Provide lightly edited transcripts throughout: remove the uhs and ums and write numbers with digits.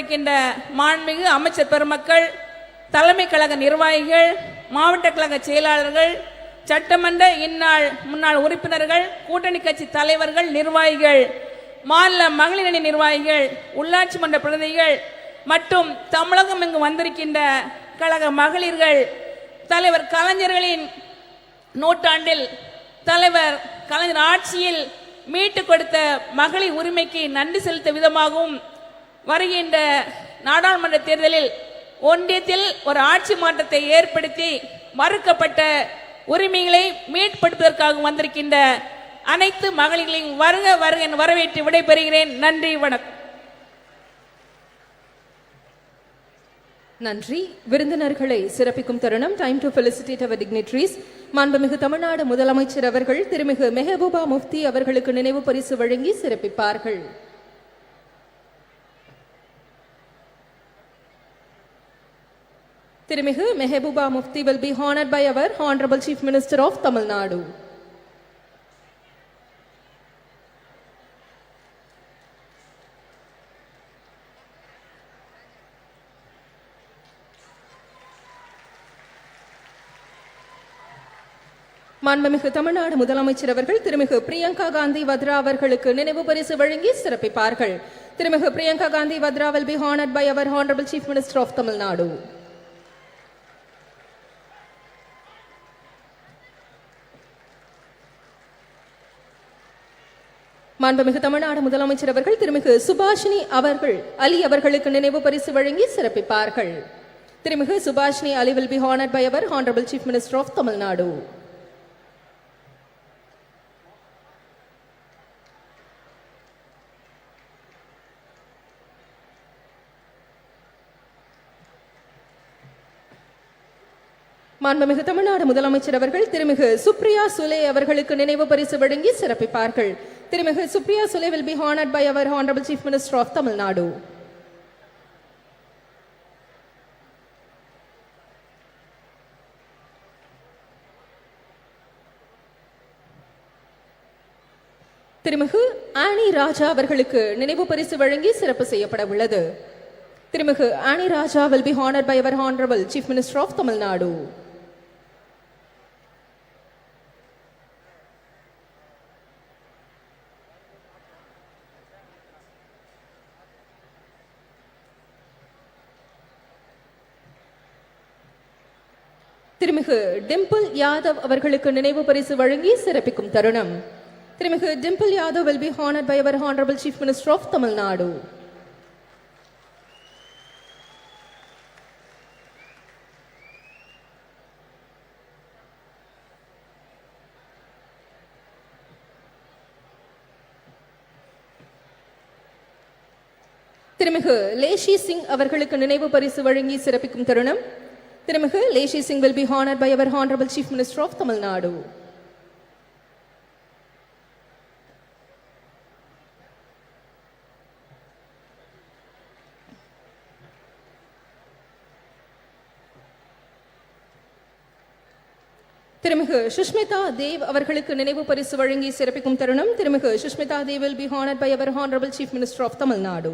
கொண்டிருக்கின்ற மாண்புமிகு அமைச்சர் பெருமக்கள், தலைமை கழக நிர்வாகிகள், மாவட்ட கழக செயலாளர்கள், சட்டமன்ற முன்னாள் உறுப்பினர்கள், கூட்டணி கட்சி தலைவர்கள், நிர்வாகிகள், மாநில மகளிர் அணி நிர்வாகிகள், உள்ளாட்சி மன்ற பிரதிநிதிகள் மற்றும் தமிழகம் இங்கு வந்திருக்கின்ற கழக மகளிர்கள், தலைவர் கலைஞர்களின் நூற்றாண்டில் தலைவர் கலைஞர் ஆட்சியில் மீட்டு கொடுத்த மகளிர் உரிமைக்கு நன்றி செலுத்த விதமாகவும் வருகின்ற நாடாளுமன்ற தேர்தலில் ஒன்றியத்தில் ஒரு ஆட்சி மாற்றத்தை ஏற்படுத்தி மறுக்கப்பட்ட உரிமைகளை மீட்படுத்துவதற்காக வந்திருக்கின்ற அனைத்து மகளிர்களையும் வருக வருக என வரவேற்று விடைபெறுகிறேன். நன்றி, வணக்கம். நன்றி. விருந்தினர்களை சிறப்பிக்கும் தருணம். Time to felicitate our dignitaries. மாண்புமிகு தமிழ்நாடு முதலமைச்சர் அவர்கள் திருமிகு மெஹபூபா முஃப்தி அவர்களுக்கு நினைவு பரிசு வழங்கி சிறப்பிப்பார்கள். திருமிகு Mehbooba Mufti will be honored by our Honorable Chief Minister of Tamil Nadu. மாண்புமிகு தமிழ்நாடு முதலமைச்சர் அவர்கள் திருமிகு பிரியங்கா காந்தி வத்ரா அவர்களுக்கு நினைவு பரிசு வழங்கி சிறப்பிப்பார்கள். திருமிகு Priyanka Gandhi Vadra will be honored by our Honorable Chief Minister of Tamil Nadu. மாண்புமிகு தமிழ்நாடு முதலமைச்சர் அவர்கள் திருமிகு சுபாஷினி அலி அவர்களுக்கு நினைவு பரிசு வழங்கி சிறப்பிப்பார்கள். திருமிகு சுபாஷினி அலி will be honored by our Honorable Chief Minister of Tamil Nadu. மாண்புமிகு தமிழ்நாடு முதலமைச்சர் அவர்கள் திருமிகு சுப்ரியா சுலே அவர்களுக்கு நினைவு பரிசு வழங்கி சிறப்பிப்பார்கள். திருமிகு Supriya Sule will be honored by our Honorable Chief Minister of Tamil Nadu. திருமிகு ஆனி ராஜா அவர்களுக்கு நினைவு பரிசு வழங்கி சிறப்பு செய்யப்பட உள்ளது. திருமிகு ஆனி ராஜா will be honored by our Honorable Chief Minister of Tamil Nadu. திருமிகு டிம்பிள் யாதவ் அவர்களுக்கு நினைவு பரிசு வழங்கி சிறப்பிக்கும் தருணம். திருமிகு Dimple Yadav will be honored by our Honorable Chief Minister of Tamil Nadu. திருமிகு லேஷி சிங் அவர்களுக்கு நினைவு பரிசு வழங்கி சிறப்பிக்கும் தருணம். திருமிகு லேஷி Singh will be honored by our Honorable Chief Minister of Tamil Nadu. திருமிகு சுஷ்மிதா தேவ் அவர்களுக்கு நினைவு பரிசு வழங்கி சிறப்பிக்கும் தருணம். திருமிகு Sushmita Dev will be honored by our Honorable Chief Minister of Tamil Nadu.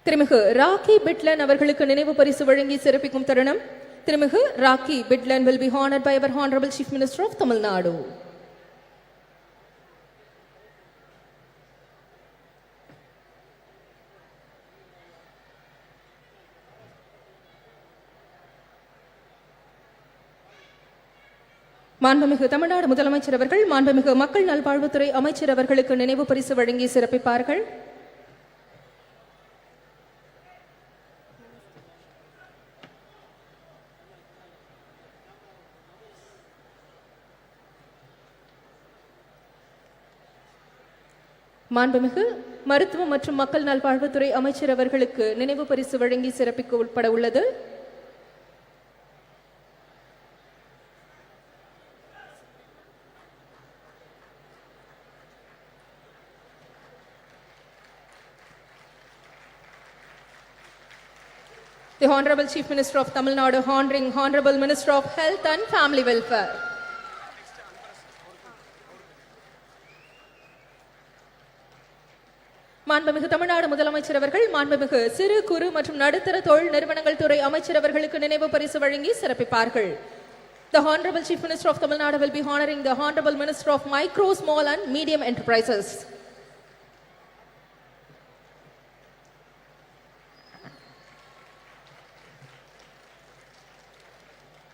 திருமிகு ராக்கி பிட்லன் அவர்களுக்கு நினைவு பரிசு வழங்கி சிறப்பிக்கும் தருணம். திருமிகு rakhi பிட்லன் will be honored by our Honorable Chief Minister of Tamil Nadu. மாண்புமிகு தமிழ்நாடு முதலமைச்சர் அவர்கள் மாண்புமிகு மக்கள் நல்வாழ்வுத்துறை அமைச்சர் அவர்களுக்கு நினைவு பரிசு வழங்கி சிறப்பிப்பார்கள். மாண்புமிகு மருத்துவ மற்றும் மக்கள் நல்வாழ்வுத்துறை அமைச்சர் அவர்களுக்கு நினைவு பரிசு வழங்கி சிறப்பிக்கப்பட உள்ளது. The Honorable Chief Minister of Tamil Nadu honoring Honorable Minister of Health and Family Welfare. மாண்புமிகு தமிழ்நாடு முதலமைச்சர் அவர்கள் மாண்புமிகு சிறு குறு மற்றும் நடுத்தர தொழில் நிறுவனங்கள் துறை அமைச்சர் அவர்களுக்கு நினைவு பரிசு வழங்கி சிறப்பிப்பார்கள். The Honorable Chief Minister of Tamil Nadu will be honoring the Honorable Minister of Micro, Small and Medium Enterprises.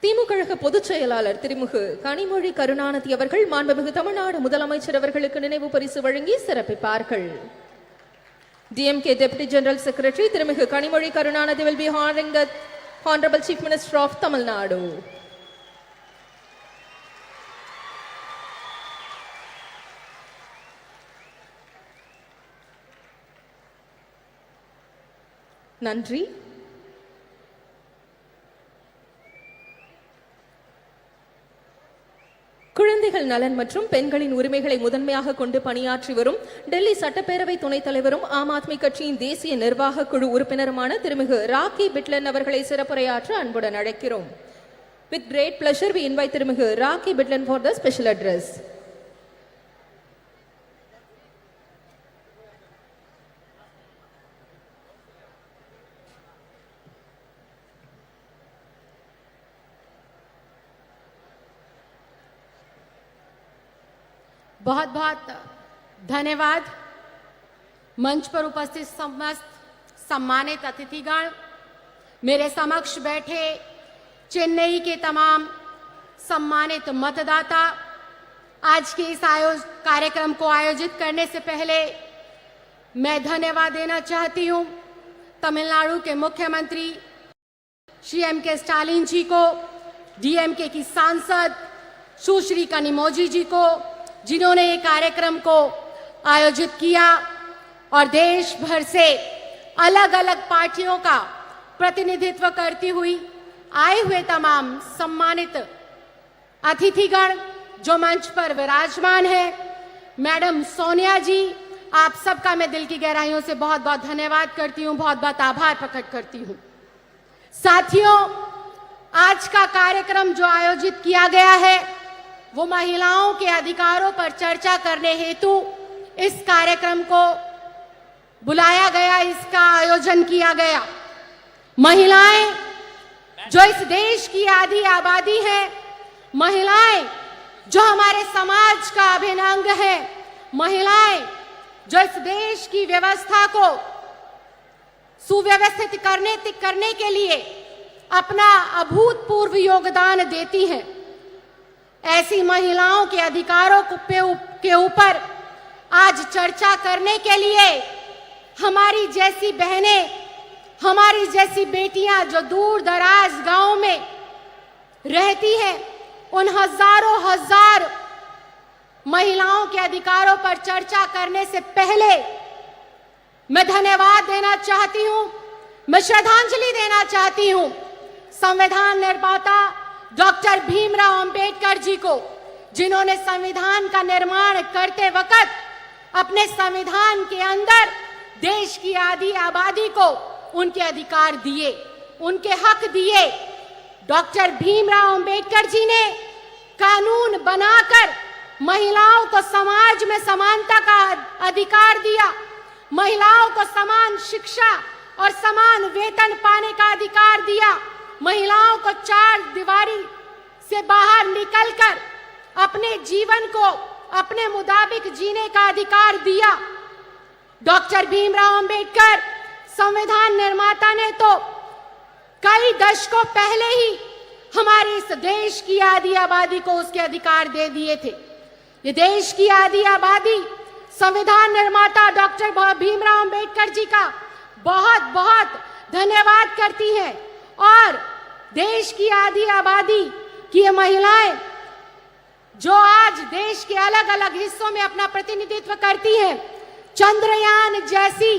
திமுக பொதுச் செயலாளர் திருமிகு கனிமொழி கருணாநிதி அவர்கள் மாண்புமிகு தமிழ்நாடு முதலமைச்சர் அவர்களுக்கு நினைவு பரிசு வழங்கி சிறப்பிப்பார்கள். DMK Deputy General Secretary திருமிகு Kanimozhi Karunanidhi will be honoring the Honorable Chief Minister of Tamil Nadu. நன்றி. குழந்தைகள் நலன் மற்றும் பெண்களின் உரிமைகளை முதன்மையாக கொண்டு பணியாற்றி வரும் டெல்லி சட்டப்பேரவை துணைத் தலைவரும் ஆம் ஆத்மி கட்சியின் தேசிய நிர்வாக குழு உறுப்பினருமான திருமிகு ராக்கி பிட்லன் அவர்களை சிறப்புரையாற்ற அன்புடன் அழைக்கிறோம். With great pleasure we invite திருமிகு rakhi பிட்லன் for the special address. बहुत बहुत धन्यवाद। मंच पर उपस्थित समस्त सम्मानित अतिथिगण, मेरे समक्ष बैठे चेन्नई के तमाम सम्मानित मतदाता, आज के इस कार्यक्रम को आयोजित करने से पहले मैं धन्यवाद देना चाहती हूं तमिलनाडु के मुख्यमंत्री श्री M.K. स्टालिन जी को, DMK की सांसद सुश्री कनिमोजी जी को, जिन्होंने ये कार्यक्रम को आयोजित किया, और देश भर से अलग अलग पार्टियों का प्रतिनिधित्व करती हुई आए हुए तमाम सम्मानित अतिथिगण जो मंच पर विराजमान है। मैडम सोनिया जी, आप सबका मैं दिल की गहराइयों से बहुत बहुत धन्यवाद करती हूँ, बहुत बहुत आभार प्रकट करती हूँ। साथियों, आज का कार्यक्रम जो आयोजित किया गया है वो महिलाओं के अधिकारों पर चर्चा करने हेतु इस कार्यक्रम को बुलाया गया, इसका आयोजन किया गया। महिलाएं जो इस देश की आधी आबादी है, महिलाएं जो हमारे समाज का अभिन्न अंग है, महिलाएं जो इस देश की व्यवस्था को सुव्यवस्थित करने के लिए अपना अभूतपूर्व योगदान देती हैं। ऐसी महिलाओं के अधिकारों के ऊपर आज चर्चा करने के लिए हमारी जैसी बहनें, हमारी जैसी बेटियां जो दूर दराज गांव में रहती हैं, उन हजारों हजार महिलाओं के अधिकारों पर चर्चा करने से पहले मैं धन्यवाद देना चाहती हूं, मैं श्रद्धांजलि देना चाहती हूं संविधान निर्माता डॉक्टर भीमराव अंबेडकर जी को, जिन्होंने संविधान का निर्माण करते वक्त अपने संविधान के अंदर देश की आधी आबादी को उनके अधिकार दिए, उनके हक दिए। डॉक्टर भीमराव अंबेडकर जी ने कानून बनाकर महिलाओं को समाज में समानता का अधिकार दिया, महिलाओं को समान शिक्षा और समान वेतन पाने का अधिकार दिया, महिलाओं को चार दीवारी से बाहर निकलकर अपने जीवन को अपने मुताबिक जीने का अधिकार दिया। डॉक्टर भीमराव अंबेडकर संविधान निर्माता ने तो कई दशकों पहले ही हमारे इस देश की आधी आबादी को उसके अधिकार दे दिए थे। ये देश की आधी आबादी संविधान निर्माता डॉक्टर भीमराव अंबेडकर जी का बहुत बहुत धन्यवाद करती है, और देश की आधी आबादी की ये महिलाएं जो आज देश के अलग अलग हिस्सों में अपना प्रतिनिधित्व करती हैं, चंद्रयान जैसी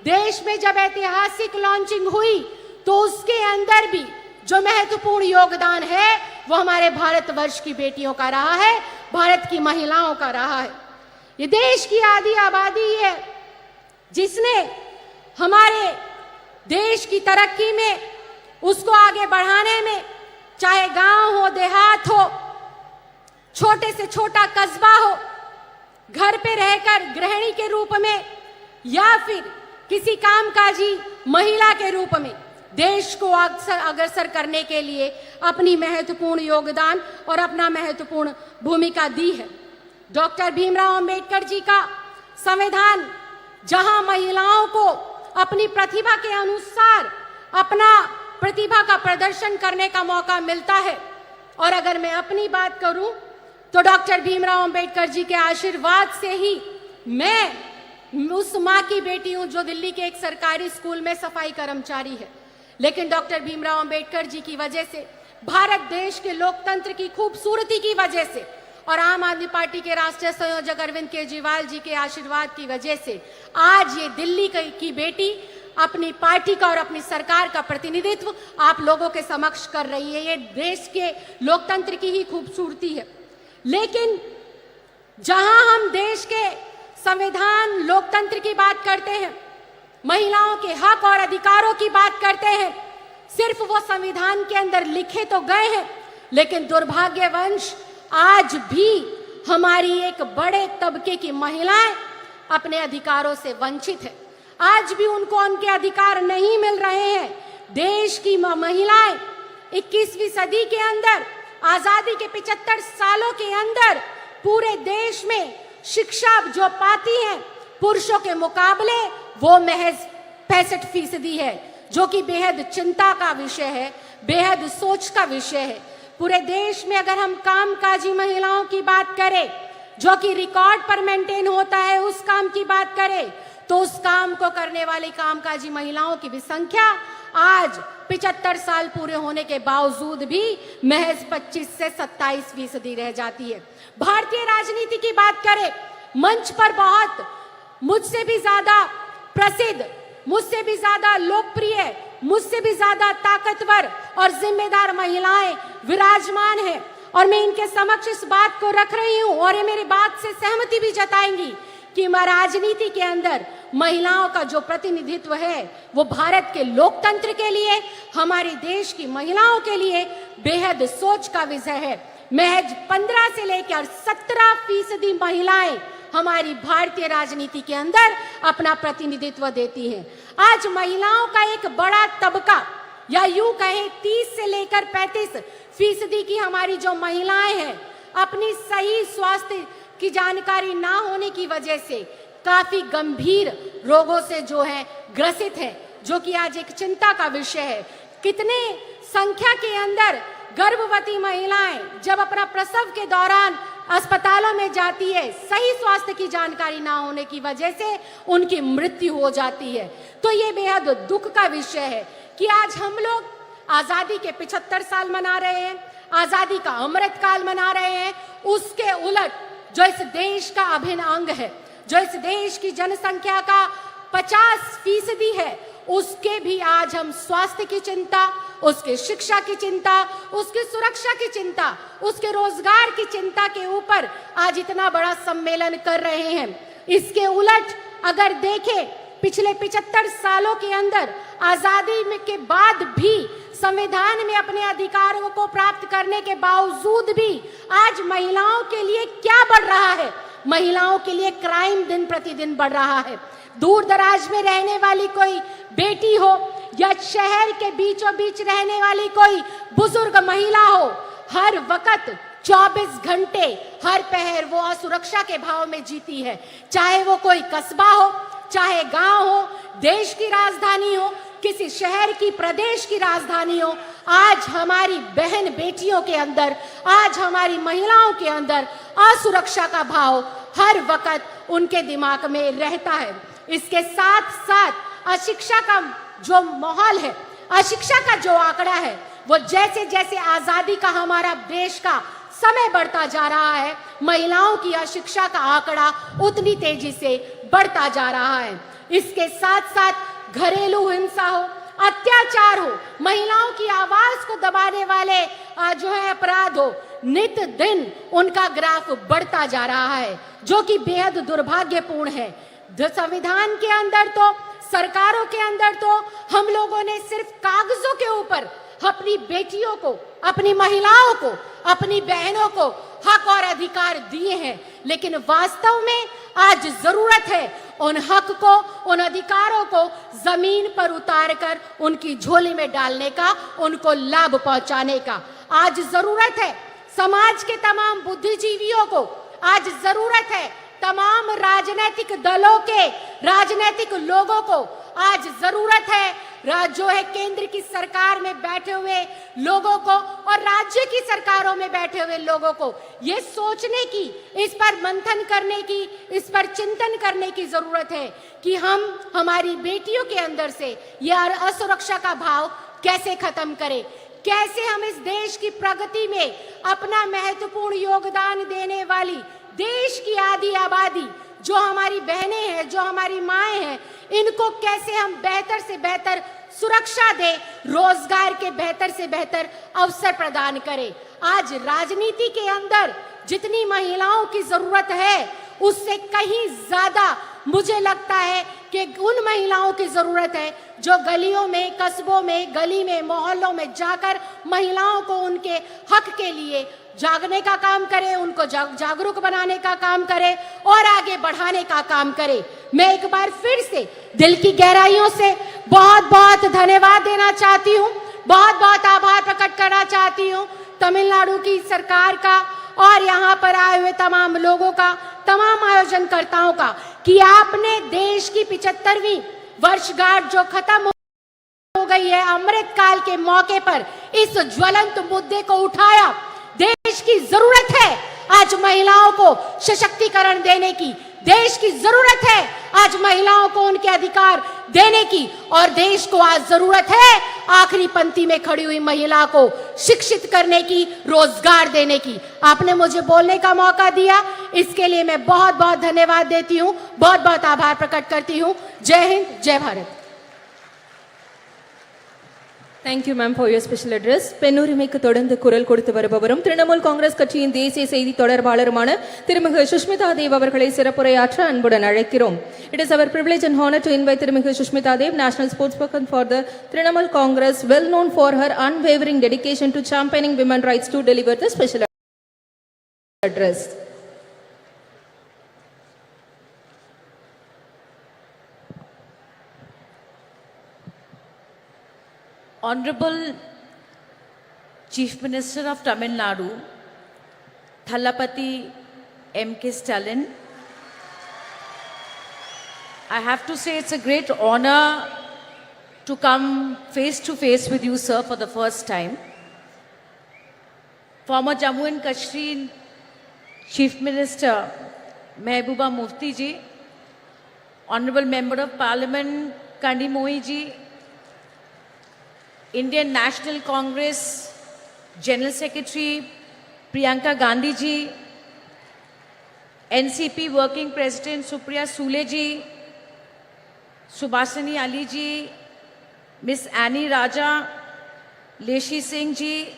देश में जब ऐतिहासिक लॉन्चिंग हुई तो उसके अंदर भी जो महत्वपूर्ण योगदान है वो हमारे भारतवर्ष की बेटियों का रहा है, भारत की महिलाओं का रहा है। ये देश की आधी आबादी है जिसने हमारे देश की तरक्की में, उसको आगे बढ़ाने में, चाहे गांव हो, देहात हो, छोटे से छोटा कस्बा हो, घर पे रहकर गृहिणी के रूप में या फिर किसी कामकाजी महिला के रूप में देश को अग्रसर करने के लिए अपनी महत्वपूर्ण योगदान और अपना महत्वपूर्ण भूमिका दी है। डॉक्टर भीमराव अंबेडकर जी का संविधान जहां महिलाओं को अपनी प्रतिभा के अनुसार अपना प्रतिभा का प्रदर्शन करने का मौका मिलता है, और अगर मैं अपनी बात करूं तो डॉक्टर भीमराव अंबेडकर जी के आशीर्वाद से ही मैं उस माँ की बेटी हूं जो दिल्ली के एक सरकारी स्कूल में सफाई कर्मचारी है। लेकिन डॉक्टर भीमराव अंबेडकर जी की वजह से, भारत देश के लोकतंत्र की खूबसूरती की वजह से और आम आदमी पार्टी के राष्ट्रीय संयोजक अरविंद केजरीवाल जी के आशीर्वाद की वजह से आज ये दिल्ली की बेटी अपनी पार्टी का और अपनी सरकार का प्रतिनिधित्व आप लोगों के समक्ष कर रही है। ये देश के लोकतंत्र की ही खूबसूरती है। लेकिन जहां हम देश के संविधान लोकतंत्र की बात करते हैं, महिलाओं के हक और अधिकारों की बात करते हैं, सिर्फ वो संविधान के अंदर लिखे तो गए हैं, लेकिन दुर्भाग्यवश आज भी हमारी एक बड़े तबके की महिलाएं अपने अधिकारों से वंचित है। आज भी उनको उनके अधिकार नहीं मिल रहे हैं। देश की महिलाएं 21वीं सदी के अंदर, आजादी के 75 सालों के अंदर पूरे देश में शिक्षा जो पाती हैं पुरुषों के मुकाबले वो महज 65% है, जो कि बेहद चिंता का विषय है, बेहद सोच का विषय है। पूरे देश में अगर हम कामकाजी महिलाओं की बात करें, जो कि रिकॉर्ड पर मेंटेन होता है, उस काम की बात करें तो उस काम को करने वाली कामकाजी महिलाओं की भी संख्या आज 75 साल पूरे होने के बावजूद भी महज 25 से 27% रह जाती है। भारतीय राजनीति की बात करें, मंच पर बहुत मुझसे भी ज्यादा प्रसिद्ध, मुझसे भी ज्यादा लोकप्रिय, मुझसे भी ज्यादा ताकतवर और जिम्मेदार महिलाएं विराजमान हैं, और मैं इनके समक्ष इस बात को रख रही हूं और ये मेरी बात से सहमति भी जताएंगी कि राजनीति के अंदर महिलाओं का जो प्रतिनिधित्व है वो भारत के लोकतंत्र के लिए, हमारे देश की महिलाओं के लिए बेहद सोच का विषय है। महज 15 से लेकर 17% महिलाएं हमारी भारतीय राजनीति के अंदर अपना प्रतिनिधित्व देती हैं। आज महिलाओं का एक बड़ा तबका, या यूं कहें 30 से लेकर 35% की हमारी जो महिलाएं हैं, अपनी सही स्वास्थ्य की जानकारी ना होने की वजह से काफी गंभीर रोगों से जो है ग्रसित है, जो कि आज एक चिंता का विषय है। कितने संख्या के अंदर गर्भवती महिलाएं जब अपना प्रसव के दौरान अस्पतालों में जाती है, सही स्वास्थ्य की जानकारी ना होने की वजह से उनकी मृत्यु हो जाती है। तो ये बेहद दुख का विषय है कि आज हम लोग आजादी के 75 साल मना रहे हैं, आजादी का अमृत काल मना रहे हैं, उसके उलट जो इस देश का अभिन्न अंग है, जो इस देश की जनसंख्या का 50% है, उसके भी आज हम स्वास्थ्य की चिंता, उसके शिक्षा की चिंता, उसकी सुरक्षा की चिंता, उसके रोजगार की चिंता के ऊपर आज इतना बड़ा सम्मेलन कर रहे हैं। इसके उलट अगर देखें, पिछले 75 सालों के अंदर आजादी में के बाद भी संविधान में अपने अधिकारों को प्राप्त करने के बावजूद भी आज महिलाओं के लिए क्या बढ़ रहा है? महिलाओं के लिए क्राइम दिन प्रतिदिन बढ़ रहा है। दूर दराज में रहने वाली कोई बेटी हो या शहर के बीचों बीच रहने वाली कोई बुजुर्ग महिला हो, हर वक्त 24 घंटे हर पहर वो असुरक्षा के भाव में जीती है। चाहे वो कोई कस्बा हो, चाहे गांव हो, देश की राजधानी हो, किसी शहर की, प्रदेश की राजधानी हो, आज हमारी बहन बेटियों के अंदर, आज हमारी महिलाओं के अंदर असुरक्षा का भाव हर वक्त उनके दिमाग में रहता है। इसके साथ साथ अशिक्षा का जो माहौल है, अशिक्षा का जो आंकड़ा है, वो जैसे जैसे आजादी का हमारा देश का समय बढ़ता जा रहा है, महिलाओं की अशिक्षा का आंकड़ा उतनी तेजी से बढ़ता जा रहा है। इसके साथ साथ घरेलू हिंसा हो, अत्याचार हो, महिलाओं की आवाज को दबाने वाले जो है अपराध हो, नित दिन उनका ग्राफ बढ़ता जा रहा है, जो कि बेहद दुर्भाग्यपूर्ण है। संविधान के अंदर तो, सरकारों के अंदर तो हम लोगों ने सिर्फ कागजों के ऊपर अपनी बेटियों को, अपनी महिलाओं को, अपनी बहनों को हक और अधिकार दिए हैं, लेकिन वास्तव में आज जरूरत है उन हक को, उन अधिकारों को जमीन पर उतार कर उनकी झोली में डालने का, उनको लाभ पहुंचाने का। आज जरूरत है समाज के तमाम बुद्धिजीवियों को, आज जरूरत है तमाम राजनीतिक दलों के, राजनीतिक लोगों को, आज जरूरत है जो है केंद्र की सरकार में बैठे हुए लोगों को और राज्य की सरकारों में बैठे हुए लोगों को ये सोचने की, इस पर मंथन करने की, इस पर चिंतन करने की जरूरत है कि हम हमारी बेटियों के अंदर से यह असुरक्षा का भाव कैसे खत्म करें, कैसे हम इस देश की प्रगति में अपना महत्वपूर्ण योगदान देने वाली देश की आधी आबादी जो हमारी बहनें हैं, जो हमारी माएं हैं, इनको कैसे हम बेहतर से बेहतर सुरक्षा दें, रोजगार के बेहतर से बेहतर अवसर प्रदान करें। आज राजनीति के अंदर जितनी महिलाओं की जरूरत है उससे कहीं ज्यादा मुझे लगता है कि उन महिलाओं की जरूरत है जो गलियों में, कस्बों में, गली में, मोहल्लों में जाकर महिलाओं को उनके हक के लिए जागने का काम करे, उनको जागरूक बनाने का काम करे और आगे बढ़ाने का काम करे। मैं एक बार फिर से दिल की गहराइयों से बहुत बहुत धन्यवाद देना चाहती हूँ, बहुत बहुत आभार प्रकट करना चाहती हूँ तमिलनाडु की सरकार का और यहाँ पर आए हुए तमाम लोगों का, तमाम आयोजनकर्ताओं का कि आपने देश की 75वीं वर्षगांठ जो खत्म हो गई है, अमृत काल के मौके पर इस ज्वलंत मुद्दे को उठाया। देश की जरूरत है आज महिलाओं को सशक्तिकरण देने की, देश की जरूरत है आज महिलाओं को उनके अधिकार देने की और देश को आज जरूरत है आखिरी पंक्ति में खड़ी हुई महिला को शिक्षित करने की, रोजगार देने की। आपने मुझे बोलने का मौका दिया, इसके लिए मैं बहुत बहुत धन्यवाद देती हूँ, बहुत बहुत आभार प्रकट करती हूँ। जय हिंद, जय Bharat. Thank you, ma'am, for your special address. பெண்ணுரிமைக்கு தொடர்ந்து குரல் கொடுத்து வருபவரும் திரிணாமுல் காங்கிரஸ் கட்சியின் தேசிய செய்தி தொடர்பாளருமான திருமிகு சுஷ்மிதா தேவ் அவர்களை சிறப்புரையாற்ற அன்புடன் அழைக்கிறோம். It is our privilege and honor to invite திருமிகு Sushmita Dev, national spokesperson for the Trinamool Congress, well known for her unwavering dedication to championing women rights, to deliver the special address. Honorable Chief Minister of Tamil Nadu, Thalapathy M.K. Stalin, I have to say it's a great honor to come face to face with you, sir, for the first time. Former Jammu and Kashmir Chief Minister Mehbooba Mufti ji, Honorable Member of Parliament Kandi Mohi ji, Indian National Congress General Secretary Priyanka Gandhi ji, NCP Working President Supriya Sule ji, Subhasini Ali ji, Miss Annie Raja, Leshi Singh ji,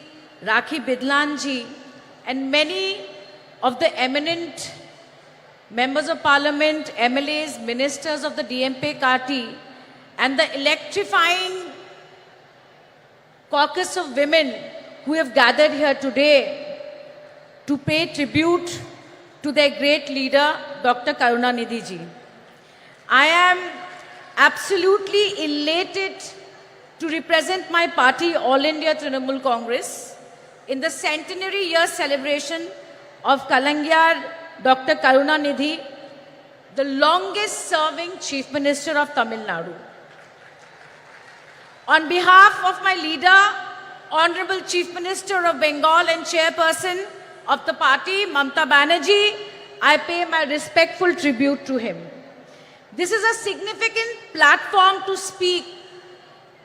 Rakhi Bidlan ji, and many of the eminent members of parliament, MLAs, ministers of the DMP party, and the electrifying caucus of women who have gathered here today to pay tribute to their great leader, Dr. Karunanidhi ji. I am absolutely elated to represent my party, All India Trinamool Congress, in the centenary year celebration of Kalangiyar Dr. Karunanidhi, the longest serving Chief Minister of Tamil Nadu. On behalf of my leader, Honorable Chief Minister of Bengal and Chairperson of the party, Mamata Banerjee, I pay my respectful tribute to him. This is a significant platform to speak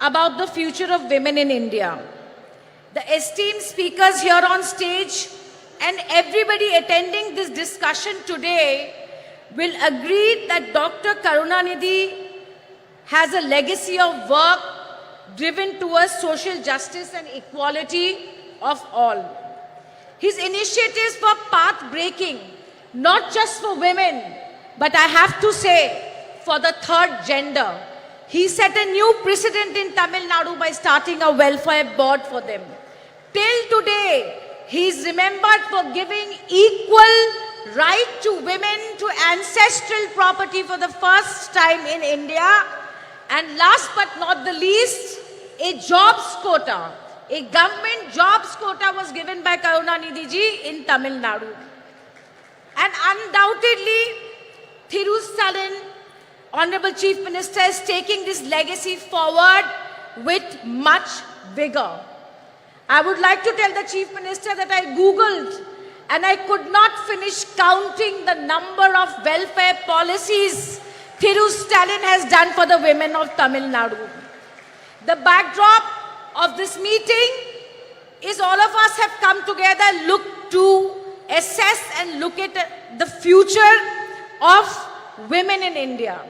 about the future of women in India. The esteemed speakers here on stage and everybody attending this discussion today will agree that Dr. Karunanidhi has a legacy of work driven towards social justice and equality of all. His initiatives were path-breaking, not just for women, but I have to say, for the third gender. He set a new precedent in Tamil Nadu by starting a welfare board for them. Till today, he is remembered for giving equal right to women to ancestral property for the first time in India. And last but not the least, a jobs quota, a government jobs quota was given by Karunanidhi ji in Tamil Nadu. And undoubtedly, Thiru Stalin, Honorable Chief Minister, is taking this legacy forward with much vigor. I would like to tell the Chief Minister that I Googled and I could not finish counting the number of welfare policies Thiru Stalin has done for the women of Tamil Nadu. The backdrop of this meeting is all of us have come together, look to assess and look at the future of women in India.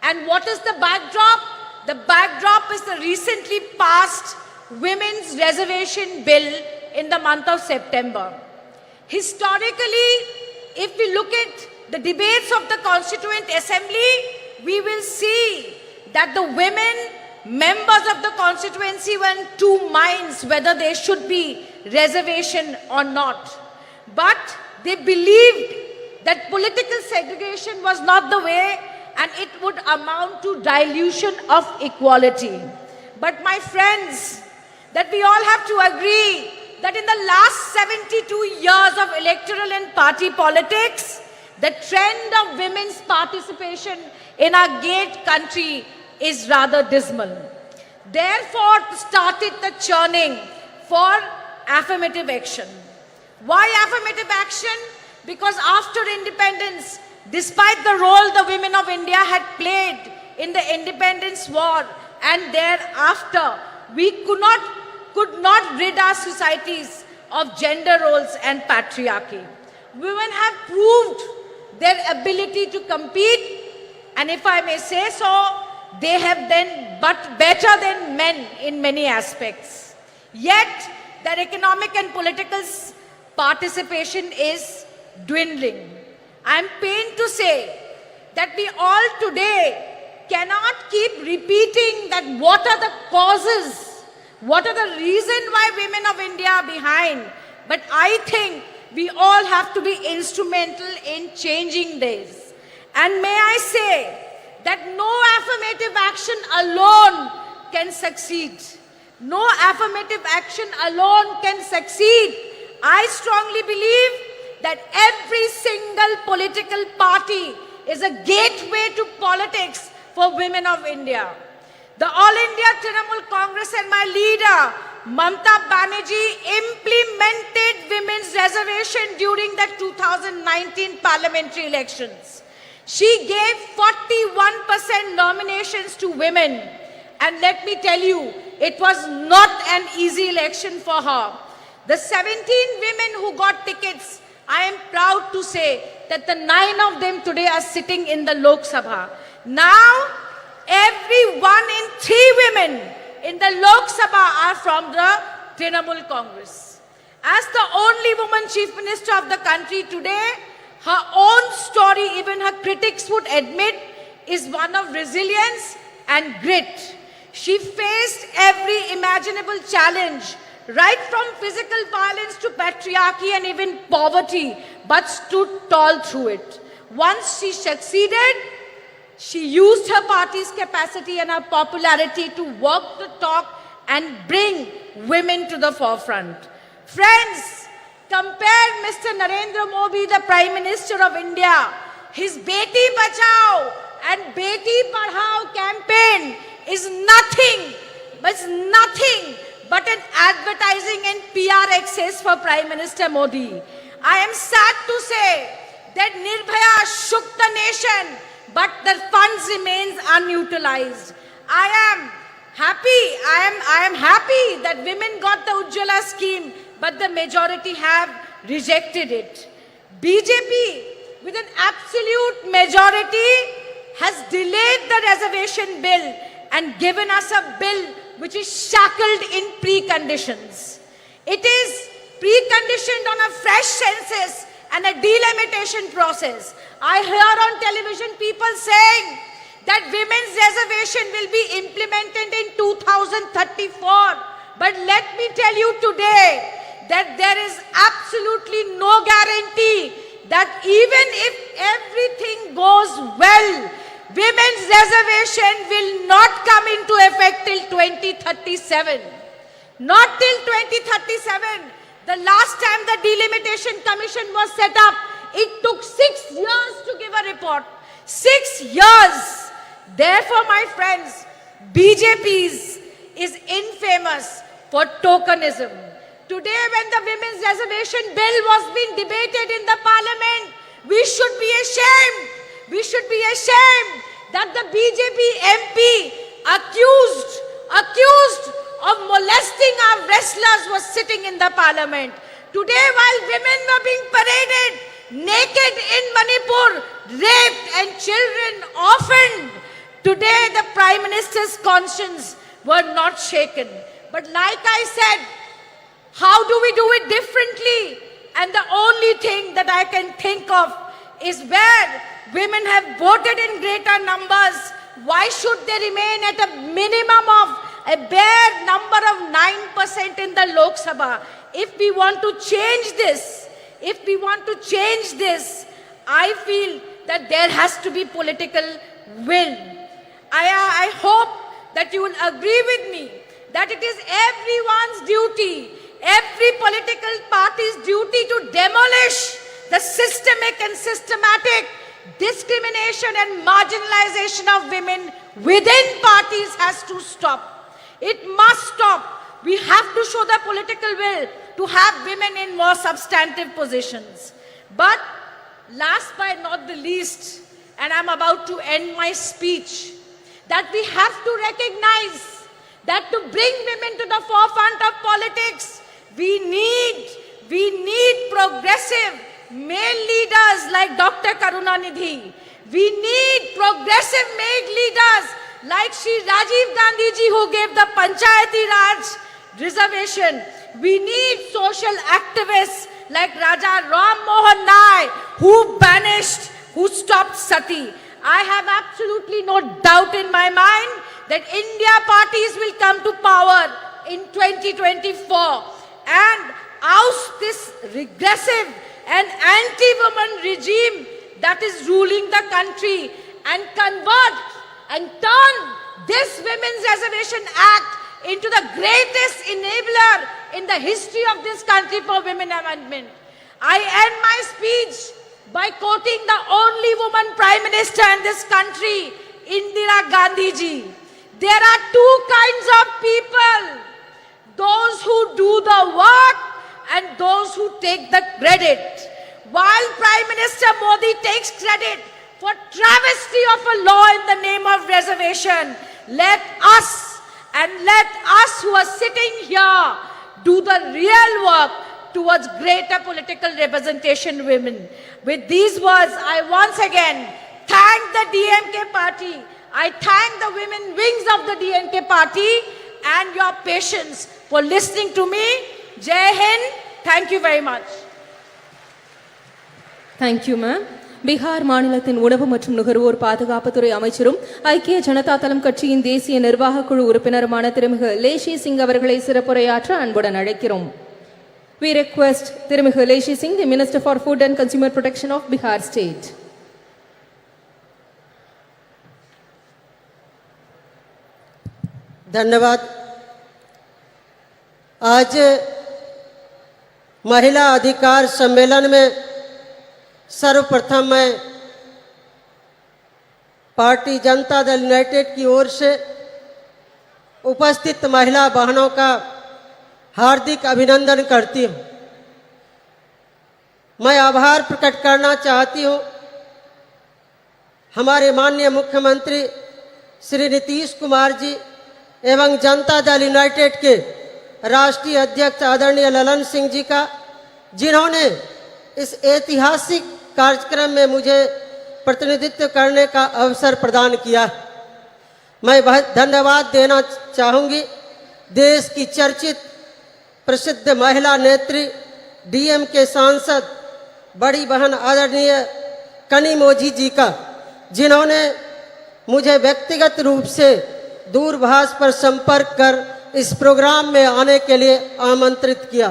And what is the backdrop? The backdrop is the recently passed Women's Reservation Bill in the month of September. Historically, if we look at the debates of the Constituent Assembly, we will see that the women members of the constituency were in two minds whether there should be reservation or not. But they believed that political segregation was not the way and it would amount to dilution of equality. But my friends, that we all have to agree that in the last 72 years of electoral and party politics, the trend of women's participation in our great country is rather dismal. Therefore, started the churning for affirmative action. Why affirmative action? Because after independence, despite the role the women of India had played in the independence war and thereafter, we could not rid our societies of gender roles and patriarchy. Women have proved their ability to compete, and if I may say so, they have been but better than men in many aspects. Yet, their economic and political participation is dwindling. I am pained to say that we all today cannot keep repeating that what are the causes, what are the reasons why women of India are behind. But I think we all have to be instrumental in changing this. And may I say that no affirmative action alone can succeed. No affirmative action alone can succeed. I strongly believe that every single political party is a gateway to politics for women of India. The All India Trinamool Congress and my leader, Mamta Banerjee, implemented women's reservation during the 2019 parliamentary elections. She gave 41% nominations to women. And let me tell you, it was not an easy election for her. The 17 women who got tickets, I am proud to say that the 9 of them today are sitting in the Lok Sabha. Now, every 1 in 3 women in the Lok Sabha are from the Trinamool Congress. As the only woman chief minister of the country today, her own story, even her critics would admit, is one of resilience and grit. She faced every imaginable challenge, right from physical violence to patriarchy and even poverty, but stood tall through it. Once she succeeded, she used her party's capacity and her popularity to walk the talk and bring women to the forefront. Friends, compare Mr. Narendra Modi, the Prime Minister of India. His Beti Bachao and Beti Padhao campaign is nothing but an advertising and PR excess for Prime Minister Modi. I am sad to say that Nirbhaya shook the nation, but the funds remains unutilized. I am happy that women got the Ujjwala scheme, but the majority have rejected it. BJP, with an absolute majority, has delayed the reservation bill and given us a bill which is shackled in preconditions. It is preconditioned on a fresh census and a delimitation process. I hear on television people saying that women's reservation will be implemented in 2034. But let me tell you today that there is absolutely no guarantee that that even if everything goes well, women's reservation will not come into effect till 2037. Not till 2037. The last time the Delimitation Commission was set up, it took 6 years to give a report. 6 years. Therefore, my friends, BJP is infamous for tokenism. Today, when the women's reservation bill was being debated in the parliament, we should be ashamed. We should be ashamed that the BJP MP accused of molesting our wrestlers was sitting in the parliament. Today, while women were being paraded naked in Manipur, raped and children orphaned, today the Prime Minister's conscience were not shaken. But like I said, how do we do it differently? And the only thing that I can think of is where women have voted in greater numbers, why should they remain at a minimum of a bare number of 9% in the Lok Sabha? If we want to change this, I feel that there has to be political will. I hope that you will agree with me that it is everyone's duty, every political party's duty to demolish the systemic and systematic discrimination and marginalization of women within parties has to stop. It must stop. We have to show the political will to have women in more substantive positions. But last but not the least, and I'm about to end my speech, that we have to recognize that to bring women to the forefront of politics, we need progressive male leaders like Dr. Karunanidhi. We need progressive male leaders like Shri Rajiv Gandhi ji, who gave the Panchayati Raj reservation. We need social activists like Raja Ram Mohan Nai, who stopped sati. I have absolutely no doubt in my mind that India parties will come to power in 2024 and oust this regressive and anti-woman regime that is ruling the country and convert and turn this Women's Reservation Act into the greatest enabler in the history of this country for women amendment. I end my speech by quoting the only woman Prime Minister in this country, Indira Gandhi ji. There are two kinds of people, those who do the work and those who take the credit. While Prime Minister Modi takes credit for travesty of a law in the name of reservation, let us who are sitting here do the real work towards greater political representation women. With these words, I once again thank the DMK party. I thank the women wings of the DMK party and your patience for listening to me. Jai Hind. Thank you very much. Thank you, ma'am. Bihar மாநிலத்தின் உணவு மற்றும் நுகர்வோர் பாதுகாப்புத்துறை அமைச்சரும் ஐக்கிய ஜனதா தளம் கட்சியின் தேசிய நிர்வாக குழு உறுப்பினருமான திருமிகு லேஷி சிங் அவர்களை சிறப்புரையாற்ற அன்புடன் அழைக்கிறோம். We request திருமிகு லேஷி Singh, the Minister for Food and Consumer Protection of Bihar State. धन्यवाद। आज महिला अधिकार सम्मेलन में सर्वप्रथम मैं पार्टी जनता दल यूनाइटेड की ओर से उपस्थित महिला बहनों का हार्दिक अभिनंदन करती हूं। मैं आभार प्रकट करना चाहती हूं हमारे माननीय मुख्यमंत्री श्री नीतीश कुमार जी एवं जनता दल यूनाइटेड के राष्ट्रीय अध्यक्ष आदरणीय ललन सिंह जी का, जिन्होंने इस ऐतिहासिक कार्यक्रम में मुझे प्रतिनिधित्व करने का अवसर प्रदान किया। मैं बहुत धन्यवाद देना चाहूँगी देश की चर्चित प्रसिद्ध महिला नेत्री डीएम के सांसद बड़ी बहन आदरणीय कनिमोझी जी का, जिन्होंने मुझे व्यक्तिगत रूप से दूरभाष पर संपर्क कर इस प्रोग्राम में आने के लिए आमंत्रित किया।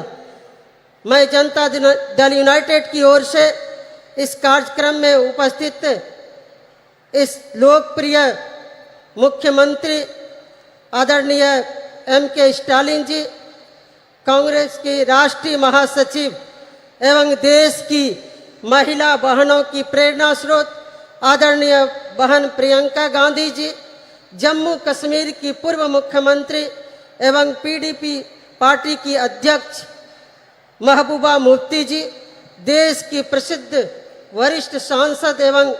मैं जनता दल यूनाइटेड की ओर से इस कार्यक्रम में उपस्थित इस लोकप्रिय मुख्यमंत्री आदरणीय M.K. स्टालिन जी, कांग्रेस की राष्ट्रीय महासचिव एवं देश की महिला बहनों की प्रेरणा स्रोत आदरणीय बहन प्रियंका गांधी जी, जम्मू कश्मीर की पूर्व मुख्यमंत्री एवं PDP पार्टी की अध्यक्ष महबूबा मुफ्ती जी, देश की प्रसिद्ध वरिष्ठ सांसद एवं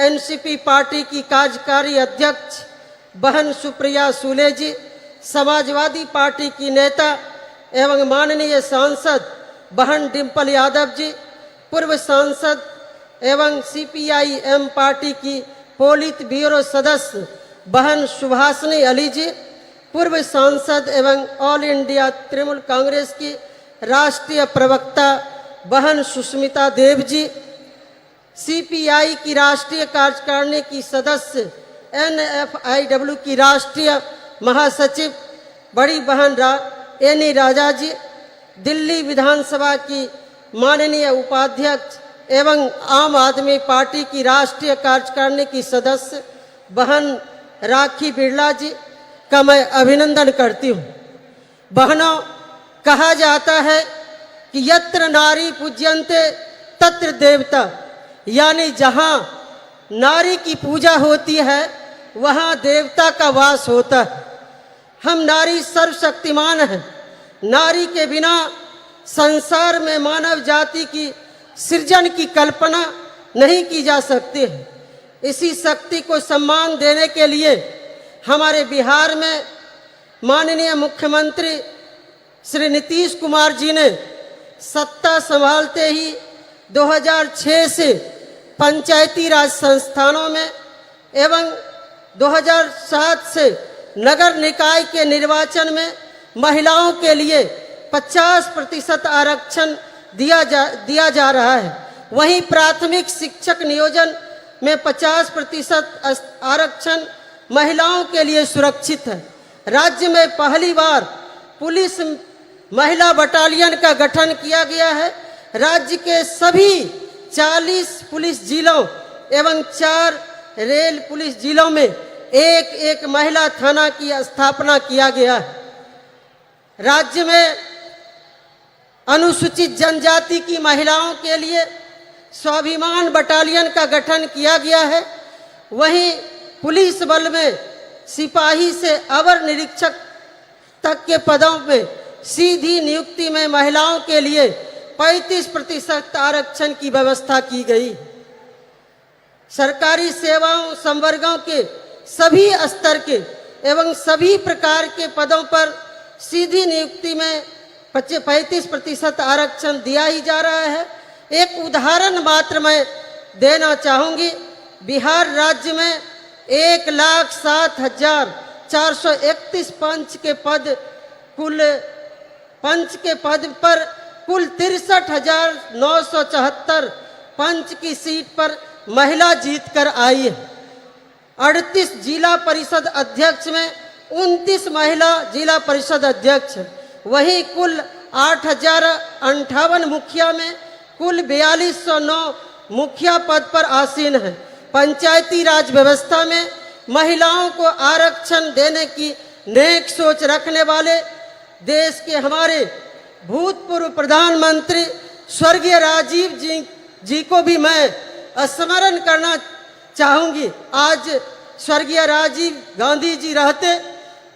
NCP पार्टी की कार्यकारी अध्यक्ष बहन सुप्रिया सूले जी, समाजवादी पार्टी की नेता एवं माननीय सांसद बहन डिम्पल यादव जी, पूर्व सांसद एवं CPI-M पार्टी की पोलित ब्यूरो सदस्य बहन सुभाषिनी अली जी, पूर्व सांसद एवं ऑल इंडिया तृणमूल कांग्रेस की राष्ट्रीय प्रवक्ता बहन सुष्मिता देव जी, CPI की राष्ट्रीय कार्यकारिणी की सदस्य NFIW की राष्ट्रीय महासचिव बड़ी बहन एनी राजा जी, दिल्ली विधानसभा की माननीय उपाध्यक्ष एवं आम आदमी पार्टी की राष्ट्रीय कार्यकारिणी की सदस्य बहन राखी बिरला जी का मैं अभिनंदन करती हूँ। बहनों, कहा जाता है कि यत्र नारी पूज्यन्ते तत्र देवता, यानी जहाँ नारी की पूजा होती है वहाँ देवता का वास होता है। हम नारी सर्वशक्तिमान हैं। नारी के बिना संसार में मानव जाति की सृजन की कल्पना नहीं की जा सकती है। इसी शक्ति को सम्मान देने के लिए हमारे बिहार में माननीय मुख्यमंत्री श्री नीतीश कुमार जी ने सत्ता संभालते ही 2006 से पंचायती राज संस्थानों में एवं 2007 से नगर निकाय के निर्वाचन में महिलाओं के लिए 50% आरक्षण दिया जा रहा है। वहीं प्राथमिक शिक्षक नियोजन में 50% आरक्षण महिलाओं के लिए सुरक्षित है। राज्य में पहली बार पुलिस महिला बटालियन का गठन किया गया है। राज्य के सभी 40 पुलिस जिलों एवं 4 रेल पुलिस जिलों में एक महिला थाना की स्थापना किया गया है। राज्य में अनुसूचित जनजाति की महिलाओं के लिए स्वाभिमान बटालियन का गठन किया गया है। वहीं पुलिस बल में सिपाही से अवर निरीक्षक तक के पदों में सीधी नियुक्ति में महिलाओं के लिए 35% आरक्षण की व्यवस्था की गई। सरकारी सेवाओं संवर्गों के सभी स्तर के एवं सभी प्रकार के पदों पर सीधी नियुक्ति में 35% आरक्षण दिया ही जा रहा है। एक उदाहरण मात्र मैं देना चाहूँगी। बिहार राज्य में 1,07,431 पंच के पद पर कुल 63,974 पंच की सीट पर महिला जीतकर आई है। 38 जिला परिषद अध्यक्ष में 29 महिला जिला परिषद अध्यक्ष। वहीं कुल 8,058 मुखिया में कुल 4209 मुखिया पद पर आसीन है। पंचायती राज व्यवस्था में महिलाओं को आरक्षण देने की नेक सोच रखने वाले देश के हमारे भूतपूर्व प्रधानमंत्री स्वर्गीय राजीव जी को भी मैं स्मरण करना चाहूँगी। आज स्वर्गीय राजीव गांधी जी रहते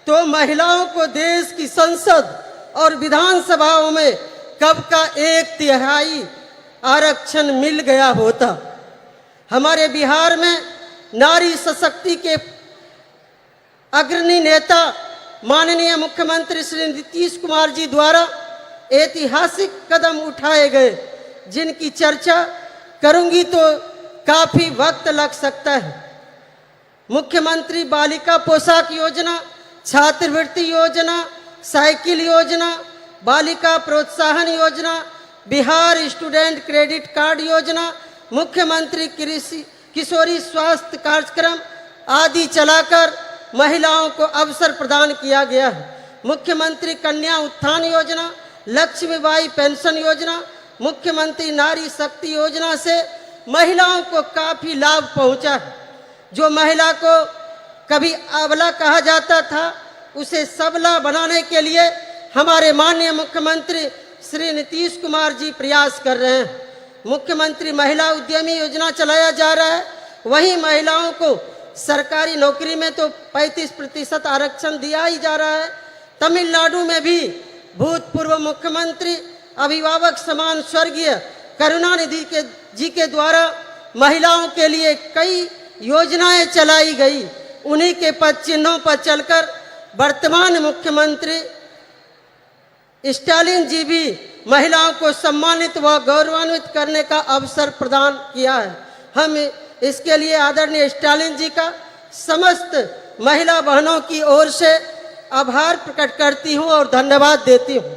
तो महिलाओं को देश की संसद और विधानसभाओं में कब का 1/3 आरक्षण मिल गया होता। हमारे बिहार में नारी सशक्ति के अग्रणी नेता माननीय मुख्यमंत्री श्री नीतीश कुमार जी द्वारा ऐतिहासिक कदम उठाए गए, जिनकी चर्चा करूंगी तो काफी वक्त लग सकता है। मुख्यमंत्री बालिका पोशाक योजना, छात्रवृत्ति योजना, साइकिल योजना, बालिका प्रोत्साहन योजना, बिहार स्टूडेंट क्रेडिट कार्ड योजना, मुख्यमंत्री किशोरी स्वास्थ्य कार्यक्रम आदि चलाकर महिलाओं को अवसर प्रदान किया गया है। मुख्यमंत्री कन्या उत्थान योजना, लक्ष्मीबाई पेंशन योजना, मुख्यमंत्री नारी शक्ति योजना से महिलाओं को काफी लाभ पहुंचा है। जो महिला को कभी अबला कहा जाता था, उसे सबला बनाने के लिए हमारे माननीय मुख्यमंत्री श्री नीतीश कुमार जी प्रयास कर रहे हैं। मुख्यमंत्री महिला उद्यमी योजना चलाया जा रहा है, वहीं महिलाओं को सरकारी नौकरी में तो 35% आरक्षण दिया ही जा रहा है। तमिलनाडु में भी भूतपूर्व मुख्यमंत्री अभिभावक समान स्वर्गीय करुणानिधि जी के द्वारा महिलाओं के लिए कई योजनाएं चलाई गई। उन्हीं के पद चिन्हों पर चलकर वर्तमान मुख्यमंत्री स्टालिन जी भी महिलाओं को सम्मानित व गौरवान्वित करने का अवसर प्रदान किया है। हम इसके लिए आदरणीय स्टालिन जी का समस्त महिला बहनों की ओर से आभार प्रकट करती हूं और धन्यवाद देती हूं।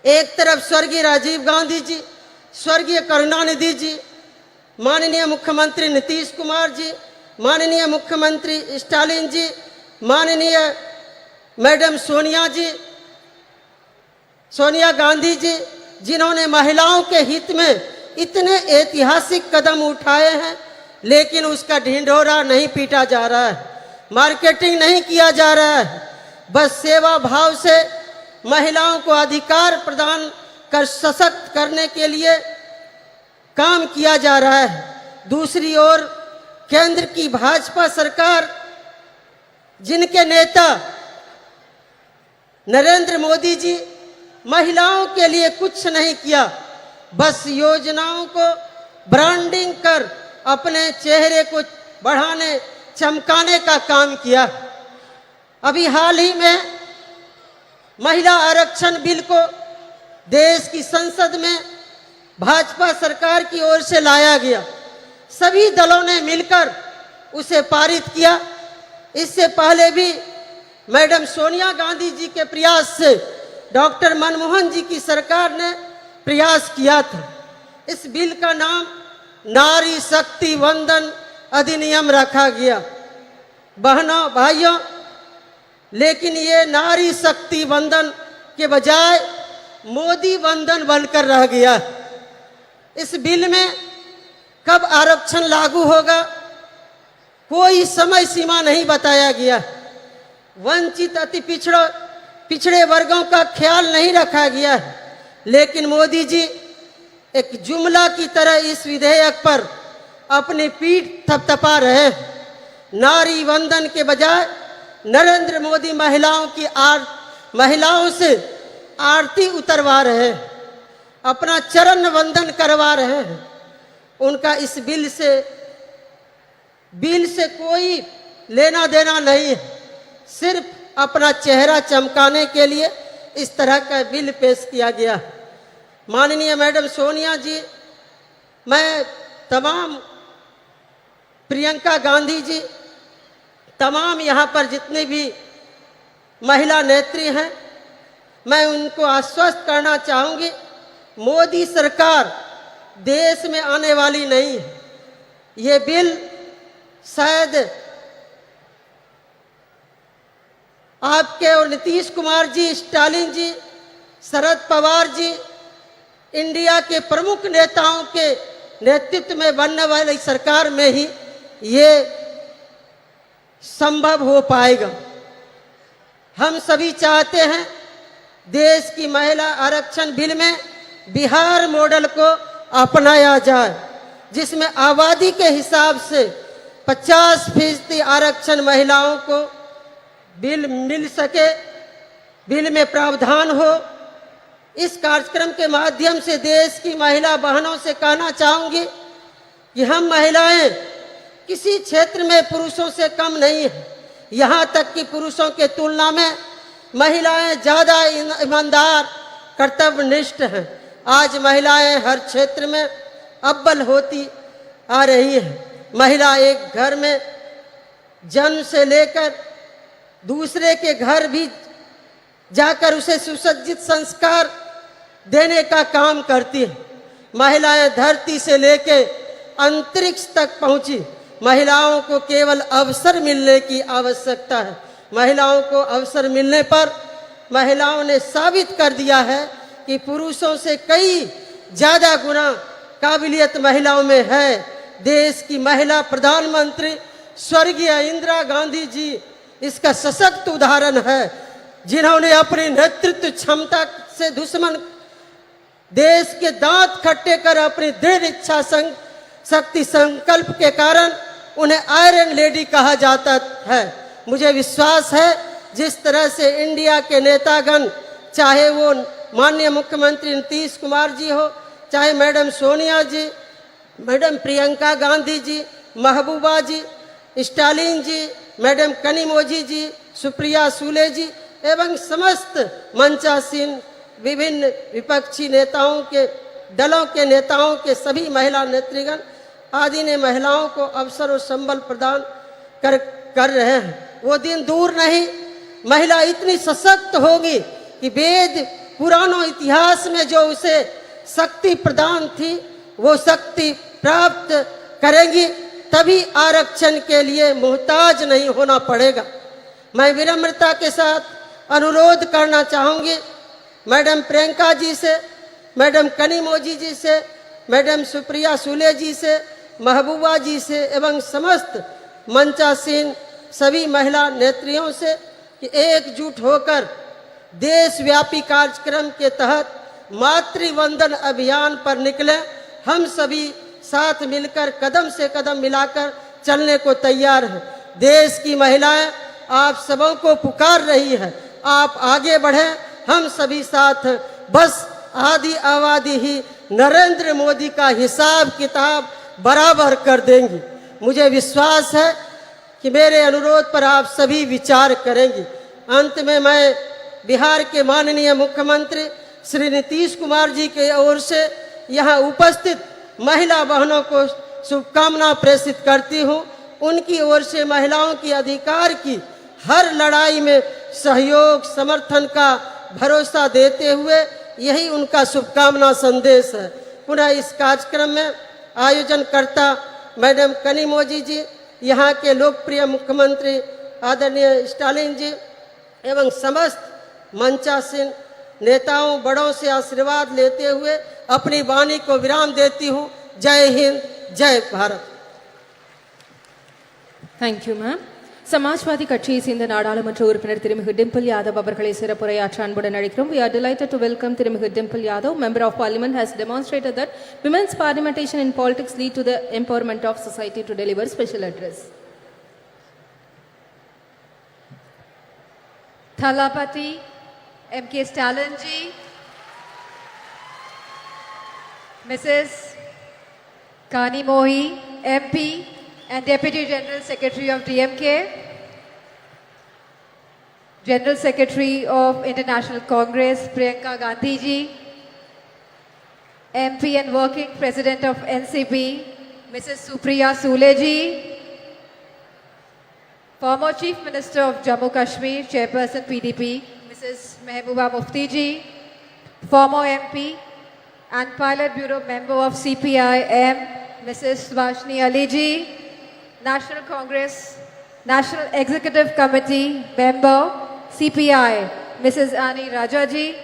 एक तरफ स्वर्गीय राजीव गांधी जी, स्वर्गीय करुणानिधि जी, माननीय मुख्यमंत्री नीतीश कुमार जी, माननीय मुख्यमंत्री स्टालिन जी, माननीय मैडम सोनिया गांधी जी, जिन्होंने महिलाओं के हित में इतने ऐतिहासिक कदम उठाए हैं, लेकिन उसका ढिंढोरा नहीं पीटा जा रहा है, मार्केटिंग नहीं किया जा रहा है। बस सेवा भाव से महिलाओं को अधिकार प्रदान कर सशक्त करने के लिए काम किया जा रहा है। दूसरी ओर केंद्र की भाजपा सरकार, जिनके नेता नरेंद्र मोदी जी महिलाओं के लिए कुछ नहीं किया, बस योजनाओं को ब्रांडिंग कर अपने चेहरे को बढ़ाने चमकाने का काम किया। अभी हाल ही में महिला आरक्षण बिल को देश की संसद में भाजपा सरकार की ओर से लाया गया। सभी दलों ने मिलकर उसे पारित किया। इससे पहले भी मैडम सोनिया गांधी जी के प्रयास से डॉक्टर मनमोहन जी की सरकार ने प्रयास किया था। इस बिल का नाम नारी शक्ति वंदन अधिनियम रखा गया। बहनों भाइयों, लेकिन ये नारी शक्ति वंदन के बजाय मोदी वंदन बनकर रह गया। इस बिल में कब आरक्षण लागू होगा, कोई समय सीमा नहीं बताया गया। वंचित अति पिछड़े वर्गों का ख्याल नहीं रखा गया है। लेकिन मोदी जी एक जुमला की तरह इस विधेयक पर अपनी पीठ थपथपा रहे हैं। नारी वंदन के बजाय नरेंद्र मोदी महिलाओं से आरती उतरवा रहे हैं, अपना चरण वंदन करवा रहे हैं। उनका इस बिल से कोई लेना देना नहीं है। सिर्फ अपना चेहरा चमकाने के लिए इस तरह का बिल पेश किया गया। माननीय मैडम सोनिया जी, मैं तमाम प्रियंका गांधी जी, तमाम यहाँ पर जितनी भी महिला नेत्री हैं, मैं उनको आश्वस्त करना चाहूँगी, मोदी सरकार देश में आने वाली नहीं है। ये बिल शायद आपके और नीतीश कुमार जी, स्टालिन जी, शरद पवार जी, इंडिया के प्रमुख नेताओं के नेतृत्व में बनने वाली सरकार में ही ये संभव हो पाएगा। हम सभी चाहते हैं देश की महिला आरक्षण बिल में बिहार मॉडल को अपनाया जाए, जिसमें आबादी के हिसाब से 50% आरक्षण महिलाओं को बिल मिल सके, बिल में प्रावधान हो। इस कार्यक्रम के माध्यम से देश की महिला बहनों से कहना चाहूँगी कि हम महिलाएं किसी क्षेत्र में पुरुषों से कम नहीं है। यहाँ तक कि पुरुषों के तुलना में महिलाएं ज़्यादा ईमानदार, कर्तव्यनिष्ठ हैं। आज महिलाएं हर क्षेत्र में अव्वल होती आ रही है। महिला एक घर में जन्म से लेकर दूसरे के घर भी जाकर उसे सुसज्जित संस्कार देने का काम करती है। महिलाएं धरती से लेकर अंतरिक्ष तक पहुंची। महिलाओं को केवल अवसर मिलने की आवश्यकता है। महिलाओं को अवसर मिलने पर महिलाओं ने साबित कर दिया है कि पुरुषों से कई ज़्यादा गुना काबिलियत महिलाओं में है। देश की महिला प्रधानमंत्री स्वर्गीय इंदिरा गांधी जी इसका सशक्त उदाहरण है, जिन्होंने अपनी नेतृत्व क्षमता से दुश्मन देश के दांत खट्टे कर अपनी दृढ़ इच्छा शक्ति संकल्प के कारण उन्हें आयरन लेडी कहा जाता है। मुझे विश्वास है जिस तरह से इंडिया के नेतागण, चाहे वो माननीय मुख्यमंत्री नीतीश कुमार जी हो, चाहे मैडम सोनिया जी, मैडम प्रियंका गांधी जी, महबूबा जी, स्टालिन जी, मैडम कनिमोझी जी, सुप्रिया सूले जी एवं समस्त मंचासीन विभिन्न विपक्षी नेताओं के दलों के नेताओं के सभी महिला नेतृगण आदि ने महिलाओं को अवसर और संबल प्रदान कर रहे हैं। वो दिन दूर नहीं, महिला इतनी सशक्त होगी कि वेद पुरानों इतिहास में जो उसे शक्ति प्रदान थी वो शक्ति प्राप्त करेंगी, तभी आरक्षण के लिए मुहताज नहीं होना पड़ेगा। मैं विनम्रता के साथ अनुरोध करना चाहूँगी मैडम प्रियंका जी से, मैडम कनिमोझी जी से, मैडम सुप्रिया सूले जी से, महबूबा जी से एवं समस्त मंचासीन सभी महिला नेत्रियों से कि एकजुट होकर देशव्यापी कार्यक्रम के तहत मातृवंदन अभियान पर निकले। हम सभी साथ मिलकर कदम से कदम मिलाकर चलने को तैयार हैं। देश की महिलाएं आप सबों को पुकार रही है, आप आगे बढ़ें, हम सभी साथ हैं। बस आदि आबादी ही नरेंद्र मोदी का हिसाब किताब बराबर कर देंगी। मुझे विश्वास है कि मेरे अनुरोध पर आप सभी विचार करेंगी। अंत में मैं बिहार के माननीय मुख्यमंत्री श्री नीतीश कुमार जी की ओर से यहाँ उपस्थित महिला बहनों को शुभकामना प्रेषित करती हूँ। उनकी ओर से महिलाओं की अधिकार की हर लड़ाई में सहयोग समर्थन का भरोसा देते हुए यही उनका शुभकामना संदेश है। पुनः इस कार्यक्रम में आयोजनकर्ता मैडम कनिमोझी जी, यहाँ के लोकप्रिय मुख्यमंत्री आदरणीय स्टालिन जी एवं समस्त मंचासीन नेताओं बड़ों से आशीर्वाद लेते हुए अपनी वाणी को विराम देती हूँ। जय हिंद, जय Bharat. Thank you, ma'am. Samajwadi கட்சியை சேர்ந்த நாடாளுமன்ற உறுப்பினர் திருமிகு டிம்பிள் யாதவ் அவர்களை சிறப்புரையாற்ற அன்புடன் அழைக்கிறோம். We are delighted to welcome திருமிகு Dimple Yadav. Member of Parliament has demonstrated that women's parliamentation in politics lead to the empowerment of society to deliver special address. Thalapati M.K. Stalin ji, Mrs. Kani Mohi, MP and Deputy General Secretary of DMK, General Secretary of International Congress Priyanka Gandhi ji, MP and Working President of NCP Mrs. Supriya Sule ji, former Chief Minister of Jammu Kashmir, Chairperson PDP Mrs. Mehbooba Mufti ji, former MP and Pilot Bureau Member of CPI-M Mrs. Subhashini Ali ji, National Congress National Executive Committee Member CPI Mrs. Ani Raja ji,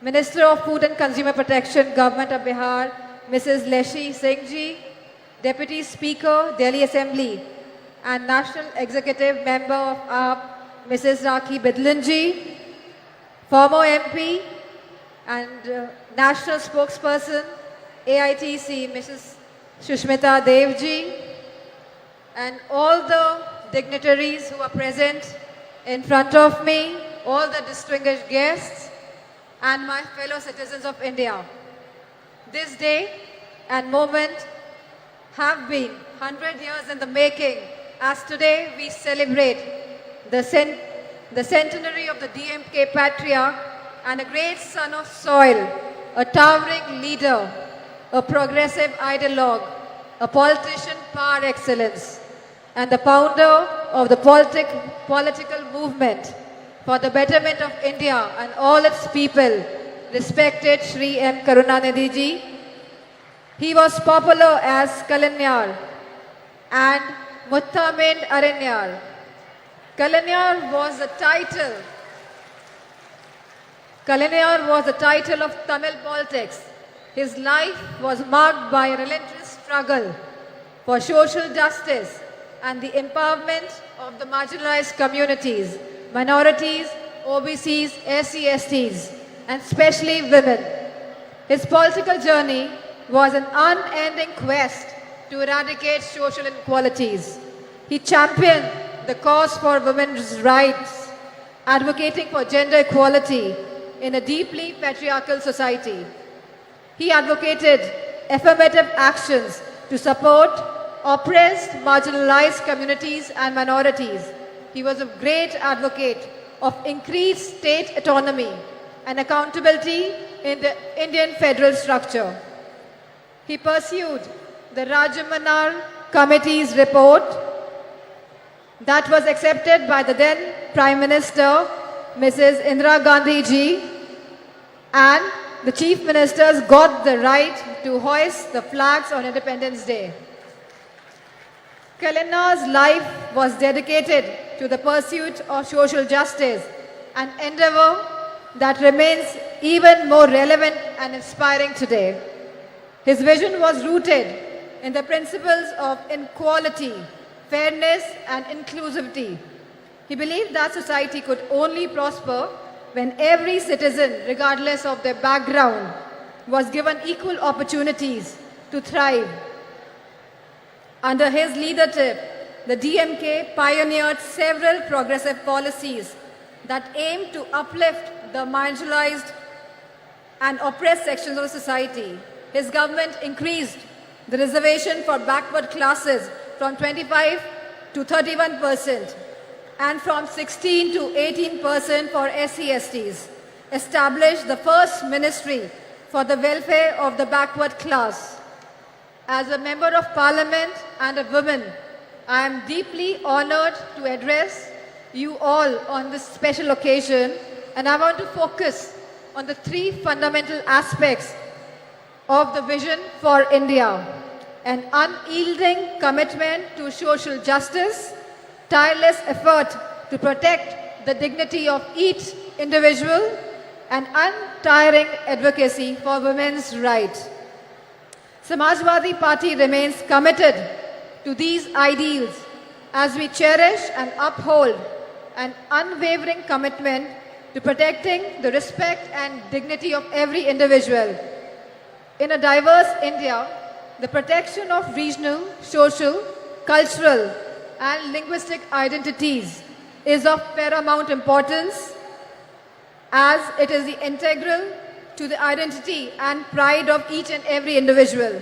Minister of Food and Consumer Protection Government of Bihar Mrs. Leshi Singh ji, Deputy Speaker Delhi Assembly and National Executive Member of AAP Mrs. Rakhi Bidlan ji, former MP and National Spokesperson AITC Mrs. Shushmita Dev ji, and all the dignitaries who are present in front of me, all the distinguished guests and my fellow citizens of India. This day and moment have been 100 years in the making, as today we celebrate the centenary of the DMK patriarch and a great son of soil, a towering leader, a progressive ideologue, a politician par excellence, and the founder of the political movement for the betterment of India and all its people, respected Shri M. Karunanidhi ji. He was popular as Kalanyar and Muttamind Aranyar. Kalanyar was the title of Tamil politics, His life was marked by a relentless struggle for social justice and the empowerment of the marginalized communities, minorities, OBCs, SC/STs, and especially women. His political journey was an unending quest to eradicate social inequalities. He championed the cause for women's rights, advocating for gender equality in a deeply patriarchal society. He advocated affirmative actions to support oppressed, marginalized communities and minorities. He was a great advocate of increased state autonomy and accountability in the Indian federal structure. He pursued the Rajamanar Committee's report that was accepted by the then Prime Minister, Mrs. Indira Gandhi ji, and the Chief Ministers got the right to hoist the flags on Independence Day. Kalina's life was dedicated to the pursuit of social justice, an endeavor that remains even more relevant and inspiring today. His vision was rooted in the principles of equality, fairness, and inclusivity. He believed that society could only prosper when every citizen, regardless of their background, was given equal opportunities to thrive. Under his leadership, the DMK pioneered several progressive policies that aimed to uplift the marginalized and oppressed sections of society. His government increased the reservation for backward classes from 25 to 31% and from 16 to 18% for SC/STs, established the first ministry for the welfare of the backward class. As a member of parliament and a woman, I am deeply honored to address you all on this special occasion, and I want to focus on the three fundamental aspects of the vision for India: an unyielding commitment to social justice, tireless effort to protect the dignity of each individual, and untiring advocacy for women's rights. Samajwadi Party remains committed to these ideals as we cherish and uphold an unwavering commitment to protecting the respect and dignity of every individual. In a diverse India, the protection of regional, social, cultural, and linguistic identities is of paramount importance, as it is integral to the identity and pride of each and every individual.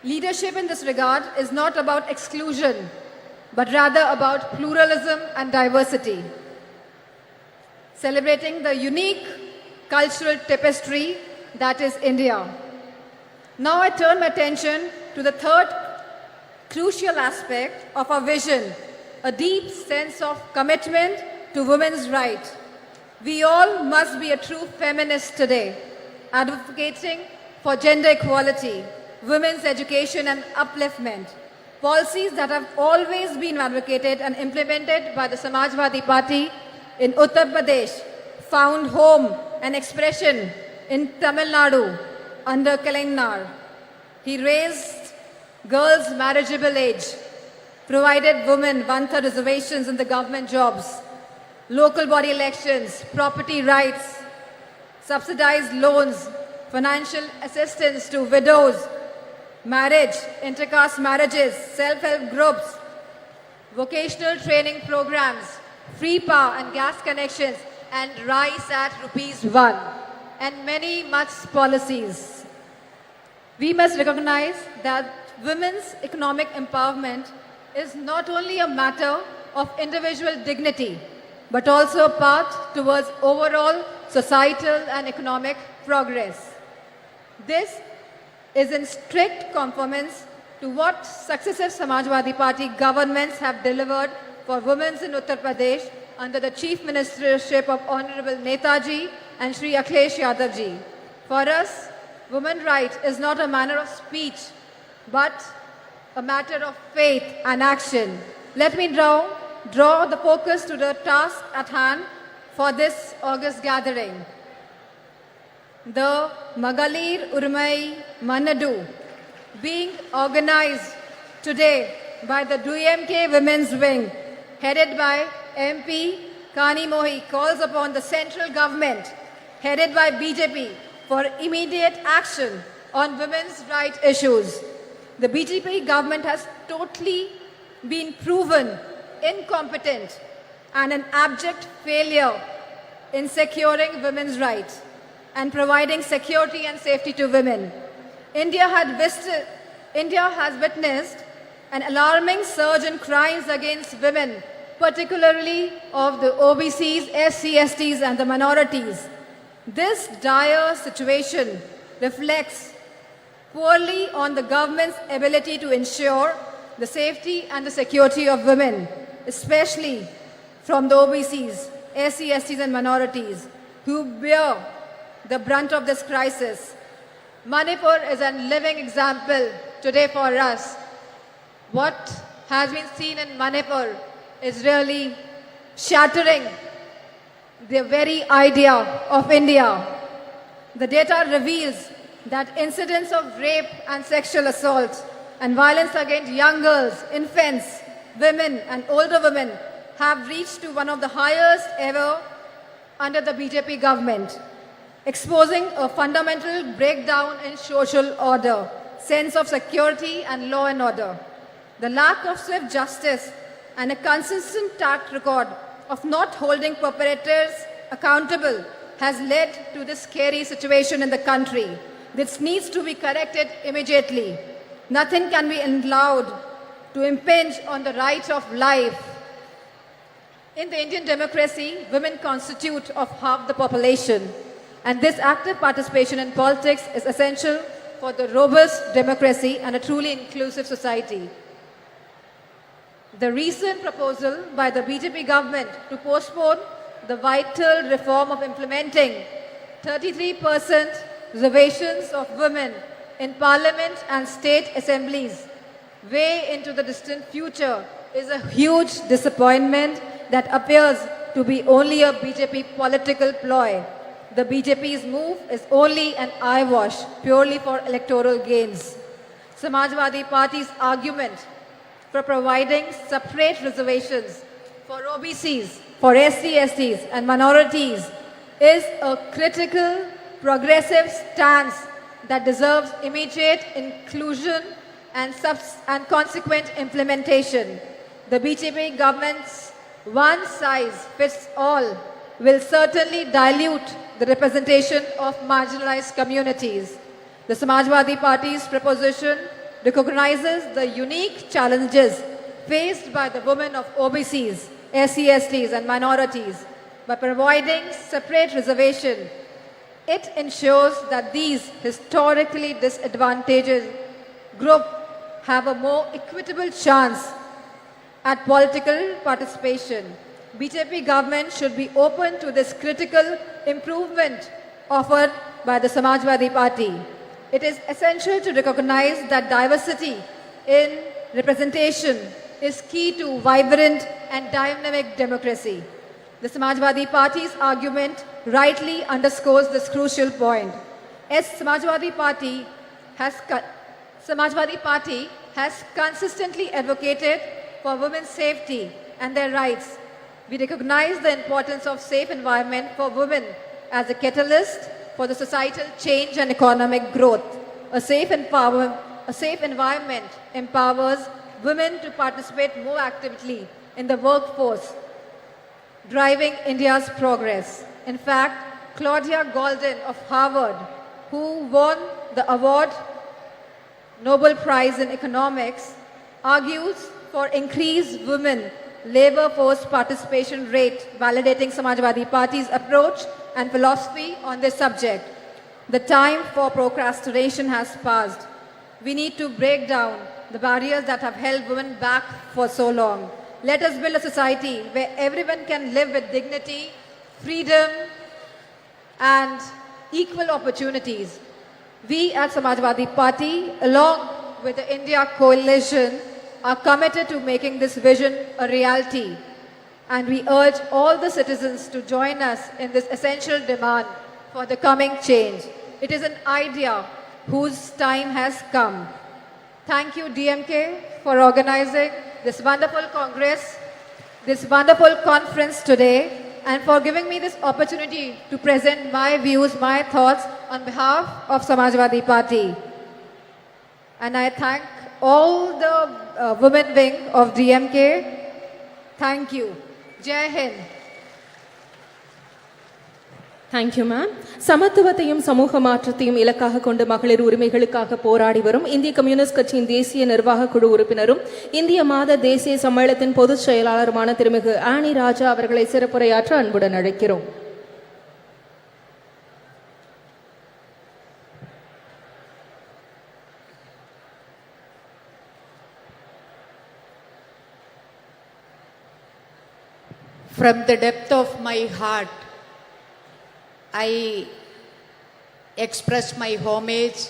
Leadership in this regard is not about exclusion, but rather about pluralism and diversity, celebrating the unique cultural tapestry that is India. Now I turn my attention to the third crucial aspect of our vision, a deep sense of commitment to women's rights. We all must be a true feminist today, advocating for gender equality, women's education and upliftment, policies that have always been advocated and implemented by the Samajwadi Party in Uttar Pradesh, found home and expression in Tamil Nadu under Kalainar. He raised girls' marriageable age, provided women one-third reservations in the government jobs, local body elections, property rights, subsidized loans, financial assistance to widows, marriage, intercaste marriages, self-help groups, vocational training programs, free power and gas connections, and rice at ₹1, and many much policies. We must recognize that women's economic empowerment is not only a matter of individual dignity, but also a path towards overall societal and economic progress. This is in strict conformance to what successive Samajwadi Party governments have delivered for women in Uttar Pradesh under the Chief Ministership of Honorable Netaji and Shri Akhilesh Yadav ji. For us, women's rights is not a manner of speech, but a matter of faith and action. Let me draw the focus to the task at hand for this August gathering. the Magalir Urmai Manadu, being organized today by the DMK Women's Wing, headed by MP Kani Mohi, calls upon the central government, headed by BJP, for immediate action on women's rights issues. The BJP government has totally been proven incompetent and an abject failure in securing women's rights and providing security and safety to women. India has witnessed an alarming surge in crimes against women, particularly of the OBCs, SC/STs and the minorities. This dire situation reflects poorly on the government's ability to ensure the safety and the security of women, especially from the OBCs, SC/STs and minorities who bear the brunt of this crisis. Manipur is a living example today for us. What has been seen in Manipur is really shattering the very idea of India. The data reveals that incidents of rape and sexual assault and violence against young girls, infants, women and older women have reached to one of the highest ever under the BJP government, exposing a fundamental breakdown in social order, sense of security and law and order. The lack of swift justice and a consistent track record of not holding perpetrators accountable has led to this scary situation in the country. This needs to be corrected immediately. Nothing can be allowed to impinge on the right of life. In the Indian democracy, women constitute of half the population, and this active participation in politics is essential for the robust democracy and a truly inclusive society. The recent proposal by the BJP government to postpone the vital reform of implementing 33% reservations of women in parliament and state assemblies way into the distant future is a huge disappointment that appears to be only a BJP political ploy. The BJP's move is only an eyewash purely for electoral gains. Samajwadi Party's argument for providing separate reservations for OBCs, for SC/STs and minorities is a critical, progressive stance that deserves immediate inclusion and consequent implementation. The BJP government's one-size-fits-all will certainly dilute the representation of marginalized communities. The Samajwadi Party's proposition recognizes the unique challenges faced by the women of OBCs, SC/STs and minorities. By providing separate reservation, it ensures that these historically disadvantaged groups have a more equitable chance at political participation. BJP government should be open to this critical improvement offered by the Samajwadi Party. It is essential to recognize that diversity in representation is key to vibrant and dynamic democracy. The Samajwadi Party's argument rightly underscores this crucial point. As Samajwadi Party has consistently advocated for women's safety and their rights. We recognize the importance of safe environment for women as a catalyst for the societal change and economic growth. A safe environment empowers women to participate more actively in the workforce, driving India's progress. In fact, Claudia Golden of Harvard, who won the award Nobel Prize in Economics, argues for increased women labor force participation rate, validating Samajwadi Party's approach and philosophy on this subject. The time for procrastination has passed. We need to break down the barriers that have held women back for so long. Let us build a society where everyone can live with dignity, freedom, and equal opportunities. We at Samajwadi Party, along with the India Coalition, are committed to making this vision a reality. And we urge all the citizens to join us in this essential demand for the coming change. It is an idea whose time has come. Thank you, DMK, for organizing this wonderful Congress, this wonderful conference today, and for giving me this opportunity to present my views, my thoughts on behalf of Samajwadi Party. And I thank all the women wing of DMK. Thank you. Jai Hind. Thank you ma'am. சமத்துவத்தையும் சமூக மாற்றத்தையும் இலக்காக கொண்டு மகளிர் உரிமைகளுக்காக போராடி வரும் இந்திய கம்யூனிஸ்ட் கட்சியின் தேசிய நிர்வாக குழு உறுப்பினரும் இந்திய மாத தேசிய சம்மேளனத்தின் பொதுச் செயலாளருமான திருமிகு ஆனி ராஜா அவர்களை சிறப்புரையாற்ற அன்புடன் அழைக்கிறோம். From the depth of my heart, I express my homage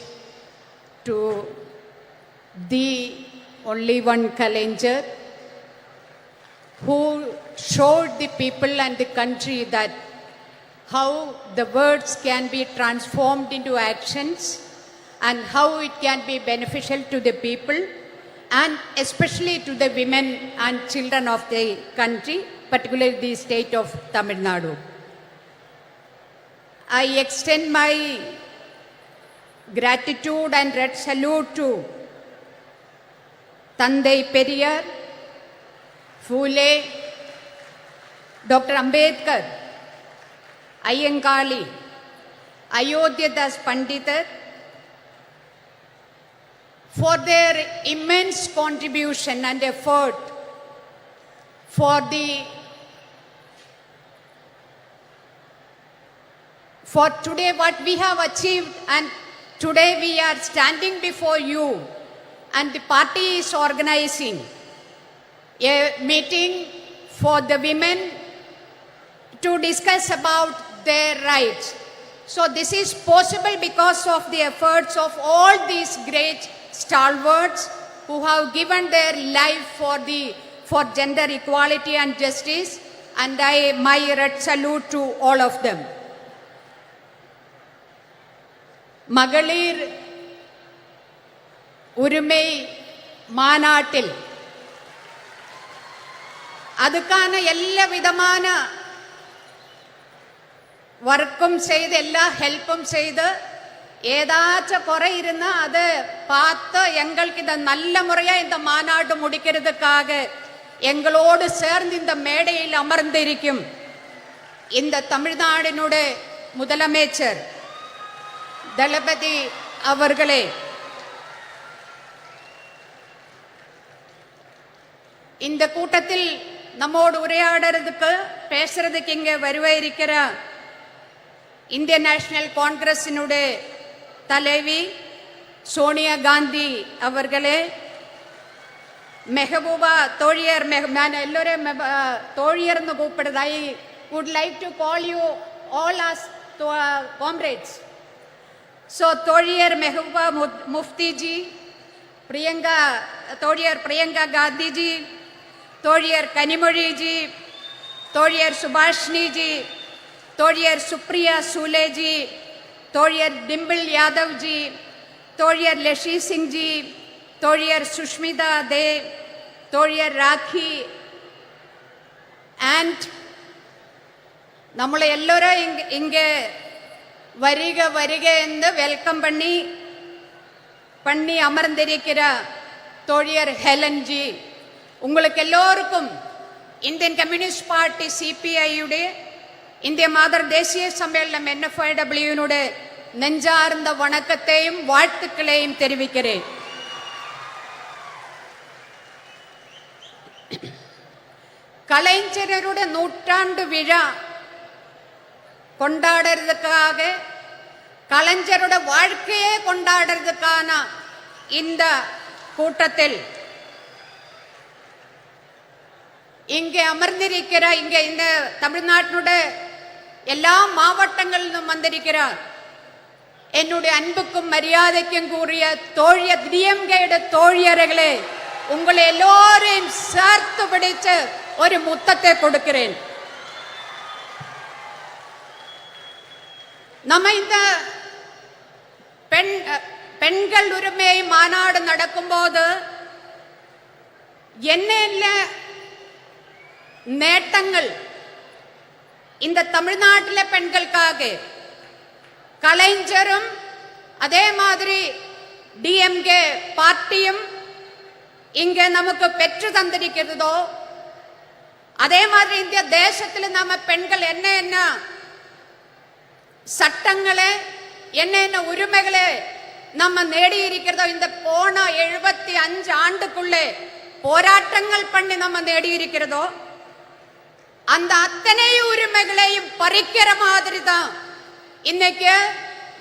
to the only one Kalaignar who showed the people and the country that how the words can be transformed into actions and how it can be beneficial to the people and especially to the women and children of the country, particularly the state of Tamil Nadu. I extend my gratitude and red salute to Tandai Periyar, Phule, Dr. Ambedkar, Ayyankali, Ayodhyadas Pandita for their immense contribution and effort for today what we have achieved, and today we are standing before you and the party is organizing a meeting for the women to discuss about their rights. So this is possible because of the efforts of all these great stalwarts who have given their life for gender equality and justice, and my red salute to all of them. மகளிர் உரிமை மாநாட்டில் அதுக்கான எல்லா விதமான വർക്കും ചെയ്ത് എല്ലാ ഹെൽപ്പും ചെയ്ത് ஏதாச்சும் குறை இருந்தா அதை பார்த்து எங்களுக்கு இந்த நல்ல முறையா இந்த மாநாடு முடிக்கிறதுக்காக எங்களோடு சேர்ந்து இந்த மேடையில் அமர்ந்திருக்கும் இந்த தமிழ்நாடினுடைய முதலமைச்சர் தளபதி அவர்களே, இந்த கூட்டத்தில் நம்மோடு உரையாடுறதுக்கு பேசுறதுக்கு இங்கே வருவாயிருக்கிற இந்திய நேஷனல் காங்கிரஸினுடைய தலைவி சோனியா காந்தி அவர்களே, மெஹபூபா தோழியர், நான் எல்லோரும் தோழியர் கூப்பிடுது. I would like to call you all as comrades. So தோழியர் மெஹபூபா முஃப்திஜி, தோழியர் பிரியங்கா காந்திஜி, தோழியர் கனிமொழிஜி, தோழியர் சுபாஷினிஜி, தோழியர் சுப்ரியா சூலேஜி, தோழியர் டிம்பிள் யாதவ்ஜி, தோழியர் லெஷி சிங்ஜி, தோழியர் சுஷ்மிதா தே, தோழியர் ராக்கி, அண்ட் நம்மளை எல்லோரும் இங்கே வருக வருக என்று வெல்கம் பண்ணி அமர்ந்திருக்கிற தோழியர் ஹெலன்ஜி, உங்களுக்கு எல்லோருக்கும் இந்தியன் கம்யூனிஸ்ட் பார்ட்டி சிபிஐயுடைய இந்திய மாதர் தேசிய சம்மேளனம் NFIW நெஞ்சார்ந்த வணக்கத்தையும் வாழ்த்துக்களையும் தெரிவிக்கிறேன். கலைஞருடைய நூற்றாண்டு விழா கொண்டாடுறதுக்காக, கலைஞருடைய வாழ்க்கையே கொண்டாடுறதுக்கான இந்த கூட்டத்தில் இங்கே அமர்ந்திருக்கிற இந்த தமிழ்நாட்டினுடைய எல்லா மாவட்டங்களிலும் வந்திருக்கிறார் என்னுடைய அன்புக்கும் மரியாதைக்கும் கூறிய தோழியர் டிஎம்கேட தோழியர்களே, உங்களை எல்லோரையும் சேர்த்து பிடிச்சு ஒரு முத்தத்தை கொடுக்கிறேன். நம்ம இந்த பெண்கள் உரிமை மாநாடு நடக்கும்போது என்ன நேட்டங்கள் இந்த தமிழ்நாட்டில் பெண்களுக்காக கலைஞரும் அதே மாதிரி டிஎம்கே பார்ட்டியும் இங்க நமக்கு பெற்று தந்திருக்கிறதோ அதே மாதிரி இந்திய தேசத்தில் நம்ம பெண்கள் என்ன சட்டங்களை என்ன உரிமைகளை நம்ம நேடி இருக்கிறதோ இந்த போன 75 ஆண்டுக்குள்ளே போராட்டங்கள் பண்ணி நம்ம நேடி இருக்கிறதோ அந்த அத்தனை உரிமைகளையும் பறிக்கிற மாதிரி தான் இன்னைக்கு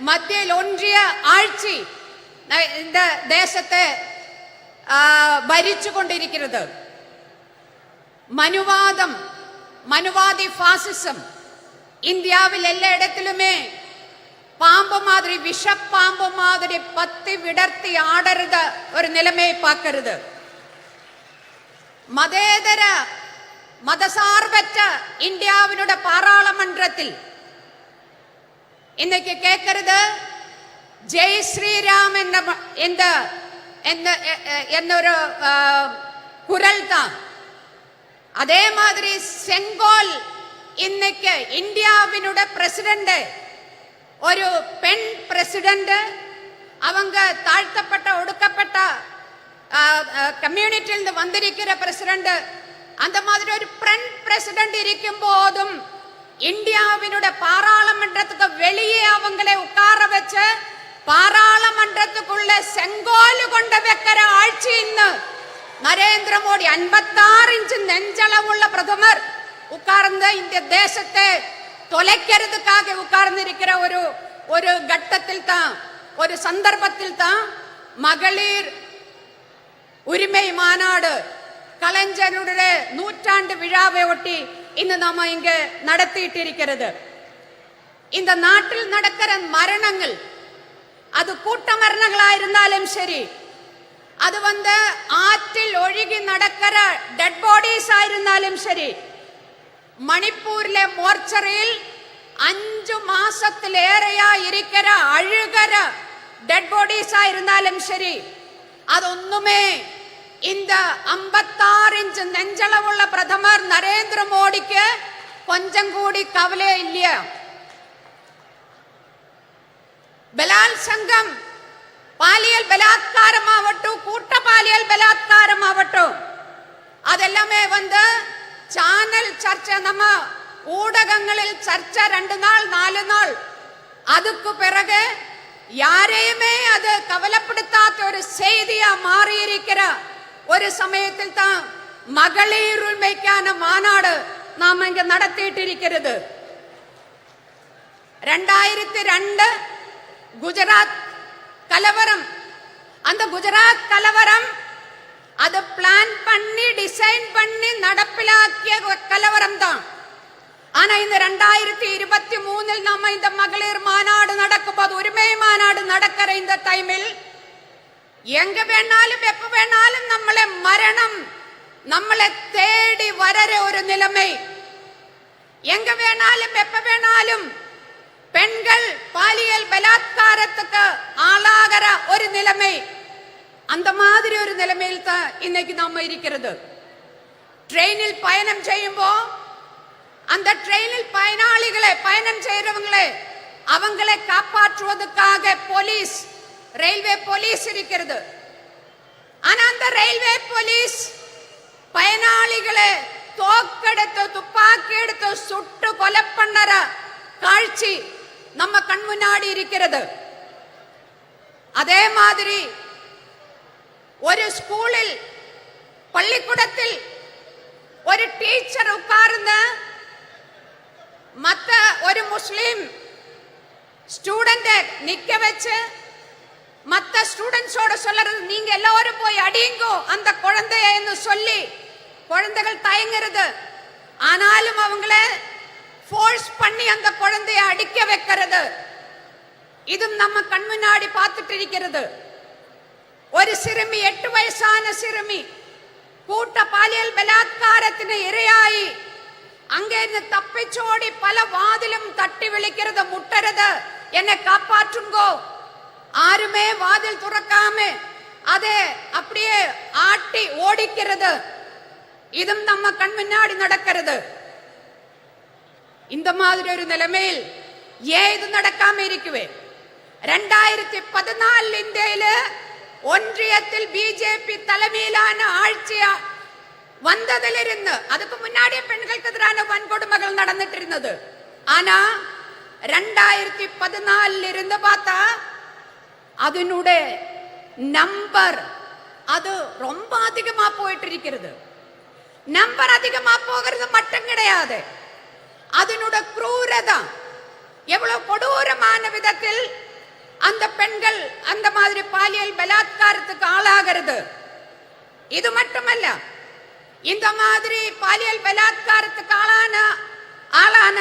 மத்தியில் ஒன்றிய ஆட்சி இந்த தேசத்தை ഭരിച്ചു കൊണ്ടിരിക്കുന്നത്. മനുവാദി ഫാസിസം ഇന്ത്യാവിൽ എല്ലായിടത്തിലുമേ പാമ്പ് മാതിരി വിഷപ്പാമ്പ് മാതിരി പത്തി വിടർത്തി ആടരുത് ഒരു നിലമേ പാക്കരുത്. മതേതര മതസാർവറ്റ ഇന്ത്യാവിനുടെ പാറാളമன்றத்தில் இன்னைக்கு கேட்கிறது ஜெய் ஸ்ரீராம் എന്നൊരു குரல் தான். அதே மாதிரி செங்கோல் இன்னைக்கு இந்தியாவினுடைய பிரசிடென்ட் ஒரு பெண் பிரசிடென்ட் அவங்க தாழ்த்தப்பட்ட ஒடுக்கப்பட்ட கம்யூனிட்டியிலிருந்து வந்திருக்கிற பிரசிடென்ட் அந்த மாதிரி ஒரு பெண் பிரசிடென்ட் இருக்கும் போதும் இந்தியாவினுடைய பாராளுமன்றத்துக்கு வெளியே அவங்களை உட்கார வச்சு பாராளுமன்றத்துக்குள்ள செங்கோல் கொண்ட வைக்கிற ஆட்சி இன்னு நரேந்திர மோடி 56 இன்ச் நெஞ்சளவுள்ள பிரதமர் உட்கார்ந்து இந்த தேசத்தை தொலைக்கிறதுக்காக உட்கார்ந்து இருக்கிற ஒரு கட்டத்தில் தான் ஒரு சந்தர்ப்பத்தில் தான் மகளிர் உரிமை மாநாடு கலைஞருடைய 100ஆண்டு விழாவை ஒட்டி இന്ന് நாம இங்க நடத்திட்டு இருக்கிறது. இந்த நாட்டில் நடக்கிற மரணங்கள் அது கூட்ட மரணங்களா இருந்தாலும் சரி அது ஆற்றில் ஒழுகி நடக்கிற டெட் பாடிஸ் ஆயிருந்தாலும் சரி மணிப்பூரிലെ മോർച്ചറിയിൽ 5 മാസത്തിലേറെയാ ഇരിக்கிற അഴുകര ഡെഡ് ബോഡീസ് ആയിരുന്നാലും ശരി അതൊന്നുമേ இந்த 56 இன்ச் நெஞ்சளவுள்ள பிரதமர் நரேந்திர மோடிக்கு கொஞ்சம் கூடி கவலை இல்லையா? ബലാത്സംഗം പാലിയൽ ബലാത്കാരമാവട്ടെ കൂട്ട പാലിയൽ ബലാത്കാരമാവട്ടെ അതെല്ലാമേ ചാനൽ ചർച്ച നമ്മ ஊடகங்களில் சர்ச்சை 2 நாள் 4 நாள் அதுக்கு பிறகு யாரையுமே அது கவலைப்படுத்தாத ஒரு செய்தியா மாறி இருக்கிற ஒரு சமயத்தில் தான் மகளிர் உரிமைக்கான மாநாடு நாம இங்க நடத்திட்டு இருக்கிறது. 2002 குஜராத் கலவரம் அந்த குஜராத் கலவரம் அது பிளான் பண்ணி டிசைன் பண்ணி நடப்பிலாக்கிய கலவரம் தான். ஆனா இந்த 2023 நாம இந்த மகளிர் மாநாடு நடக்கும்போது உரிமை மாநாடு நடக்கிற இந்த டைமில் எங்க வேணாலும் எப்ப வேணாலும் നമ്മളെ மரணம் നമ്മളെ தேடி வர ஒரு நிலைமை எங்க வேணாலும் எப்ப வேணாலும் பெண்கள் பாலியல் பலாத்காரத்துக்கு ஆளாகிற ஒரு நிலைமை அந்த மாதிரி ஒரு நிலைமையில் தான் இன்னைக்கு நாம இருக்கிறது. ட்ரெயினில் பயணம் செய்யும்போ அந்த ட்ரெயினில் பயனாளிகளை பயணம் செய்யறவங்களே அவங்களை காப்பாற்றுவதற்காக போலீஸ் ரயில்வே போலீஸ் இருக்கிறது. ஆனா அந்த ரயில்வே போலீஸ் பயனாளிகளை தோக்கெடுத்து துப்பாக்கி எடுத்து சுட்டு கொலை பண்ணற காட்சி நம்ம கண் முன்னாடி இருக்கிறது. அதே மாதிரி ஒரு ஸ்கூலில் பள்ளிக்கூடத்தில் ஒரு டீச்சர் உட்கார்ந்த மத்த ஒரு முஸ்லிம் ஸ்டூடெண்ட் நிக்க வச்சு மத்த ஸ்டூடெண்ட்ஸோட சொல்றது நீங்க எல்லாரும் போய் அடிங்கோ அந்த குழந்தைன்னு சொல்லி குழந்தைகள் தயங்குறது. ஆனாலும் அவங்களை ஃபோர்ஸ் பண்ணி அந்த குழந்தையை அடிக்க வைக்கிறது. இதும் நம்ம கண் முன்னாடி பார்த்துட்டு இருக்கிறது. ஒரு சிறுமி 8 வயசான சிறுமி கூட்ட பாலியல் பலாத்காரത്തിന് ഇരയായി அங்கிருந்து தப்பிச்சோடி பல வாதிலும் தட்டி விழிக்கிறது முட்டறது என்னை காப்பாற்றுங்கோ. ஆருமே வாதில் துறக்காம அதை அப்படியே ஆட்டி ஓடிக்கிறது, இதும் நம்ம கண் முன்னாடி நடக்கிறது. இந்த மாதிரி ஒரு நிலைமையில் ஏன் இது நடக்காம இருக்குவே? 2014 இந்தியில ஒன்றியத்தில் பிஜேபி தலைமையிலான ஆட்சி வந்ததிலிருந்து அதுக்கு முன்னாடியே பெண்களுக்கு எதிரான வன்கொடுமைகள் நடந்துட்டு இருந்தது. ஆனா 2014 இருந்து பார்த்தா அதனுடைய நம்பர் அது ரொம்ப அதிகமா போயிட்டு இருக்கிறது. நம்பர் அதிகமா போகிறது மட்டும் கிடையாது, அதனுடைய குரூரதா எவ்வளவு கொடூரமான விதத்தில் அந்த பெண்கள் அந்த மாதிரி பாலியல் பலாத்காரத்துக்கு ஆளாகிறது. இது மட்டுமல்ல, இந்த மாதிரி பாலியல் பலாத்காரத்துக்கு ஆளான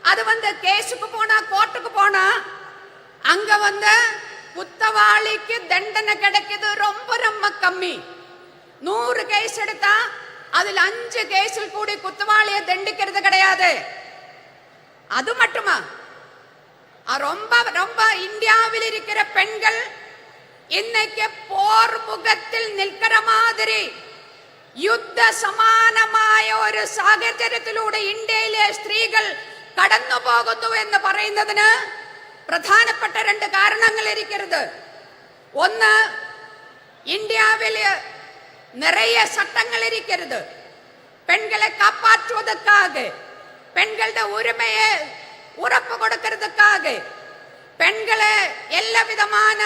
அது கேஸுக்கு போனா கோர்ட்டுக்கு போனா அங்க குத்தவாளிக்கு தண்டனை கிடைக்குது ரொம்ப ரொம்ப கம்மி. 100 கேஸ் எடுத்தா அதுல 5 கேஸில் கூடி குத்தவாளியை தண்டிக்கிறது கிடையாது. அது மட்டுமா, ரொம்ப ரொம்ப இந்தியாவில் இருக்கிற பெண்கள் இன்னைக்கு போர் முகத்தில் நிற்கிற மாதிரி யுத்த சமானമായ ഒരു സാഹചര്യത്തിലൂടെ ഇന്ത്യയിലെ സ്ത്രീകൾ കടന്നു പോകുന്നു എന്ന് പറയുന്നതിന് പ്രധാനപ്പെട്ട 2 കാരണങ്ങൾ ഇരിക്കുന്നത്. ഒന്ന്, ഇന്ത്യയിൽ നിറയെ ചട്ടങ്ങൾ ഇരിക്കരുത് പെൺകളെ കാപ്പാற்றுവதற்காக, பெண்களுடைய உரிமையை உறப்பு கொடுக்கிறதுக்காக, பெண்களை எல்லா விதமான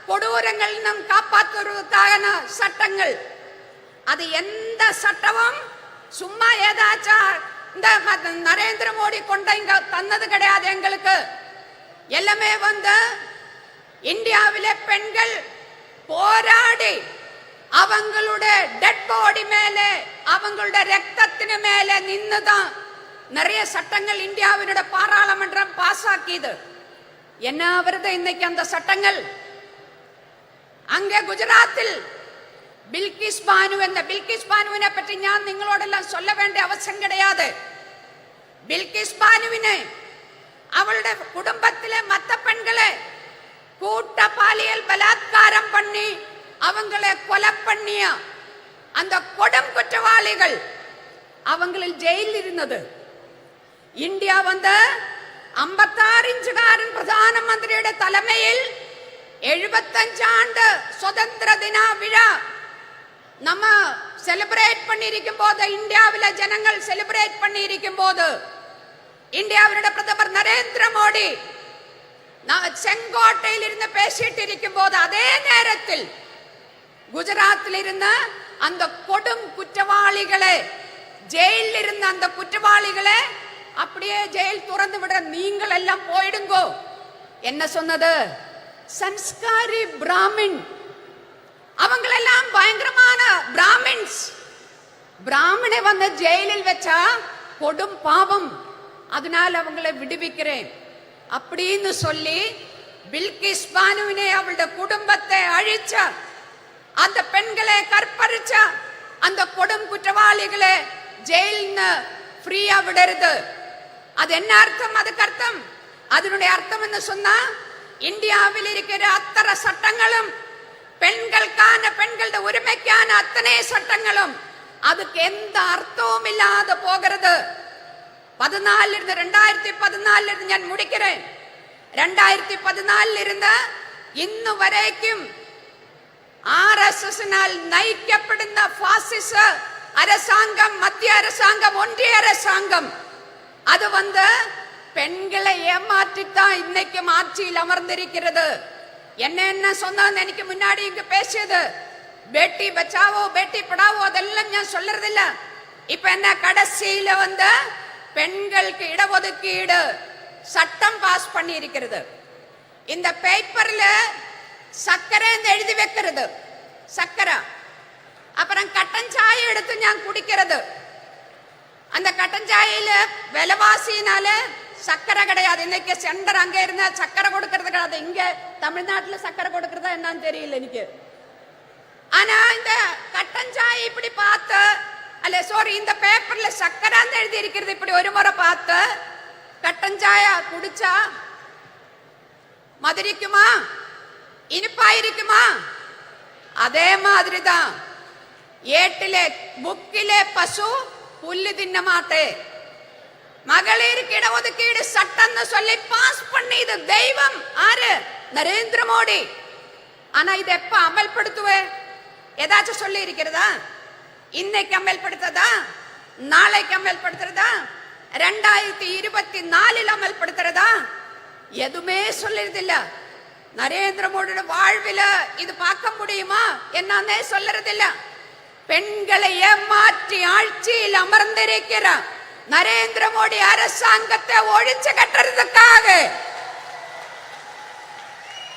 கொடூரங்களிலும் காப்பாற்றுவதற்கான சட்டங்கள். அது எந்த சட்டமும் சும்மா ஏதாச்சும் இந்த நரேந்திர மோடி கொண்டு இங்க தந்தது கிடையாது. எங்களுக்கு எல்லாமே இந்தியாவிலே பெண்கள் போராடி அவங்களுடைய டெட் பாடி மேலே அவங்களுடைய ரத்தத்தின் மேலே நின்னுதான் நிறைய சட்டங்கள் இந்தியாவினுடைய பாராளுமன்றம் பாஸ் ஆக்கியது. என்ன வருது இன்னைக்கு அந்த சட்டங்கள்? அங்கே குஜராத்தில் பில்கிஸ் பானு என்ற பில்கிஸ் பானுவினை பற்றி நான் നിങ്ങളോടെല്ലാം சொல்ல வேண்டிய அவசியம் கிடையாது. பில்கிஸ் பானுவினை அவளுடைய குடும்பத்திலே மற்ற பெண்களை கூட்ட பாலியல் பலாத்காரம் பண்ணி அவங்களை கொலை பண்ணிய அந்த கொடும் குற்றவாளிகள் அவங்களில் ஜெயிலில் இருந்தது. இந்தியா 56 ഇഞ്ചുകാരൻ പ്രധാനമന്ത്രിയുടെ തലമയിൽ 75 ആണ്ട് സ്വതന്ത്ര ദിന വിഴ நம்ம செலிப்ரேட் பண்ணியிருக்கும் போது, இந்தியாவில ஜனங்கள் செலிப்ரேட் பண்ணியிருக்கும் போது, இந்தியாவினுடைய பிரதமர் நரேந்திர மோடி செங்கோட்டையில் இருந்து பேசிட்டு இருக்கும் போது, அதே நேரத்தில் குஜராத்தில் இருந்த அந்த கொடும் குற்றவாளிகளை, ஜெயிலில் இருந்த அந்த குற்றவாளிகளை அப்படியே ஜெயில் துறந்து விட நீங்கள் எல்லாம் போயிடுங்கோ என்ன சொன்னது? சன்ஸ்காரி பிராமின், அவங்களெல்லாம் பயங்கரமான பிராமின்ஸ். பிராமணை ஜெயிலில் வச்சா கொடும் பாவம், அதனால அவங்களை விடுவிக்கிறேன் அப்படின்னு சொல்லி பில்கிஸ் பானுவினை அவளுடைய குடும்பத்தை அழிச்ச, அந்த பெண்களை கற்பழிச்ச அந்த கொடும் குற்றவாளிகளை ஜெயில்னு ஃப்ரீயா விடுறது. அது என்ன அர்த்தம்? அதுக்கு அர்த்தம், அதனுடைய அர்த்தம் என்ன சொன்னா, இந்தியாவில் இருக்கிற அத்தனை சட்டங்களும் பெண்களுக்கான, பெண்களுடைய உரிமைக்கான அத்தனை சட்டங்களும் அதுக்கு எந்த அர்த்தமும் இல்லாத போகிறது. 2014 இருந்து ഞാൻ முடிக்கிறேன். 2014 இருந்து ഇന്ന് വരേക്കും RSSனால் നയിക്കപ്പെടുന്ന ഫാസിസ அரசாங்கம், மத்திய அரசாங்கம், ஒன்றிய அரசாங்கம் அது பெண்களை ஏமாற்றித்தான் இன்னைக்கு ஆட்சியில் அமர்ந்திருக்கிறது. என்ன சொன்னான்னு எனக்கு முன்னாடி இங்க பேசியது, பேட்டி பச்சாவோ பேட்டி படாவோ அதெல்லாம் நான் சொல்றதில்ல. இப்ப என்ன கடைசியில பெண்களுக்கு இடஒதுக்கீடு சட்டம் பாஸ் பண்ணி இருக்கிறது. இந்த பேப்பர்ல சக்கரை எழுதி வைக்கிறது, சக்கரை. அப்புறம் கட்டன் சாயை எடுத்து நான் குடிக்கிறது. அந்த கட்டன் சாயில விலைவாசினால சக்கரை கிடையாது. இன்னைக்கு சென்டர் அங்க இருந்த சக்கரை கொடுக்கறது கிடையாது. இங்க தமிழ்நாட்டுல சக்கரை கொடுக்கறதா என்னன்னு தெரியல எனக்கு. ஆனா இந்த கட்டன் சாய் இப்படி பார்த்து, அல்ல சாரி, இந்த பேப்பர்ல சக்கரை எழுதி இருக்கிறது இப்படி ஒரு முறை பார்த்து, கட்டன் சாயா குடிச்சா மதுரிக்குமா இனிப்பா இருக்குமா? அதே மாதிரி தான் ஏட்டிலே புக்கிலே பசு புல்லு தின்ன மாட்டே. மகளிருக்கு இடஒதுக்கீடு சட்டம்னு சொல்லி பாஸ் பண்ணி இது தெய்வம் ஆறு நரேந்திர மோடி. ஆனா இது எப்ப அமல்படுத்துவே? ஏதாச்சும் சொல்லி இருக்கிறதா? இன்னைக்கு அமல்படுத்ததா? நாளைக்கு அமல்படுத்துறதா? 2024 அமல்படுத்துறதா? எதுவுமே சொல்லுறதில்ல. நரேந்திர மோடியோட வாழ்வில இது பார்க்க முடியுமா என்னன்னே சொல்லுறதில்ல. பெண்களை ஏமாற்றி ஆட்சியில் அமர்ந்திருக்கிற நரேந்திர மோடி அரசாங்கத்தை ஒழிச்சு கட்டுறதுக்காக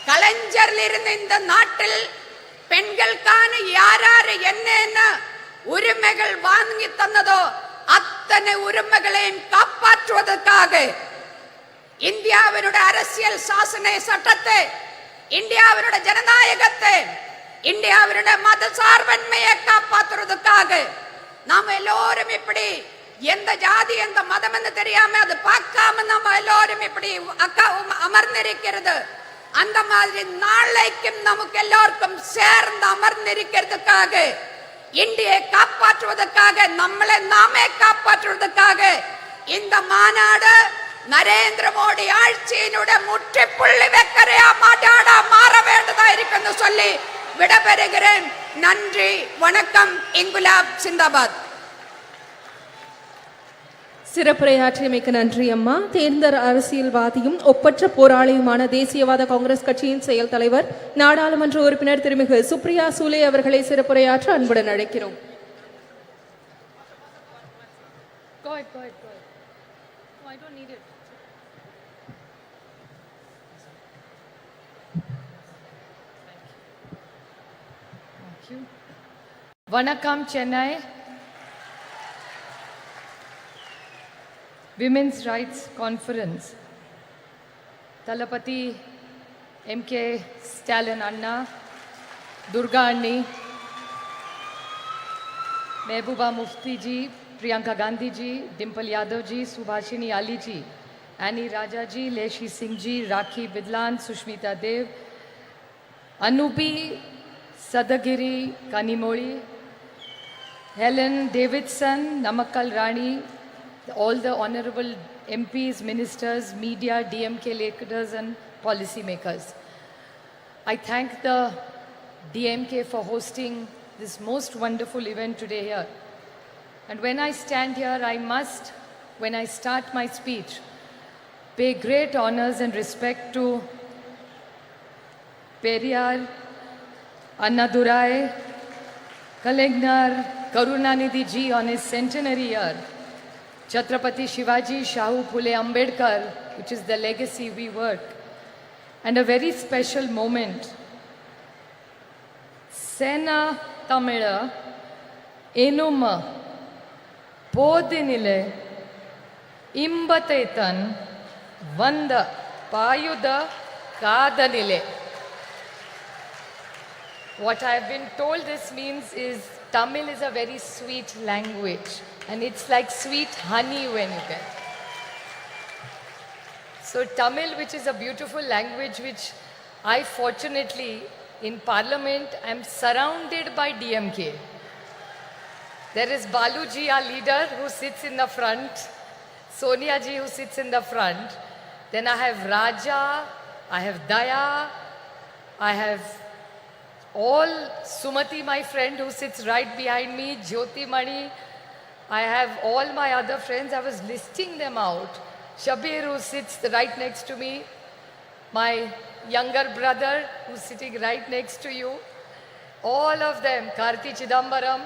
கலைஞர்ல இருந்த இந்த நாட்டில் பெண்களுக்கான யாராரு என்ன உரிமைகள் வாங்கி தந்ததோ அத்தனை உரிமைகளையும் காப்பாற்றுவதற்காக இந்தியாவினுடைய அரசியல் சாசன சட்டத்தை, இந்தியாவினுடைய ஜனநாயகத்தை, இந்தியாவினுடைய மத சார்பன்மையை காப்பாற்றுவதற்காக நாம் எல்லோரும் இப்படி எந்த ஜாதி எந்த மதம் என்று தெரியாம அது பார்க்காம நம்ம எல்லோரும் இப்படி அமர்ந்திருக்கிறது. அந்த மாதிரி நாளைக்கும் நமக்கு எல்லோருக்கும் சேர்ந்து அமர்ந்திருக்கிறதுக்காக, இந்தியை காப்பாற்றுவதற்காக, நம்மளை நாமே காப்பாற்றுவதற்காக இந்த மாநாடு நரேந்திர மோடி ஆட்சியினுடைய முற்றுப்புள்ளி வைக்கிறையா மாநாடா மாற வேண்டதா இருக்குன்னு சொல்லி விடைபெறுகிறேன். நன்றி, வணக்கம். இன்குலாப் சிந்தாபாத். சிறப்புரையாற்றியமைக்கு நன்றி அம்மா. தேர்ந்த அரசியல்வாதியும் ஒப்பற்ற போராளியுமான தேசியவாத காங்கிரஸ் கட்சியின் செயல் தலைவர் நாடாளுமன்ற உறுப்பினர் திருமிகு சுப்ரியா சூலே அவர்களை சிறப்புரையாற்ற அன்புடன் அழைக்கிறோம். Vanakkam Chennai. Women's Rights Conference. Talapati MK Stalin Anna, Durga Anni, Mehbooba Mufti ji, Priyanka Gandhi ji, Dimple Yadav ji, Subhashini Ali ji, Annie Raja ji, Leshi Singh ji, Rakhi Bidlan, Sushmita Dev, Anubi Sadagiri Kanimoli, Helen Davidson, Namakkal Rani, all the honorable MPs, ministers, media, DMK leaders and policy makers. I thank the DMK for hosting this most wonderful event today here. And when I stand here, I must, when I start my speech, pay great honors and respect to Periyar, Annadurai, Kalingnar, Karunanidhi ji on his centenary year, Chhatrapati Shivaji Shahu Phule Ambedkar, which is the legacy we work, and a very special moment. Sena Tamila Enuma Podinile Imbatetan Vanda Payuda Kadanile. What I have been told this means is Tamil is a very sweet language and it's like sweet honey when you get. So Tamil, which is a beautiful language, which I fortunately in Parliament am surrounded by DMK. There is Baluji, our leader, who sits in the front, Sonia ji who sits in the front. Then I have Raja, I have Daya, I have all Sumati, my friend, who sits right behind me, Jyoti Mani. I have all my other friends. I was listing them out. Shabir, who sits right next to me. My younger brother, who's sitting right next to you. All of them. Karti Chidambaram.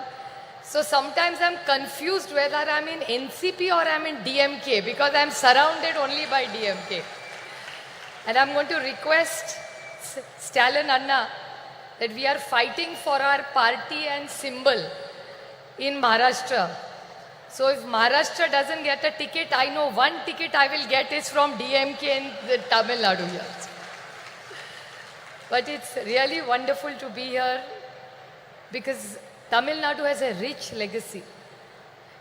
So sometimes I'm confused whether I'm in NCP or I'm in DMK because I'm surrounded only by DMK. And I'm going to request Stalin Anna that we are fighting for our party and symbol in Maharashtra. So if Maharashtra doesn't get a ticket, I know one ticket I will get is from DMK in the Tamil Nadu here. But it's really wonderful to be here because Tamil Nadu has a rich legacy.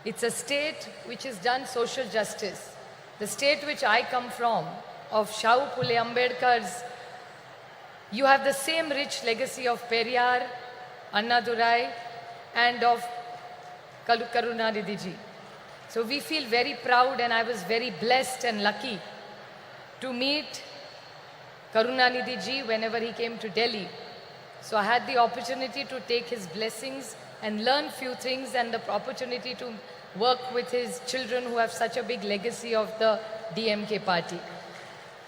It's a state which has done social justice. The state which I come from, of Shahu Phule Ambedkar's You have the same rich legacy of Periyar, Annadurai, and of Karunanidhi ji. So we feel very proud, and I was very blessed and lucky to meet Karunanidhi ji whenever he came to Delhi. So I had the opportunity to take his blessings and learn few things, and the opportunity to work with his children who have such a big legacy of the DMK party.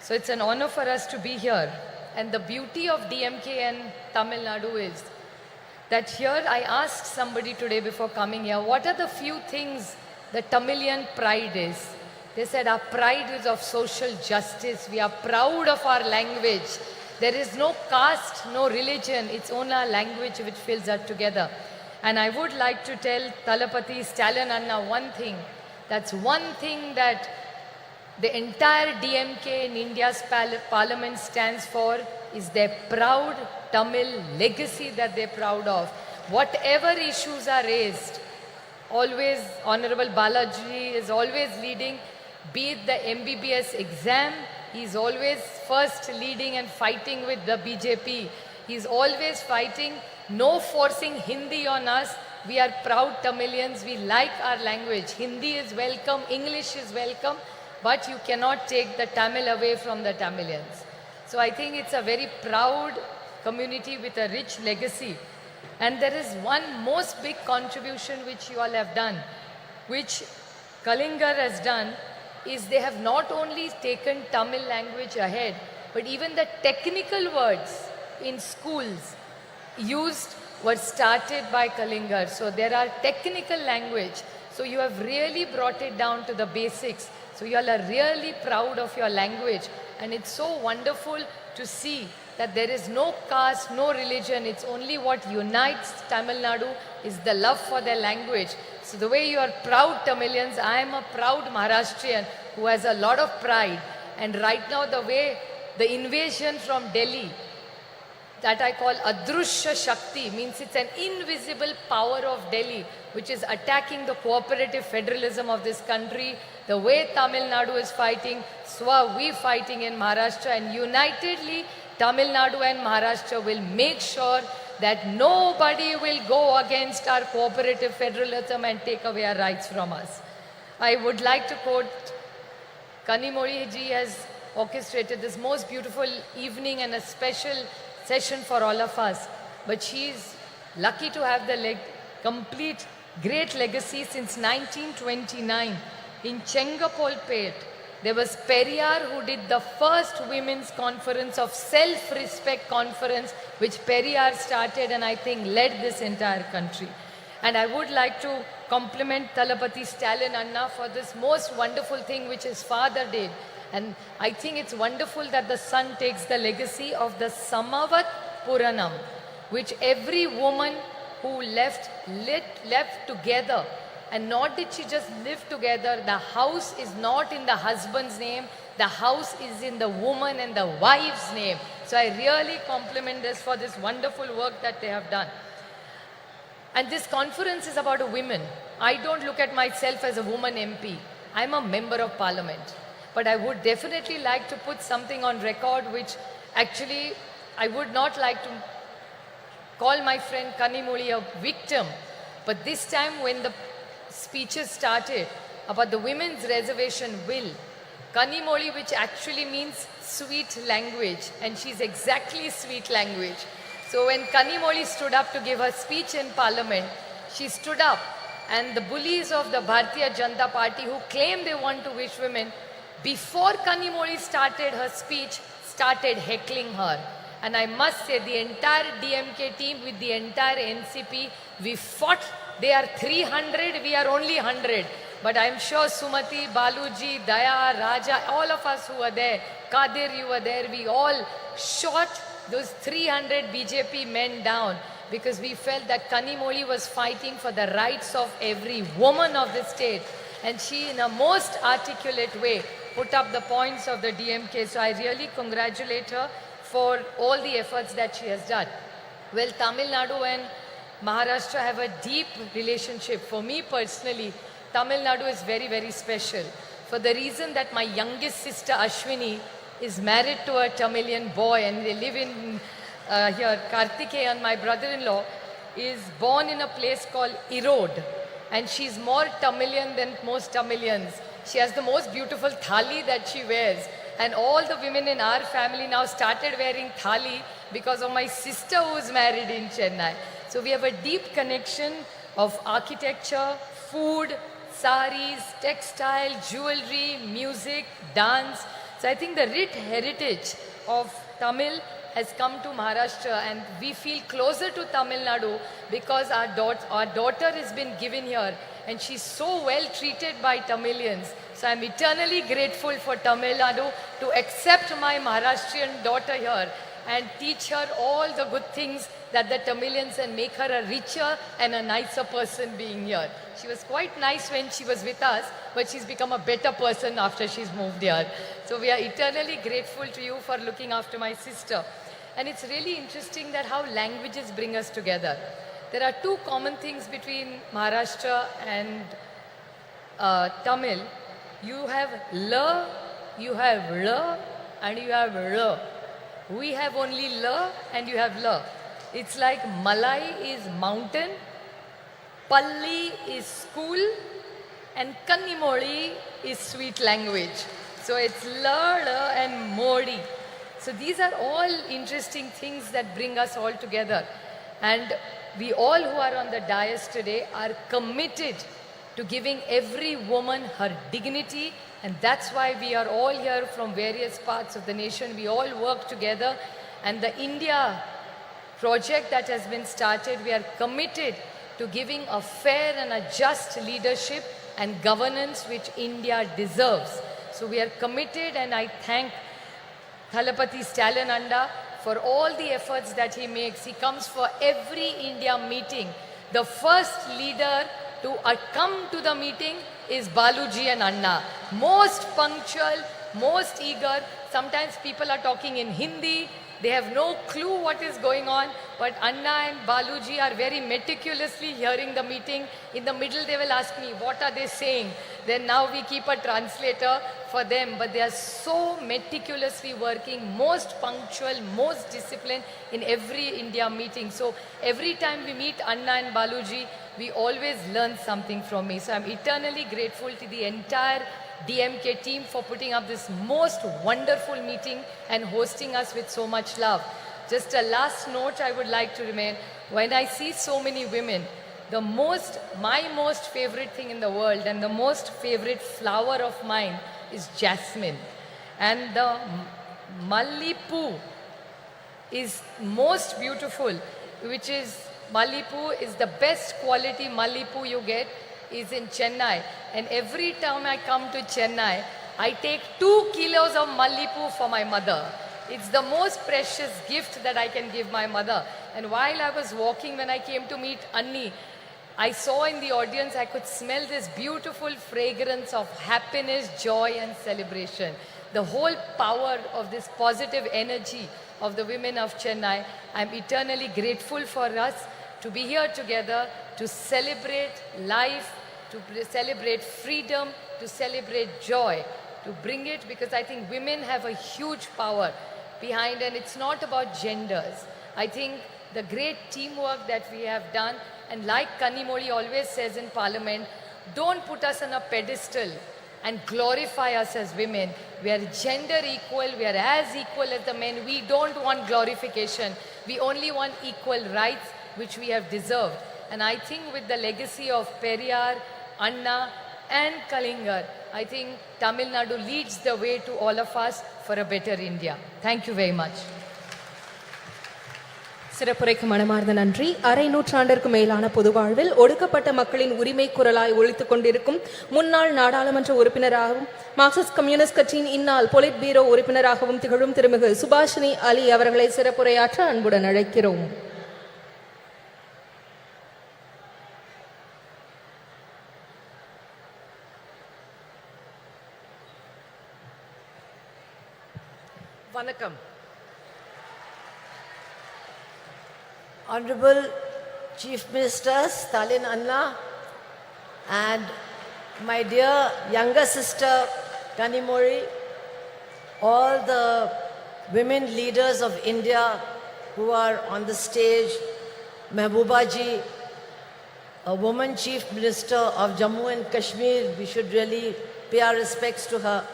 So it's an honor for us to be here. And the beauty of DMK and Tamil Nadu is that here I asked somebody today before coming here, what are the few things the Tamilian pride is? They said our pride is of social justice. We are proud of our language. There is no caste, no religion. It's only our language which fills us together. And I would like to tell Talapati Stalin Anna one thing. That's one thing that the entire DMK in India's parliament stands for, is their proud Tamil legacy that they're proud of. Whatever issues are raised, always Honorable Balaji is always leading, be it the MBBS exam, he's always first leading and fighting with the BJP. He's always fighting, no forcing Hindi on us. We are proud Tamilians, we like our language. Hindi is welcome, English is welcome, but you cannot take the Tamil away from the Tamilians. So I think it's a very proud community with a rich legacy. And there is one most big contribution which you all have done, which Kalingar has done, is they have not only taken Tamil language ahead, but even the technical words in schools used were started by Kalingar. So there are technical language. So you have really brought it down to the basics. So you all are really proud of your language. And it's so wonderful to see that there is no caste, no religion. It's only what unites Tamil Nadu is the love for their language. So the way you are proud Tamilians, I am a proud Maharashtrian who has a lot of pride. And right now the way the invasion from Delhi, that I call Adrushya Shakti, means it's an invisible power of Delhi which is attacking the cooperative federalism of this country. The way Tamil Nadu is fighting, so are we fighting in Maharashtra, and unitedly Tamil Nadu and Maharashtra will make sure that nobody will go against our cooperative federalism and take away our rights from us. I would like to quote, Kanimozhi ji has orchestrated this most beautiful evening and a special session for all of us. But she is lucky to have the complete great legacy since 1929. In Chengapolpet, there was Periyar who did the first women's conference of self-respect conference, which Periyar started and I think led this entire country. And I would like to compliment Talapati Stalin Anna for this most wonderful thing which his father did. And I think it's wonderful that the son takes the legacy of the Samavat Puranam, which every woman who left together. And not did she just live together, the house is not in the husband's name, the house is in the woman and the wife's name. So I really compliment this for this wonderful work that they have done. And this conference is about women. I don't look at myself as a woman MP. I'm a member of parliament. But I would definitely like to put something on record which actually I would not like to call my friend Kanimozhi a victim. But this time when the speeches started about the women's reservation bill, Kanimozhi, which actually means sweet language, and she's exactly sweet language. So when Kanimozhi stood up to give her speech in parliament, she stood up and the bullies of the Bharatiya Janata Party who claim they want to wish women, before Kanimozhi started her speech, started heckling her. And I must say the entire DMK team with the entire NCP, we fought. They are 300, we are only 100. But I'm sure Sumati, Baluji, Daya, Raja, all of us who were there, Kadir, you were there, we all shot those 300 BJP men down because we felt that Kanimozhi was fighting for the rights of every woman of the state. And she, in a most articulate way, put up the points of the DMK. So I really congratulate her for all the efforts that she has done. Well, Tamil Nadu and Maharashtra have a deep relationship. For me personally, Tamil Nadu is very, very special. For the reason that my youngest sister Ashwini is married to a Tamilian boy and they live in here. Karthikeyan, my brother-in-law, is born in a place called Erode, and she's more Tamilian than most Tamilians. She has the most beautiful thali that she wears, and all the women in our family now started wearing thali because of my sister who's married in Chennai. So we have a deep connection of architecture, food, saris, textile, jewelry, music, dance. So I think the rich heritage of Tamil has come to Maharashtra, and we feel closer to Tamil Nadu because our daughter has been given here and she's so well treated by Tamilians. So I'm eternally grateful for Tamil Nadu to accept my Maharashtrian daughter here and teach her all the good things that the Tamilians, and make her a richer and a nicer person being here. She was quite nice when she was with us, but she's become a better person after she's moved here. So we are eternally grateful to you for looking after my sister. And it's really interesting that how languages bring us together. There are two common things between Maharashtra and Tamil. You have la, you have la, and you have la. We have only la and you have la. It's like Malai is mountain, Palli is school, and Kannimoli is sweet language. So it's la, la, and modi. So these are all interesting things that bring us all together. And we all who are on the dais today are committed to giving every woman her dignity, and that's why we are all here from various parts of the nation. We all work together, and the India project that has been started, we are committed to giving a fair and a just leadership and governance which India deserves. So we are committed, and I thank Thalapati Stalin Anda for all the efforts that he makes. He comes for every India meeting. The first leader to come to the meeting is Baluji and Anna. Most punctual, most eager. Sometimes people are talking in Hindi. They have no clue what is going on, but Anna and Baluji are very meticulously hearing the meeting. In the middle, they will ask me, what are they saying? Then now we keep a translator for them, but they are so meticulously working, most punctual, most disciplined in every India meeting. So every time we meet Anna and Baluji, we always learn something from me. So I'm eternally grateful to the entire DMK team for putting up this most wonderful meeting and hosting us with so much love. Just a last note I would like to remain. When I see so many women, my most favorite thing in the world and the most favorite flower of mine is jasmine. And the Mallipu is most beautiful, which is Mallipu is the best quality Mallipu you get is in Chennai, and every time I come to Chennai, I take 2 kilos of Mallipu for my mother. It's the most precious gift that I can give my mother. And while I was walking, when I came to meet Anni, I saw in the audience, I could smell this beautiful fragrance of happiness, joy, and celebration. The whole power of this positive energy of the women of Chennai. I'm eternally grateful for us to be here together, to celebrate life, to celebrate freedom, to celebrate joy, to bring it, because I think women have a huge power behind, and it's not about genders. I think the great teamwork that we have done, and like Kannimoli always says in Parliament, don't put us on a pedestal and glorify us as women. We are gender equal, we are as equal as the men. We don't want glorification. We only want equal rights, which we have deserved. And I think with the legacy of Periyar, Anna and Kalingar, I think Tamil Nadu leads the way to all of us for a better India. Thank you very much. சிறப்புரைக்கு மனமார்ந்த நன்றி. அரை நூற்றாண்டிற்கு மேலான பொது வாழ்வில் ஒடுக்கப்பட்ட மக்களின் உரிமை குரலாய் ஒலித்துக் கொண்டிருக்கும் முன்னாள் நாடாளுமன்ற உறுப்பினராகவும் மார்க்சிஸ்ட் கம்யூனிஸ்ட் கட்சியின் இந்நாள் பொலிட் பீரோ உறுப்பினராகவும் திகழும் திருமிகு சுபாஷினி அலி அவர்களை சிறப்புரையாற்ற அன்புடன் அழைக்கிறோம். Vanakkam. Honorable Chief Minister Stalin Anna and my dear younger sister Kannimoli, all the women leaders of India who are on the stage, Mehbooba ji, a woman chief minister of Jammu and Kashmir, we should really pay our respects to her.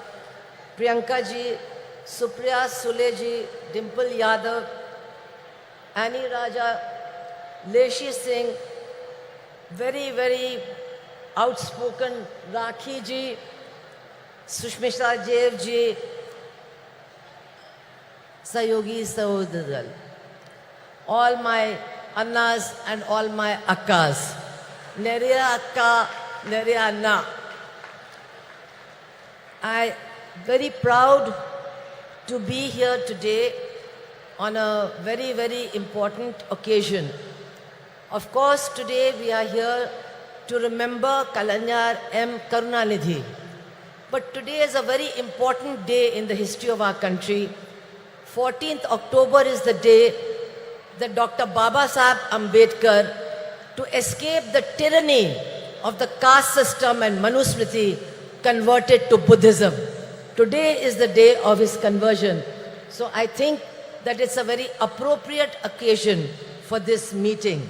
Priyanka ji, Supriya Sule ji, Dimple Yadav, Annie Raja, Leshi Singh, very, very outspoken Rakhi ji, Sushmita Dev ji, Sayogi Sahodadal, all my Annas and all my Akkas, Neriya Akka, Neriya Anna. I am very proud to be here today on a very, very important occasion. Of course, today we are here to remember Kalanyar M. Karunanidhi. But today is a very important day in the history of our country. 14th October is the day that Dr. Baba Saheb Ambedkar, to escape the tyranny of the caste system and Manusmriti, converted to Buddhism. Today is the day of his conversion. So I think that it's a very appropriate occasion for this meeting.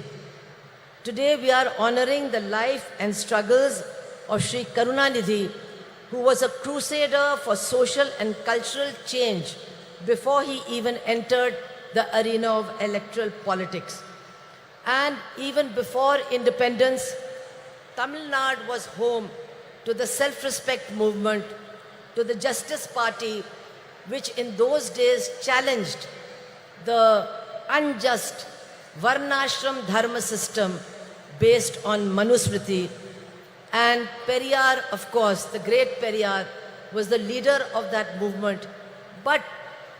Today we are honoring the life and struggles of Sri Karunanidhi, who was a crusader for social and cultural change before he even entered the arena of electoral politics. And even before independence, Tamil Nadu was home to the self-respect movement, to the Justice Party, which in those days challenged the unjust Varnashram Dharma system based on Manusmriti. And Periyar, of course, the great Periyar, was the leader of that movement. But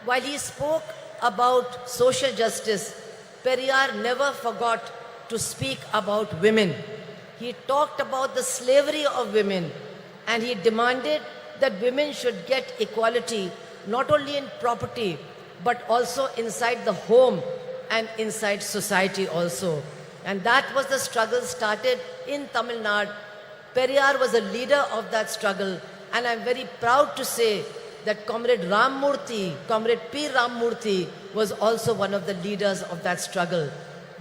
while he spoke about social justice, Periyar never forgot to speak about women. He talked about the slavery of women, and he demanded that women should get equality not only in property but also inside the home and inside society also. And that was the struggle started in Tamil Nadu. Periyar was a leader of that struggle, and I'm very proud to say that Comrade Comrade P. Rammurthy was also one of the leaders of that struggle.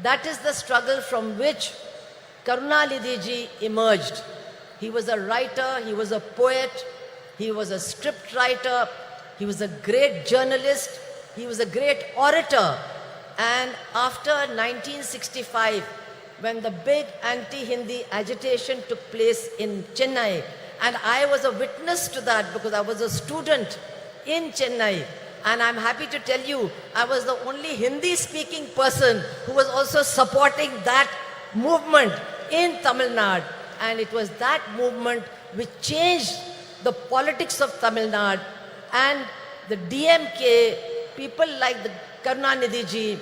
That is the struggle from which Karunanidhi ji emerged. He was a writer, he was a poet, he was a script writer, he was a great journalist, he was a great orator. And after 1965, when the big anti-Hindi agitation took place in Chennai, and I was a witness to that because I was a student in Chennai, and I'm happy to tell you, I was the only Hindi-speaking person who was also supporting that movement in Tamil Nadu. And it was that movement which changed the politics of Tamil Nadu, and the DMK, people like the Karunanidhi ji,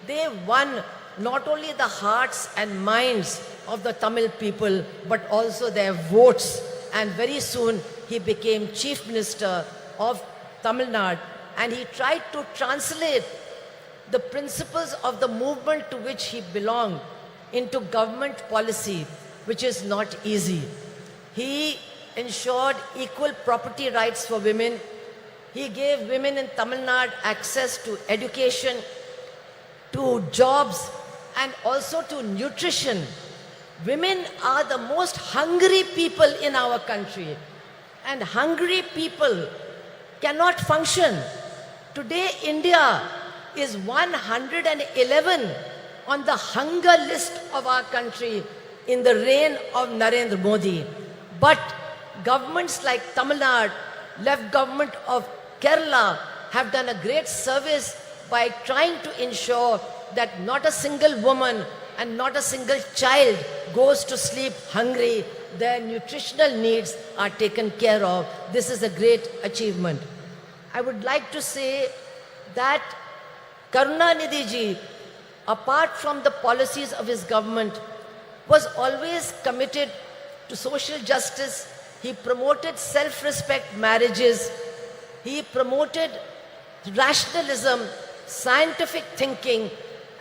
they won not only the hearts and minds of the Tamil people, but also their votes. And very soon he became Chief Minister of Tamil Nadu, and he tried to translate the principles of the movement to which he belonged into government policy, which is not easy. He ensured equal property rights for women. He gave women in Tamil Nadu access to education, to jobs, and also to nutrition. Women are the most hungry people in our country, and hungry people cannot function. Today, India is 111 on the hunger list of our country in the reign of Narendra Modi. But governments like Tamil Nadu, left government of Kerala, have done a great service by trying to ensure that not a single woman and not a single child goes to sleep hungry. Their nutritional needs are taken care of. This is a great achievement. I would like to say that Karunanidhi ji, apart from the policies of his government, was always committed to social justice. He promoted self-respect marriages. He promoted rationalism, scientific thinking,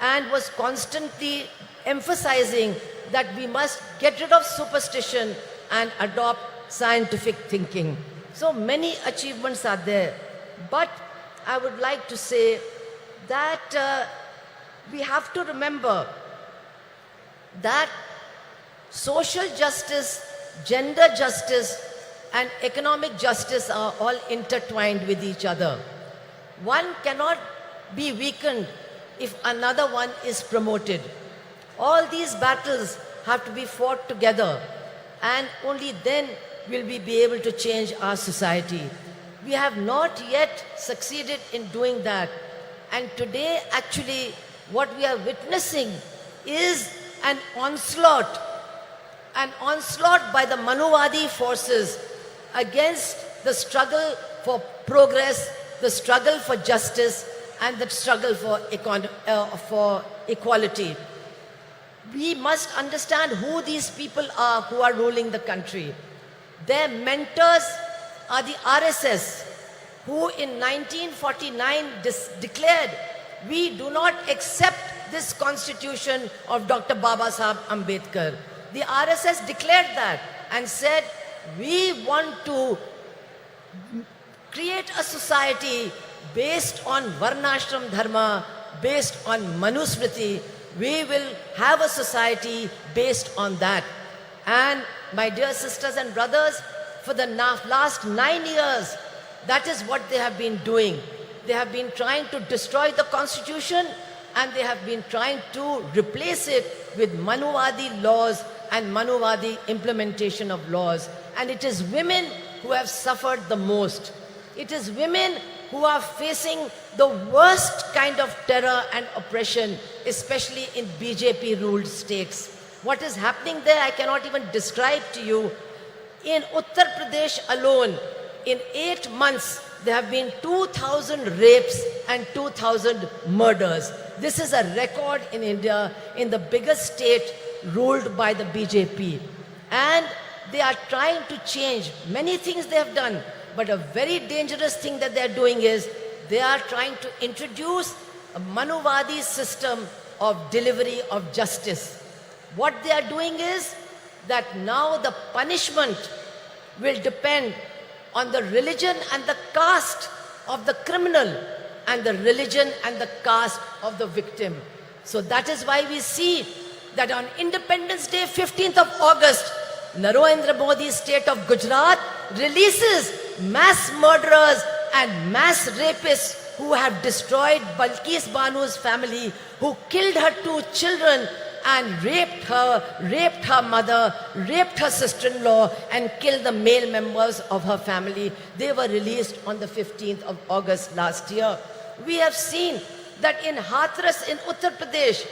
and was constantly emphasizing that we must get rid of superstition and adopt scientific thinking. So many achievements are there. But I would like to say that we have to remember that social justice, gender justice, and economic justice are all intertwined with each other. One cannot be weakened if another one is promoted. All these battles have to be fought together, and only then will we be able to change our society. We have not yet succeeded in doing that. And today, actually, what we are witnessing is an onslaught by the Manuvadi forces against the struggle for progress, the struggle for justice, and the struggle for equality. We must understand who these people are who are ruling the country. Their mentors are the RSS, who in 1949 declared, we do not accept this constitution of Dr. Baba Sahib Ambedkar. The RSS declared that and said, we want to create a society based on Varnashram Dharma, based on Manusmriti. We will have a society based on that. And my dear sisters and brothers, for the last 9 years, that is what they have been doing. They have been trying to destroy the constitution, and they have been trying to replace it with Manuvadi laws and Manuvadi implementation of laws. And it is women who have suffered the most. It is women who are facing the worst kind of terror and oppression, especially in BJP-ruled states. What is happening there, I cannot even describe to you. In Uttar Pradesh alone, in 8 months, there have been 2,000 rapes and 2,000 murders. This is a record in India, in the biggest state ruled by the BJP. And they are trying to change many things they have done. But a very dangerous thing that they are doing is they are trying to introduce a Manuvadi system of delivery of justice. What they are doing is that now the punishment will depend on the religion and the caste of the criminal and the religion and the caste of the victim. So that is why we see that on Independence Day, 15th of August, Narendra Modi's state of Gujarat releases mass murderers and mass rapists who have destroyed Balkis Banu's family, who killed her 2 children and raped her mother, raped her sister-in-law, and killed the male members of her family. They were released on the 15th of August last year. We have seen that in Hathras in Uttar Pradesh,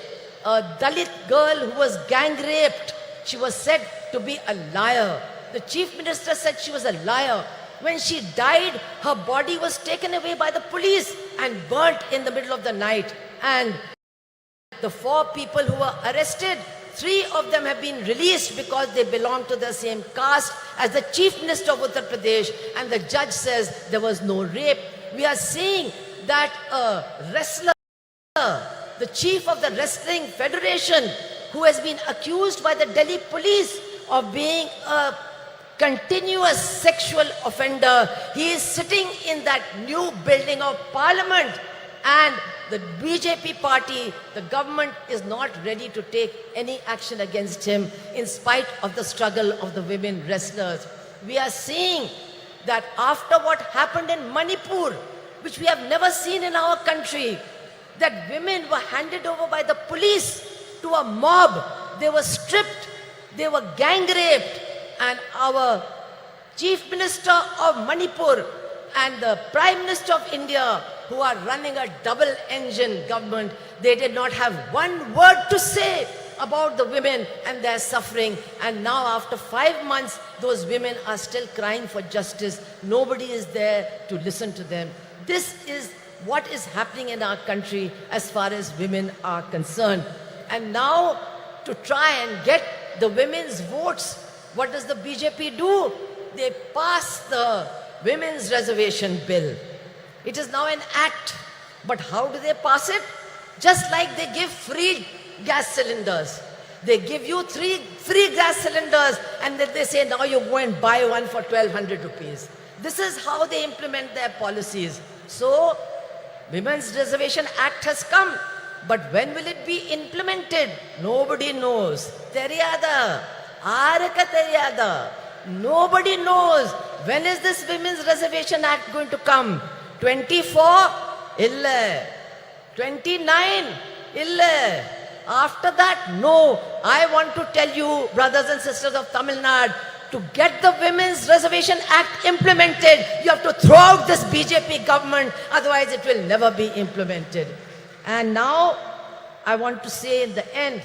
a Dalit girl who was gang raped, she was said to be a liar. The chief minister said she was a liar. When she died, her body was taken away by the police and burnt in the middle of the night. And the 4 people who were arrested, 3 of them have been released because they belong to the same caste as the chief minister of Uttar Pradesh, and the judge says there was no rape. We are seeing that a wrestler, the chief of the wrestling federation, who has been accused by the Delhi police of being a continuous sexual offender, he is sitting in that new building of parliament, and the BJP party, the government, is not ready to take any action against him in spite of the struggle of the women wrestlers. We are seeing that after what happened in Manipur, which we have never seen in our country, that women were handed over by the police to a mob. They were stripped, they were gang raped, and our Chief Minister of Manipur and the Prime Minister of India, who are running a double-engine government, they did not have one word to say about the women and their suffering. And now after 5 months, those women are still crying for justice. Nobody is there to listen to them. This is what is happening in our country as far as women are concerned. And now, to try and get the women's votes, what does the BJP do? They pass the Women's Reservation Bill. It is now an act. But how do they pass it? Just like they give free gas cylinders. They give you 3 free gas cylinders, and then they say, now you go and buy one for 1,200 rupees. This is how they implement their policies. So, Women's Reservation Act has come, but when will it be implemented? Nobody knows. Theriyada, aarukku theriyada. Nobody knows. When is this Women's Reservation Act going to come? 24? Illa. 29? Illa. After that, no. I want to tell you, brothers and sisters of Tamil Nadu, to get the Women's Reservation Act implemented, you have to throw out this BJP government, otherwise it will never be implemented. And now, I want to say in the end,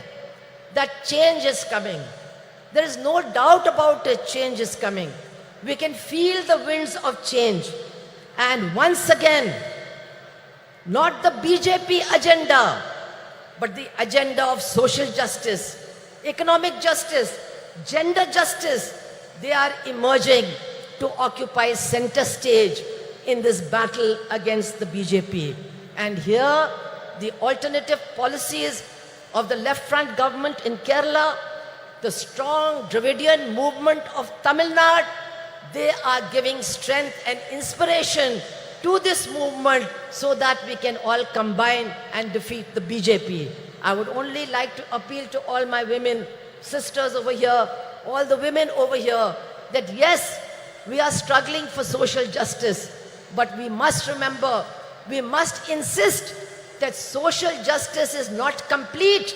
that change is coming. There is no doubt about it, change is coming. We can feel the winds of change. And once again, not the BJP agenda, but the agenda of social justice, economic justice, gender justice, they are emerging to occupy center stage in this battle against the BJP. And here, the alternative policies of the left front government in Kerala, the strong Dravidian movement of Tamil Nadu, they are giving strength and inspiration to this movement so that we can all combine and defeat the BJP. I would only like to appeal to all my women, sisters over here, all the women over here, that yes, we are struggling for social justice, but we must remember, we must insist that social justice is not complete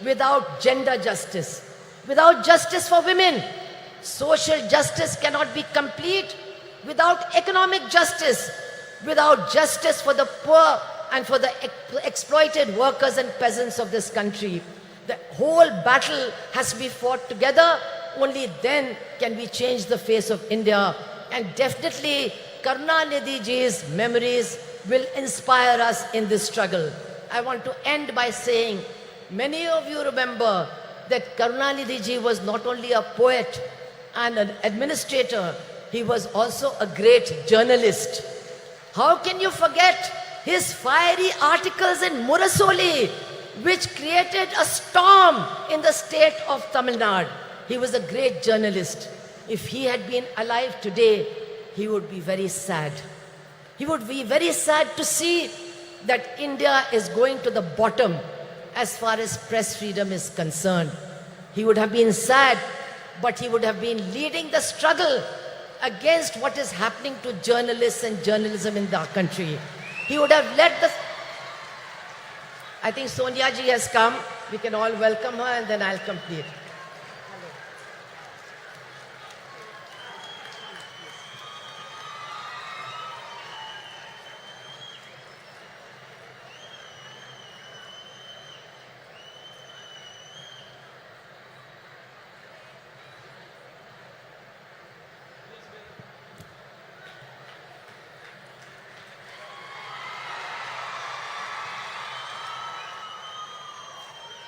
without gender justice, without justice for women. Social justice cannot be complete without economic justice, without justice for the poor and for the exploited workers and peasants of this country. The whole battle has to be fought together. Only then can we change the face of India. And definitely, Karunanidhi ji's memories will inspire us in this struggle. I want to end by saying, many of you remember that Karunanidhi ji was not only a poet and an administrator, he was also a great journalist. How can you forget his fiery articles in Murasoli, which created a storm in the state of Tamil Nadu? He was a great journalist. If he had been alive today, he would be very sad. He would be very sad to see that India is going to the bottom as far as press freedom is concerned. He would have been sad, but he would have been leading the struggle against what is happening to journalists and journalism in our country. He would have led the... I think Sonia ji has come. We can all welcome her and then I'll complete.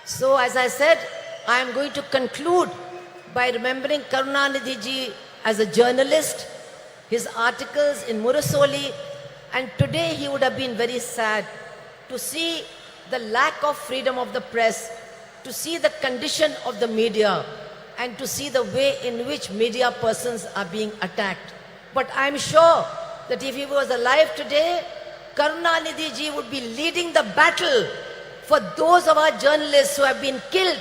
So as I said, I am going to conclude by remembering Karunanidhi ji as a journalist, his articles in Murasoli, and today he would have been very sad to see the lack of freedom of the press, to see the condition of the media, and to see the way in which media persons are being attacked. But I am sure that if he was alive today, Karunanidhi ji would be leading the battle for those of our journalists who have been killed,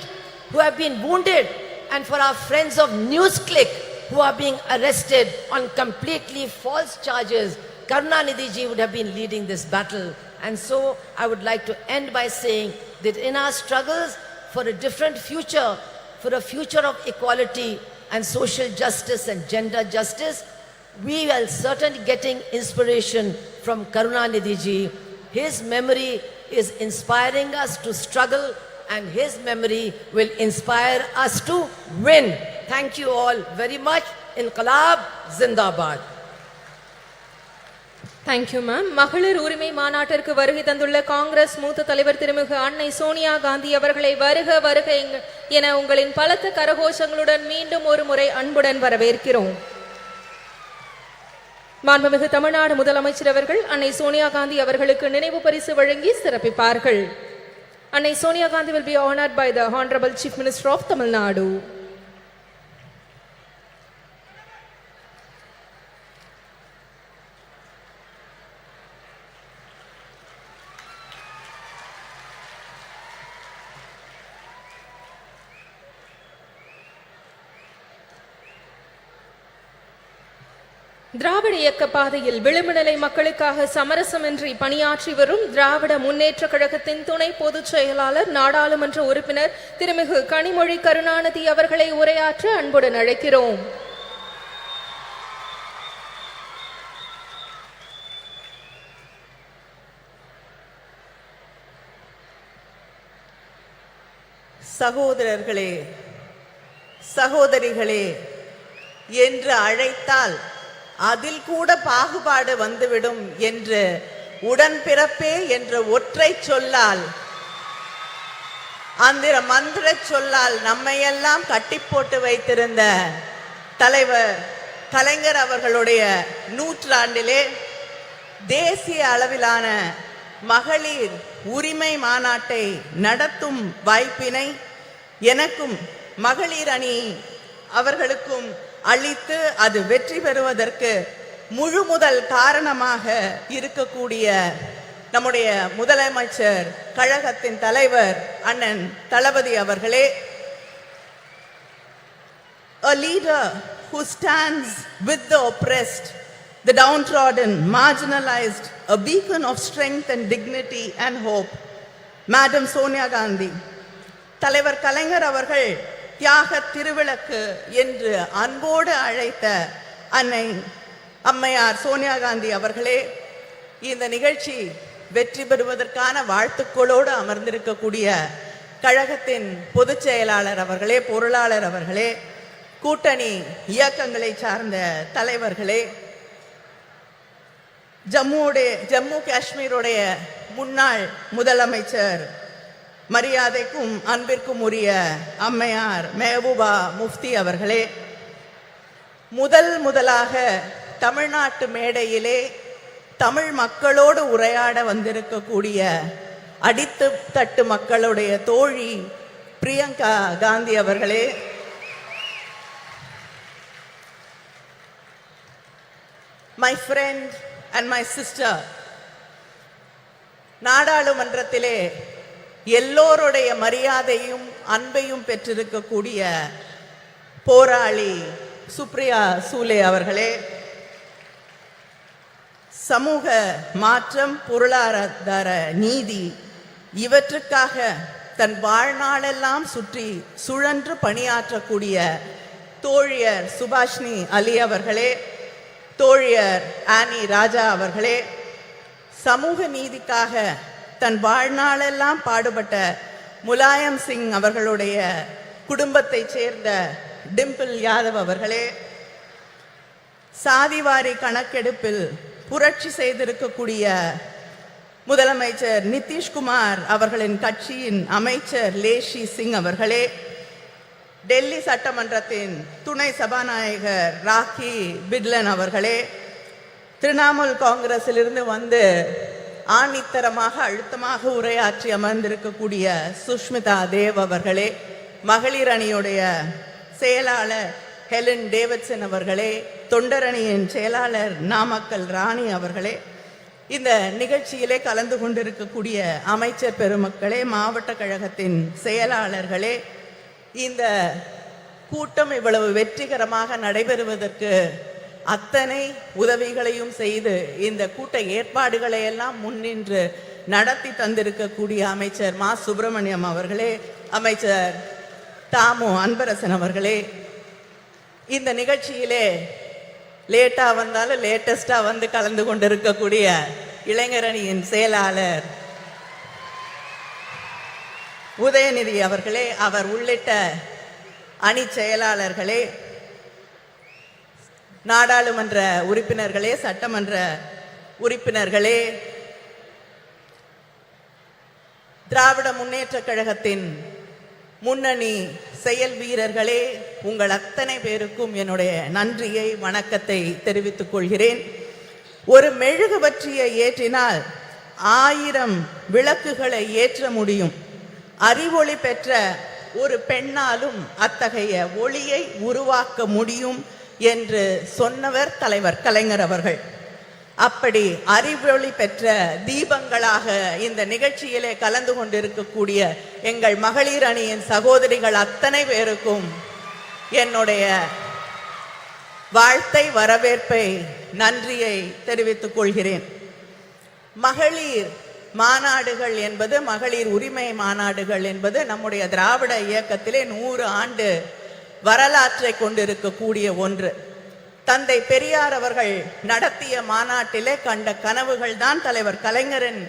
who have been wounded, and for our friends of NewsClick who are being arrested on completely false charges. Karunanidhi ji would have been leading this battle. And so I would like to end by saying that in our struggles for a different future, for a future of equality and social justice and gender justice, we are certainly getting inspiration from Karunanidhi ji. His memory is inspiring us to struggle, and his memory will inspire us to win. Thank you all very much. Inqilab Zindabad. Thank you ma'am. மகளிர் உரிமை மாநாட்டிற்கு வருகை தந்துள்ள காங்கிரஸ் மூத்த தலைவர் திருமிகு அன்னை சோனியா காந்தி அவர்களை வருக வருக என உங்களின் பலத்த கரகோஷங்களுடன் மீண்டும் ஒரு முறை அன்புடன் வரவேற்கிறோம். மாண்புமிகு தமிழ்நாடு முதலமைச்சர் அவர்கள் அன்னை சோனியா காந்தி அவர்களுக்கு நினைவு பரிசு வழங்கி சிறப்பிப்பார்கள். அன்னை Sonia Gandhi will be honored by the Honorable Chief Minister of Tamil Nadu. திராவிட இயக்க பாதையில் விளிம்புநிலை மக்களுக்காக சமரசமின்றி பணியாற்றி வரும் திராவிட முன்னேற்ற கழகத்தின் துணை பொதுச் செயலாளர் நாடாளுமன்ற உறுப்பினர் திருமிகு கனிமொழி கருணாநிதி அவர்களை உரையாற்ற அன்புடன் அழைக்கிறோம். சகோதரர்களே, சகோதரிகளே என்று அழைத்தால் அதில் கூட பாகுபாடு வந்துவிடும் என்று உடன்பிறப்பே என்ற ஒற்றை சொல்லால், அந்த மந்திர சொல்லால் நம்மையெல்லாம் கட்டி போட்டு வைத்திருந்த தலைவர் கலைஞர் அவர்களுடைய நூற்றாண்டிலே தேசிய அளவிலான மகளிர் உரிமை மாநாட்டை நடத்தும் வாய்ப்பினை எனக்கும் மகளிர் அணி அவர்களுக்கும் அளித்து அது வெற்றி பெறுவதற்கு முழு முதல் காரணமாக இருக்கக்கூடிய நம்முடைய முதலமைச்சர் கழகத்தின் தலைவர் அண்ணன் தளபதி அவர்களே, a leader who stands with the oppressed, the downtrodden, marginalized, a beacon of strength and dignity and hope, Madam Sonia Gandhi. தலைவர் கலைஞர் அவர்கள் தியாக திருவிளக்கு என்று அன்போடு அழைத்த அன்னை அம்மையார் சோனியா காந்தி அவர்களே, இந்த நிகழ்ச்சி வெற்றி பெறுவதற்கான வாழ்த்துக்களோடு அமர்ந்திருக்கக்கூடிய கழகத்தின் பொதுச் செயலாளர் அவர்களே, பொருளாளர் அவர்களே, கூட்டணி இயக்கங்களை சார்ந்த தலைவர்களே, ஜம்மு காஷ்மீருடைய முன்னாள் முதலமைச்சர் மரியாதைக்கும் அன்பிற்கும் உரிய அம்மையார் மெஹபூபா முஃப்தி அவர்களே, முதலாக தமிழ்நாட்டு மேடையிலே தமிழ் மக்களோடு உரையாட வந்திருக்கக்கூடிய அடித்து தட்டு மக்களுடைய தோழி பிரியங்கா காந்தி அவர்களே, my friend and my sister, நாடாளுமன்றத்திலே எல்லோருடைய மரியாதையும் அன்பையும் பெற்றிருக்கக்கூடிய போராளி சுப்ரியா சூலே அவர்களே, சமூக மாற்றம், பொருளாதார நீதி இவற்றுக்காக தன் வாழ்நாளெல்லாம் சுழன்று பணியாற்றக்கூடிய தோழியர் சுபாஷினி அலி அவர்களே, தோழியர் ஆனி ராஜா அவர்களே, சமூக நீதிக்காக தன் வாழ்நாளெல்லாம் பாடுபட்ட முலாயம் சிங் அவர்களுடைய குடும்பத்தைச் சேர்ந்த டிம்பிள் யாதவ் அவர்களே, சாதிவாரி கணக்கெடுப்பில் புரட்சி செய்திருக்கக்கூடிய முதலமைச்சர் நிதிஷ்குமார் அவர்களின் கட்சியின் அமைச்சர் லேஷி சிங் அவர்களே, டெல்லி சட்டமன்றத்தின் துணை சபாநாயகர் ராக்கி பிட்லன் அவர்களே, திரிணாமுல் காங்கிரஸிலிருந்து வந்து ஆணித்தரமாக அழுத்தமாக உரையாற்றி அமர்ந்திருக்கக்கூடிய சுஷ்மிதா தேவ் அவர்களே, மகளிர் அணியுடைய செயலாளர் ஹெலன் டேவிட்சன் அவர்களே, தொண்டரணியின் செயலாளர் நாமக்கல் ராணி அவர்களே, இந்த நிகழ்ச்சியிலே கலந்து கொண்டிருக்கக்கூடிய அமைச்சர் பெருமக்களே, மாவட்ட கழகத்தின் செயலாளர்களே, இந்த கூட்டம் இவ்வளவு வெற்றிகரமாக நடைபெறுவதற்கு அத்தனை உதவிகளையும் செய்து இந்த கூட்ட ஏற்பாடுகளை எல்லாம் முன்னின்று நடத்தி தந்திருக்கக்கூடிய அமைச்சர் மா சுப்பிரமணியம் அவர்களே, அமைச்சர் தாமு அன்பரசன் அவர்களே, இந்த நிகழ்ச்சியிலே லேட்டா வந்தாலும் லேட்டஸ்டா வந்து கலந்து கொண்டிருக்கக்கூடிய இளைஞரணியின் செயலாளர் உதயநிதி அவர்களே, அவர் உள்ளிட்ட அணி செயலாளர்களே, நாடாளுமன்ற உறுப்பினர்களே, சட்டமன்ற உறுப்பினர்களே, திராவிட முன்னேற்ற கழகத்தின் முன்னணி செயல் வீரர்களே, உங்கள் அத்தனை பேருக்கும் என்னுடைய நன்றியை வணக்கத்தை தெரிவித்துக் கொள்கிறேன். ஒரு மெழுகுவர்த்தியை ஏற்றினால் 1000 விளக்குகளை ஏற்ற முடியும். அறிவொளி பெற்ற ஒரு பெண்ணாலும் அத்தகைய ஒளியை உருவாக்க முடியும் என்று சொன்னவர் தலைவர் கலைஞர் அவர்கள். அப்படி அறிவொளி பெற்ற தீபங்களாக இந்த நிகழ்ச்சியிலே கலந்து கொண்டிருக்கக்கூடிய எங்கள் மகளிர் அணியின் சகோதரிகள் அத்தனை பேருக்கும் என்னுடைய வாழ்த்தை வரவேற்பை நன்றியை தெரிவித்துக் கொள்கிறேன். மகளிர் மாநாடுகள் என்பது, மகளிர் உரிமை மாநாடுகள் என்பது நம்முடைய திராவிட இயக்கத்திலே 100 ஆண்டு வரலாற்றை கொண்டிருக்கக்கூடிய ஒன்று. தந்தை பெரியார் அவர்கள் நடத்திய மாநாட்டிலே கண்ட கனவுகள் தான் தலைவர் கலைஞரின்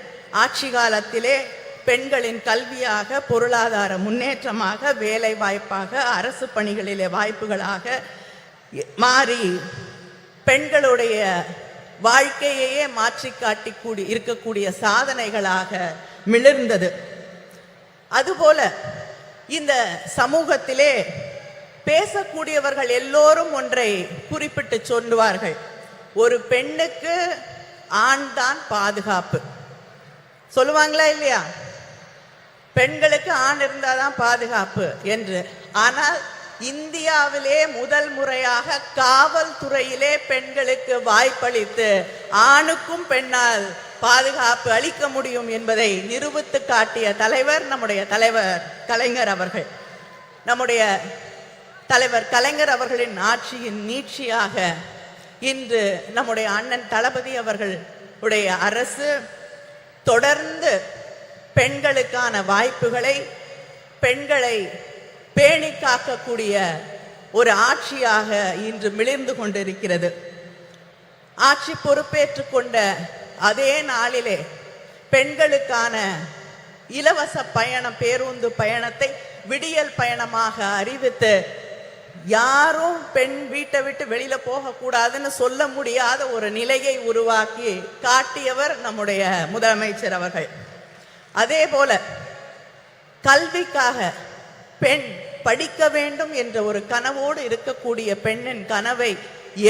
ஆட்சி காலத்திலே பெண்களின் கல்வியாக, பொருளாதார முன்னேற்றமாக, வேலை வாய்ப்பாக, அரசு பணிகளிலே வாய்ப்புகளாக மாறி பெண்களுடைய வாழ்க்கையையே மாற்றி காட்டி இருக்கக்கூடிய சாதனைகளாக மிளிர்ந்தது. அதுபோல இந்த சமூகத்திலே பேசக்கூடியவர்கள் எல்லோரும் ஒன்றை குறிப்பிட்டு சொல்லுவார்கள், ஒரு பெண்ணுக்கு ஆண் தான் பாதுகாப்பு. சொல்லுவாங்களா இல்லையா? பெண்களுக்கு ஆண் இருந்தாதான் பாதுகாப்பு என்று. ஆனால் இந்தியாவிலே முதல் முறையாக காவல்துறையிலே பெண்களுக்கு வாய்ப்பளித்து ஆணுக்கும் பெண்ணால் பாதுகாப்பு அளிக்க முடியும் என்பதை நிரூபித்து காட்டிய தலைவர் நம்முடைய தலைவர் கலைஞர் அவர்கள். நம்முடைய தலைவர் கலைஞர் அவர்களின் ஆட்சியின் நீட்சியாக இன்று நம்முடைய அண்ணன் தளபதி அவர்களுடைய அரசு தொடர்ந்து பெண்களுக்கான வாய்ப்புகளை, பெண்களை பேணி காக்கக்கூடிய ஒரு ஆட்சியாக இன்று மிளிர்ந்து கொண்டிருக்கிறது. ஆட்சி பொறுப்பேற்றுக் கொண்ட அதே நாளிலே பெண்களுக்கான இலவச பயணம், பேருந்து பயணத்தை விடியல் பயணமாக அறிவித்து யாரும் பெண் வீட்டை விட்டு வெளியில போகக்கூடாதுன்னு சொல்ல முடியாத ஒரு நிலையை உருவாக்கி காட்டியவர் நம்முடைய முதலமைச்சர் அவர்கள். அதே போல கல்விக்காக பெண் படிக்க வேண்டும் என்ற ஒரு கனவோடு இருக்கக்கூடிய பெண்ணின் கனவை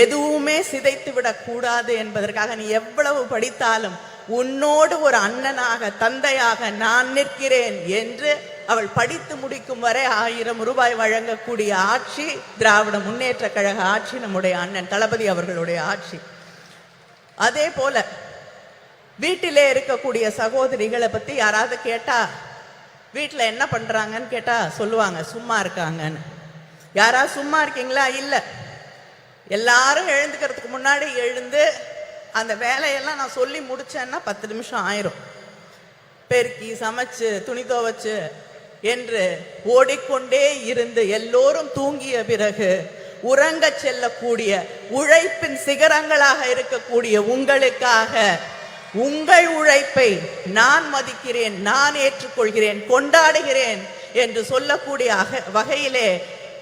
எதுவுமே சிதைத்து விடக்கூடாது என்பதற்காக நீ எவ்வளவு படித்தாலும் உன்னோடு ஒரு அண்ணனாக, தந்தையாக நான் நிற்கிறேன் என்று அவள் படித்து முடிக்கும் வரை 1000 ரூபாய் வழங்கக்கூடிய ஆட்சி திராவிட முன்னேற்ற கழக ஆட்சி, நம்முடைய அண்ணன் தளபதி அவர்களுடைய ஆட்சி. அதே போல வீட்டிலே இருக்கக்கூடிய சகோதரிகளை பத்தி யாராவது கேட்டா, வீட்டில் என்ன பண்றாங்கன்னு கேட்டா சொல்லுவாங்க சும்மா இருக்காங்கன்னு. யாராவது சும்மா இருக்கீங்களா? இல்லை. எல்லாரும் எழுந்துக்கிறதுக்கு முன்னாடி எழுந்து அந்த வேலையெல்லாம் நான் சொல்லி முடிச்சேன்னா 10 நிமிஷம் ஆயிரும். பெருக்கி, சமைச்சு, துணி துவைச்சு என்று ஓடிக்கொண்டே இருந்து எல்லோரும் தூங்கிய பிறகு உறங்க செல்லக்கூடிய உழைப்பின் சிகரங்களாக இருக்கக்கூடிய உங்களுக்காக உங்கள் உழைப்பை நான் மதிக்கிறேன், நான் ஏற்றுக்கொள்கிறேன், கொண்டாடுகிறேன் என்று சொல்லக்கூடிய வகையிலே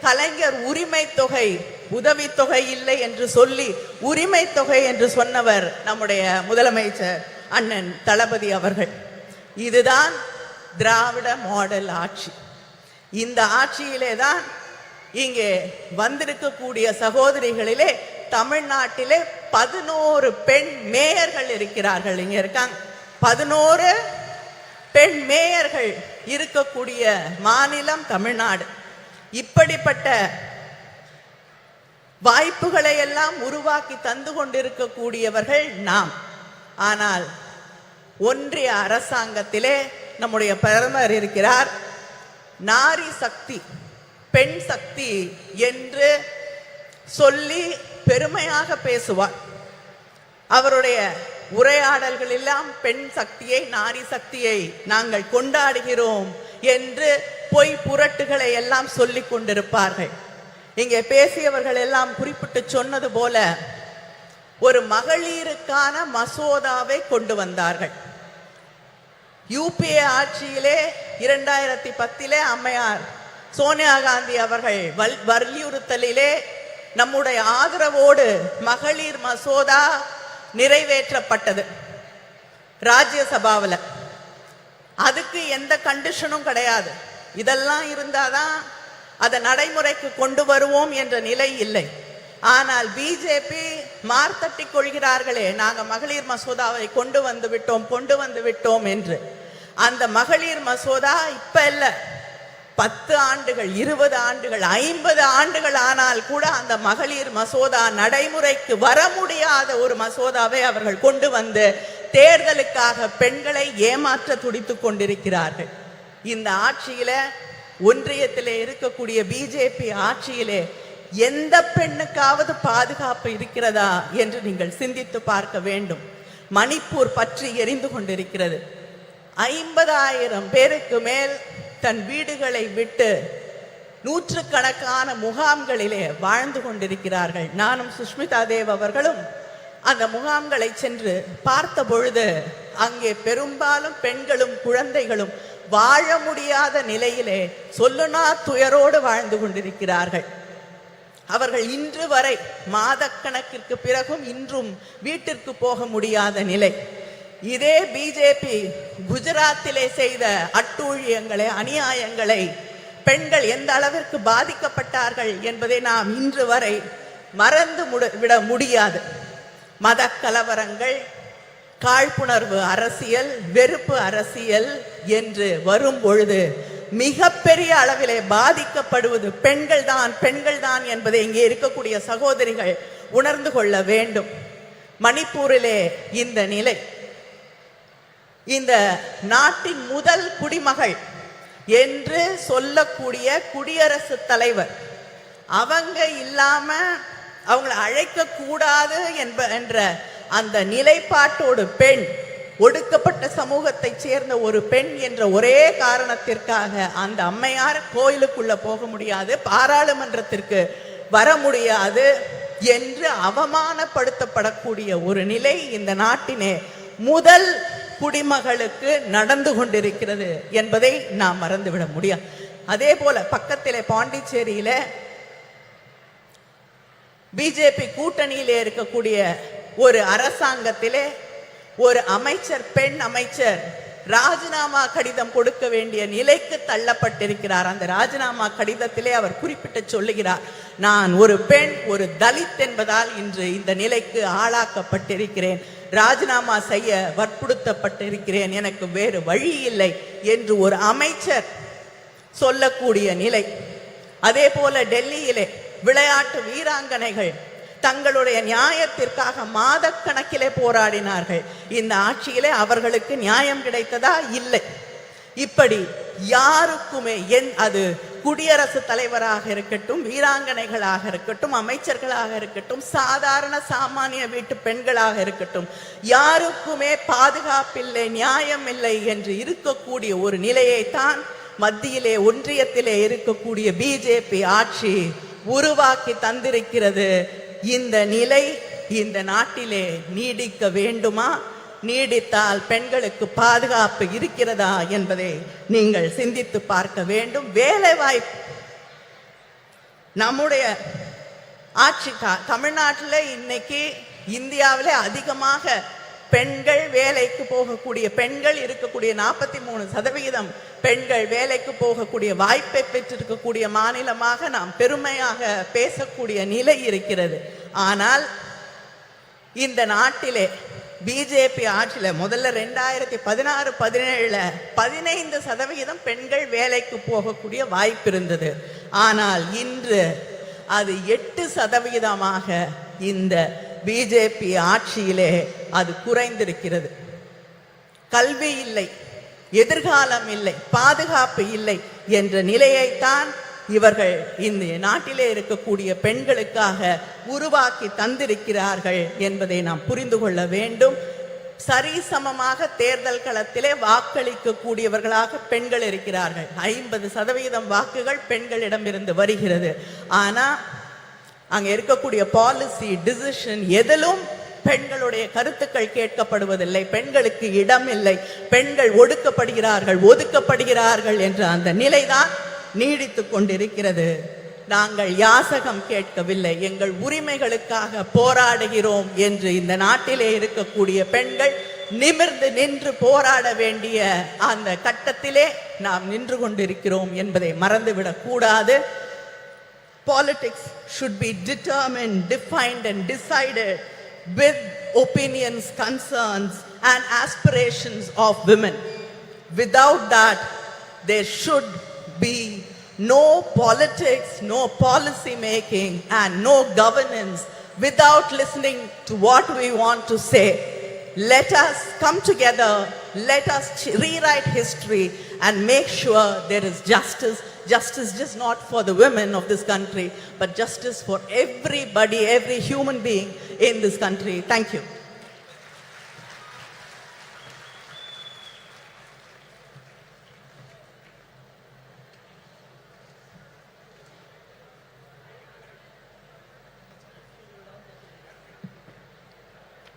கலைஞர் உரிமை தொகை, உதவித்தொகை இல்லை என்று சொல்லி உரிமை தொகை என்று சொன்னவர் நம்முடைய முதலமைச்சர் அண்ணன் தளபதி அவர்கள். இதுதான் திராவிட மாடல் ஆட்சி. இந்த ஆட்சியிலே தான் இங்கே வந்திருக்கக்கூடிய சகோதரிகளிலே தமிழ்நாட்டிலே 11 பெண் மேயர்கள் இருக்கிறார்கள். இங்க இருக்காங்க 11 பெண் மேயர்கள் இருக்கக்கூடிய மாநிலம் தமிழ்நாடு. இப்படிப்பட்ட வாய்ப்புகளை எல்லாம் உருவாக்கி தந்து கொண்டிருக்கக்கூடியவர்கள் நாம். ஆனால் ஒன்றிய அரசாங்கத்திலே நம்முடைய பிரதமர் இருக்கிறார். நாரி சக்தி, பெண் சக்தி என்று சொல்லி பெருமையாக பேசுவார். அவருடைய உரையாடல்கள் எல்லாம் பெண் சக்தியை, நாரி சக்தியை நாங்கள் கொண்டாடுகிறோம் என்று பொய் புரட்டுகளை எல்லாம் சொல்லிக் கொண்டிருப்பார்கள். இங்கே பேசியவர்கள் எல்லாம் குறிப்பிட்டு சொன்னது போல ஒரு மகளிருக்கான மசோதாவை கொண்டு வந்தார்கள். யூபிஏ ஆட்சியிலே 2010 அம்மையார் சோனியா காந்தி அவர்கள் வலியுறுத்தலிலே நம்முடைய ஆதரவோடு மகளிர் மசோதா நிறைவேற்றப்பட்டது ராஜ்யசபாவில். அதுக்கு எந்த கண்டிஷனும் கிடையாது. இதெல்லாம் இருந்தாதான் அதை நடைமுறைக்கு கொண்டு வருவோம் என்ற நிலை இல்லை. ஆனால் பிஜேபி மார்த்தட்டி கொள்கிறார்களே, நாங்கள் மகளிர் மசோதாவை கொண்டு வந்து விட்டோம் என்று. அந்த மகளிர் மசோதா இப்ப இல்ல, 10 ஆண்டுகள், 20 ஆண்டுகள், 50 ஆண்டுகள் ஆனால் கூட அந்த மகளிர் மசோதா நடைமுறைக்கு வர முடியாத ஒரு மசோதாவை அவர்கள் கொண்டு வந்து தேர்தலுக்காக பெண்களை ஏமாற்ற துடித்துக் கொண்டிருக்கிறார்கள். இந்த ஆட்சியில, ஒன்றியத்திலே இருக்கக்கூடிய பிஜேபி ஆட்சியிலே எந்த பெண்ணுக்காவது பாதுகாப்பு இருக்கிறதா என்று நீங்கள் சிந்தித்து பார்க்க வேண்டும். மணிப்பூர் பற்றி எரிந்து கொண்டிருக்கிறது. 50,000 பேருக்கு மேல் தன் வீடுகளை விட்டு நூற்றுக்கணக்கான முகாம்களிலே வாழ்ந்து கொண்டிருக்கிறார்கள். நானும் சுஷ்மிதா தேவ் அவர்களும் அந்த முகாம்களை சென்று பார்த்த பொழுது அங்கே பெரும்பாலும் பெண்களும் குழந்தைகளும் வாழ முடியாத நிலையிலே சொல்லுனா துயரோடு வாழ்ந்து கொண்டிருக்கிறார்கள். அவர்கள் இன்று வரை மாதக்கணக்கிற்கு பிறகும் இன்றும் வீட்டிற்கு போக முடியாத நிலை. இதே பிஜேபி குஜராத்திலே செய்த அட்டூழியங்களை, அநியாயங்களை, பெண்கள் எந்த அளவிற்கு பாதிக்கப்பட்டார்கள் என்பதை நாம் இன்று வரை மறந்து விட முடியாது. மத கலவரங்கள், காழ்ப்புணர்வு அரசியல், வெறுப்பு அரசியல் என்று வரும் பொழுது மிகப்பெரிய அளவிலே பாதிக்கப்படுவது பெண்கள் தான் என்பதை இங்கே இருக்கக்கூடிய சகோதரிகள் உணர்ந்து கொள்ள வேண்டும். மணிப்பூரிலே இந்த நிலை. இந்த நாட்டின் முதல் குடிமகள் என்று சொல்லக்கூடிய குடியரசுத் தலைவர் அவங்க இல்லாம அவங்களை அழைக்க கூடாது என்ற அந்த நிலைப்பாட்டோடு பெண், ஒடுக்கப்பட்ட சமூகத்தை சேர்ந்த ஒரு பெண் என்ற ஒரே காரணத்திற்காக அந்த அம்மையார் கோயிலுக்குள்ள போக முடியாது, பாராளுமன்றத்திற்கு வர முடியாது என்று அவமானப்படுத்தப்படக்கூடிய ஒரு நிலை இந்த நாட்டினே முதல் குடிமகளுக்கு நடந்து கொண்டிருக்கிறது என்பதை நாம் மறந்துவிட முடியாது. அதே போல பக்கத்திலே பாண்டிச்சேரியில பிஜேபி கூட்டணியிலே இருக்கக்கூடிய ஒரு அரசாங்கத்திலே ஒரு அமைச்சர், பெண் அமைச்சர் ராஜினாமா கடிதம் கொடுக்க வேண்டிய நிலைக்கு தள்ளப்பட்டிருக்கிறார். அந்த ராஜினாமா கடிதத்திலே அவர் குறிப்பிட்டு சொல்லுகிறார், நான் ஒரு பெண், ஒரு தலித் என்பதால் இன்று இந்த நிலைக்கு ஆளாக்கப்பட்டிருக்கிறேன், ராஜினாமா செய்ய வற்புறுத்தப்பட்டிருக்கிறேன், எனக்கு வேறு வழி இல்லை என்று ஒரு அமைச்சர் சொல்லக்கூடிய நிலை. அதே போல டெல்லியிலே விளையாட்டு வீராங்கனைகள் தங்களுடைய நியாயத்திற்காக மாதக்கணக்கிலே போராடினார்கள். இந்த ஆட்சியிலே அவர்களுக்கு நியாயம் கிடைத்ததா? இல்லை. இப்படி யாருக்குமே அது குடியரசுத் தலைவராக இருக்கட்டும், வீராங்கனைகளாக இருக்கட்டும், அமைச்சர்களாக இருக்கட்டும், சாதாரண சாமானிய வீட்டு பெண்களாக இருக்கட்டும், யாருக்குமே பாதுகாப்பில்லை, நியாயம் இல்லை என்று இருக்கக்கூடிய ஒரு நிலையைத்தான் மத்தியிலே ஒன்றியத்திலே இருக்கக்கூடிய பிஜேபி ஆட்சி உருவாக்கி தந்திருக்கிறது. இந்த நிலை இந்த நாட்டிலே நீடிக்க வேண்டுமா? நீடித்தால் பெண்களுக்கு பாதுகாப்பு இருக்கிறதா என்பதை நீங்கள் சிந்தித்து பார்க்க வேண்டும். வேலை வாய்ப்பு நம்முடைய ஆட்சி தமிழ்நாட்டில் இன்னைக்கு இந்தியாவிலே அதிகமாக பெண்கள் வேலைக்கு போகக்கூடிய பெண்கள் இருக்கக்கூடிய 43% பெண்கள் வேலைக்கு போகக்கூடிய வாய்ப்பை பெற்றிருக்கக்கூடிய மாநிலமாக நாம் பெருமையாக பேசக்கூடிய நிலை இருக்கிறது. ஆனால் இந்த நாட்டிலே பிஜேபி ஆட்சியில் முதல்ல 2016-17 15% பெண்கள் வேலைக்கு போகக்கூடிய வாய்ப்பு இருந்தது. ஆனால் இன்று அது 8% இந்த பிஜேபி ஆட்சியிலே அது குறைந்திருக்கிறது. கல்வி இல்லை, எதிர்காலம் இல்லை, பாதுகாப்பு இல்லை என்ற நிலையைத்தான் இவர்கள் இந்த நாட்டிலே இருக்கக்கூடிய பெண்களுக்காக உருவாக்கி தந்திருக்கிறார்கள் என்பதை நாம் புரிந்து கொள்ள வேண்டும். சரிசமமாக தேர்தல் களத்திலே வாக்களிக்க கூடியவர்களாக பெண்கள் இருக்கிறார்கள். 50% வாக்குகள் பெண்களிடமிருந்து வருகிறது. ஆனா அங்க இருக்கக்கூடிய பாலிசி டிசிஷன் எதிலும் பெண்களுடைய கருத்துக்கள் கேட்கப்படுவதில்லை. பெண்களுக்கு இடம் இல்லை, பெண்கள் ஒதுக்கப்படுகிறார்கள் என்ற அந்த நிலைதான் நீடித்து கொண்டிருக்கிறது. நாங்கள் யாசகம் கேட்கவில்லை, எங்கள் உரிமைகளுக்காக போராடுகிறோம் என்று இந்த நாட்டிலே இருக்கக்கூடிய பெண்கள் நிமிர்ந்து நின்று போராட வேண்டிய அந்த கட்டத்திலே நாம் நின்று கொண்டிருக்கிறோம் என்பதை மறந்துவிடக் கூடாது. Politics should be determined, defined and decided with opinions, concerns and aspirations of women. Without that, there should be no politics, no policy making and no governance without listening to what we want to say. Let us come together, let us rewrite history and make sure there is justice justice just not for the women of this country, but justice for everybody, every human being in this country. Thank you.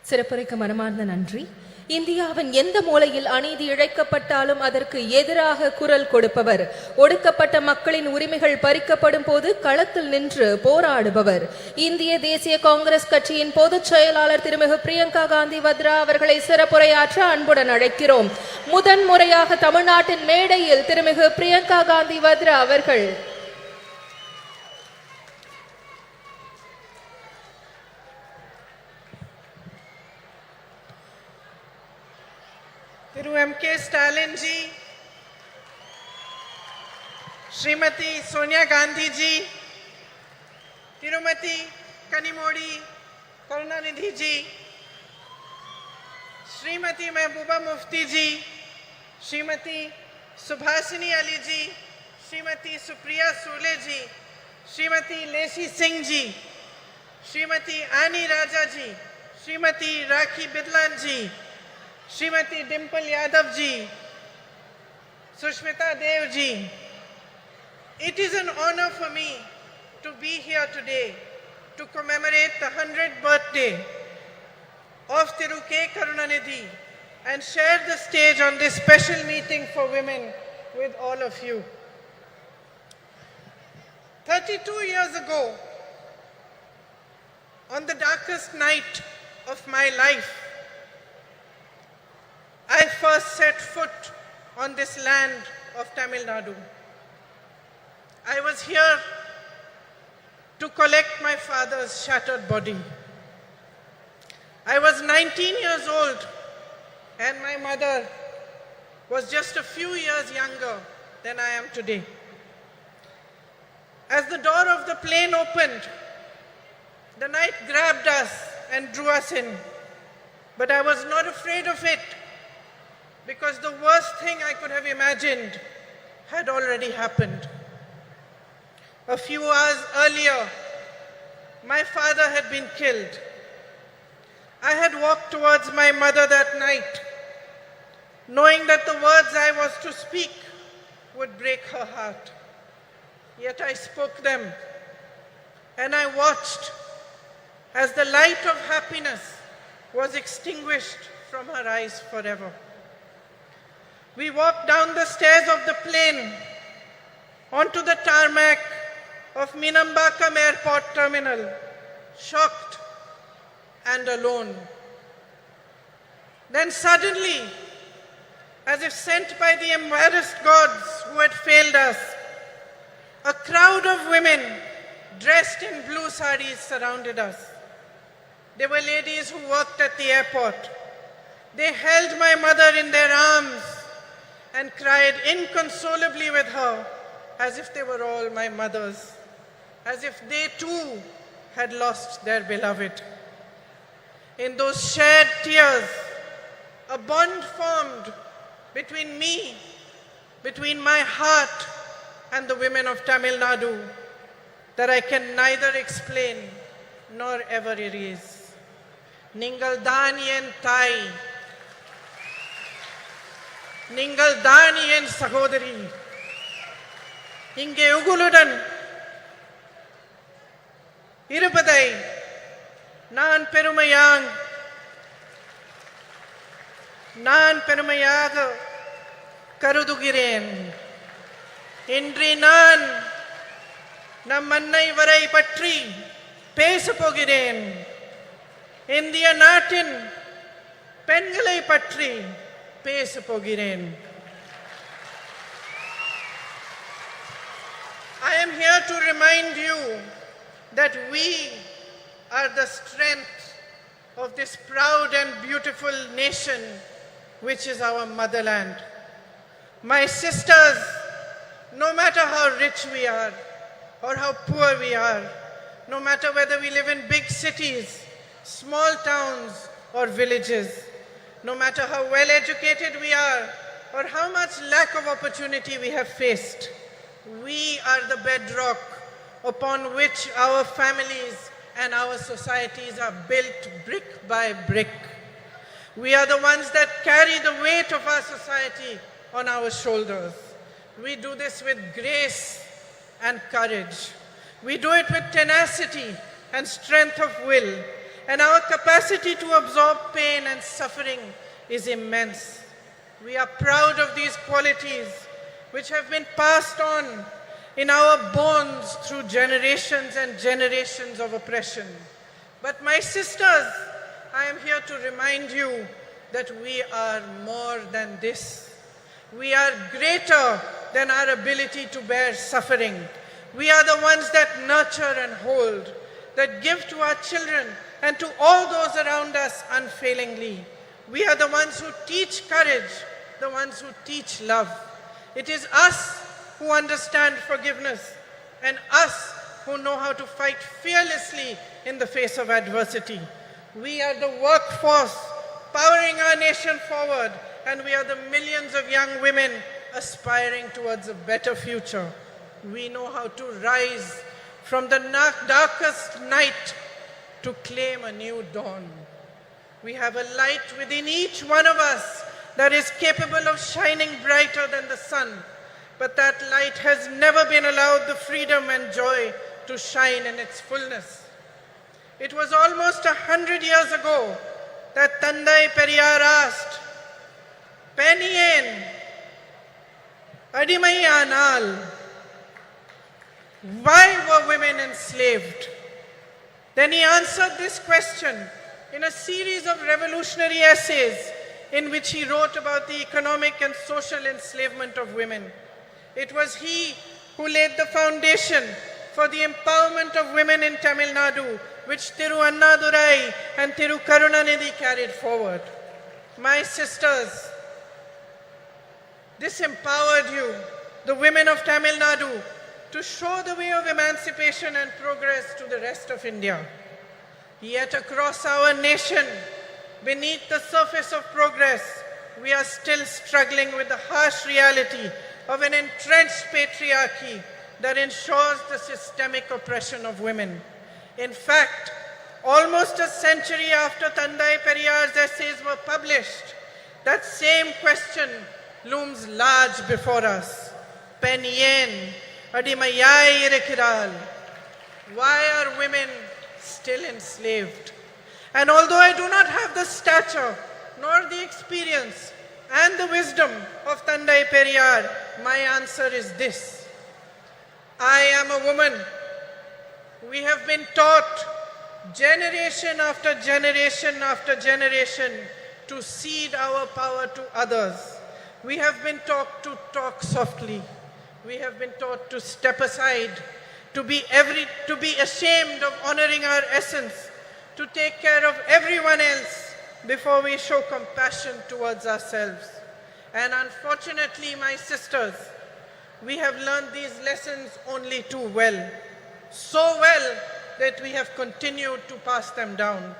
சிறப்புரைக்கு மனமார்ந்த நன்றி. இந்தியாவின் எந்த மூலையில் அநீதி இழைக்கப்பட்டாலும் அதற்கு எதிராக குரல் கொடுப்பவர், ஒடுக்கப்பட்ட மக்களின் உரிமைகள் பறிக்கப்படும் போது களத்தில் நின்று போராடுபவர். இந்திய தேசிய காங்கிரஸ் கட்சியின் பொதுச் செயலாளர் திருமிகு பிரியங்கா காந்தி வத்ரா அவர்களை சிறப்புரையாற்ற அன்புடன் அழைக்கிறோம். முதன்முறையாக தமிழ்நாட்டின் மேடையில் திருமிகு பிரியங்கா காந்தி வத்ரா அவர்கள். Thiru M.K. Stalin ji, Srimati Sonia Gandhi ji, Tirumati Kanimodi Karunanidhi ji, Srimati Mehbooba Mufti ji, Srimati Subhasini Ali ji, Srimati Supriya Sule ji, Srimati Lesi Singh ji, Srimati Ani Raja ji, Srimati Rakhi Bidlan ji, Srimati Dimple Yadav ji, Sushmita Dev ji. It is an honor for me to be here today to commemorate the 100th birthday of Thiru K. Karunanidhi and share the stage on this special meeting for women with all of you. 32 years ago, on the darkest night of my life, I first set foot on this land of Tamil Nadu. I was here to collect my father's shattered body. I was 19 years old and my mother was just a few years younger than I am today. As the door of the plane opened, the night grabbed us and drew us in. But I was not afraid of it, because the worst thing I could have imagined had already happened. A few hours earlier, my father had been killed. I had walked towards my mother that night, knowing that the words I was to speak would break her heart. Yet I spoke them, and I watched as the light of happiness was extinguished from her eyes forever. We walked down the stairs of the plane onto the tarmac of Minambakam Airport Terminal, shocked and alone. Then suddenly, as if sent by the embarrassed gods who had failed us, a crowd of women dressed in blue saris surrounded us. They were ladies who worked at the airport. They held my mother in their arms and cried inconsolably with her, as if they were all my mothers, as if they too had lost their beloved. In those shared tears, a bond formed between me, between my heart and the women of Tamil Nadu that I can neither explain nor ever erase. Ningal Daniyen Thai, Ningal Daniyen Sahodari, Inge Uguludan, Irupadai, நான் பெருமையாக கருதுகிறேன். இன்று நான் நம் அன்னை வரை பற்றி பேசப் போகிறேன். இந்திய நாட்டின் பெண்களை பற்றி பேசப் போகிறேன். I am here to remind you that we are the strength of this proud and beautiful nation which is our motherland. My sisters, no matter how rich we are or how poor we are, no matter whether we live in big cities, small towns or villages, no matter how well educated we are or how much lack of opportunity we have faced, We are the bedrock upon which our families and our societies are built brick by brick. We are the ones that carry the weight of our society on our shoulders. We do this with grace and courage. We do it with tenacity and strength of will, and our capacity to absorb pain and suffering is immense. We are proud of these qualities which have been passed on in our bones through generations and generations of oppression. But my sisters, I am here to remind you that we are more than this. We are greater than our ability to bear suffering. We are the ones that nurture and hold, that give to our children and to all those around us unfailingly. We are the ones who teach courage, the ones who teach love. It is us who understand forgiveness and us who know how to fight fearlessly in the face of adversity. We are the workforce powering our nation forward, and we are the millions of young women aspiring towards a better future. We know how to rise from the darkest night to claim a new dawn. We have a light within each one of us that is capable of shining brighter than the sun, but that light has never been allowed the freedom and joy to shine in its fullness. It was almost 100 years ago that Tandai Periyar asked, "Peniyen, Adimayanal," why were women enslaved? Then he answered this question in a series of revolutionary essays in which he wrote about the economic and social enslavement of women. It was he who laid the foundation for the empowerment of women in Tamil Nadu, which Thiru Annadurai and Thiru Karunanidhi carried forward. My sisters, this empowered you, the women of Tamil Nadu, to show the way of emancipation and progress to the rest of India. Yet across our nation, beneath the surface of progress, we are still struggling with the harsh reality of an entrenched patriarchy that ensures the systemic oppression of women. In fact, almost a century after Tandai Periyar's essays were published, that same question looms large before us. Peniyen, Adimayai Irekiral. Why are women still enslaved? And although I do not have the stature, nor the experience, and the wisdom of Tandai Periyar, my answer is this. I am a woman. We have been taught generation after generation after generation to cede our power to others. We have been taught to talk softly. We have been taught to step aside, to be ashamed of honoring our essence, to take care of everyone else before we show compassion towards ourselves. And unfortunately, my sisters, we have learned these lessons only too well. So well that we have continued to pass them down.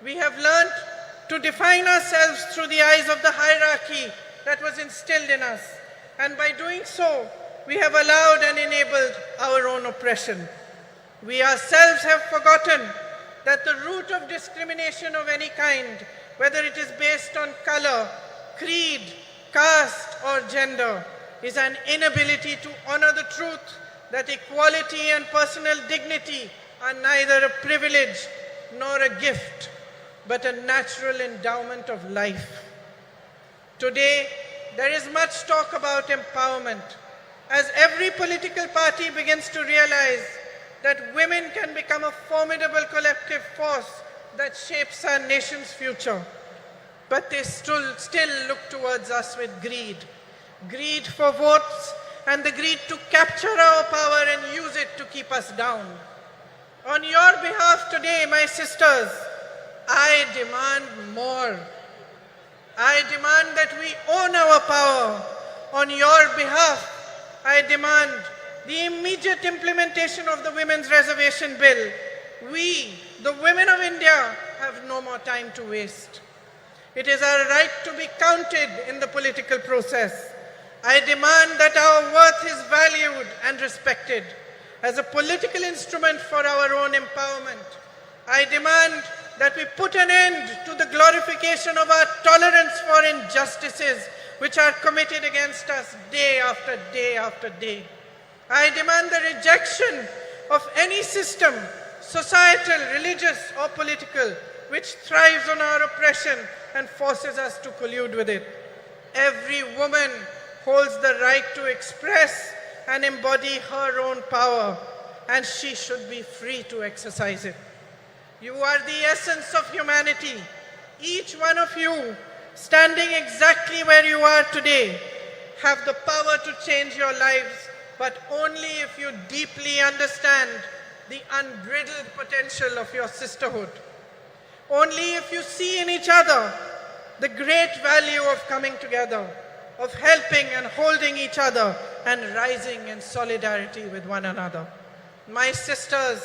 We have learned to define ourselves through the eyes of the hierarchy that was instilled in us. And by doing so, we have allowed and enabled our own oppression. We ourselves have forgotten that the root of discrimination of any kind, whether it is based on color, creed, caste, or gender, is an inability to honor the truth that equality and personal dignity are neither a privilege nor a gift, but a natural endowment of life. Today, there is much talk about empowerment, as every political party begins to realize that women can become a formidable collective force that shapes our nation's future. But they still look towards us with greed. Greed for votes and the greed to capture our power and use it to keep us down. On your behalf today, my sisters, I demand more. I demand that we own our power. On your behalf, I demand the immediate implementation of the Women's Reservation Bill. We, the women of India, have no more time to waste. It is our right to be counted in the political process. I demand that our worth is valued and respected as a political instrument for our own empowerment. I demand that we put an end to the glorification of our tolerance for injustices which are committed against us day after day after day. I demand the rejection of any system, societal, religious or political, which thrives on our oppression and forces us to collude with it. Every woman holds the right to express and embody her own power, and she should be free to exercise it. You are the essence of humanity. Each one of you, standing exactly where you are today, have the power to change your lives, but only if you deeply understand the unbridled potential of your sisterhood. Only if you see in each other the great value of coming together, of helping and holding each other and rising in solidarity with one another. My sisters,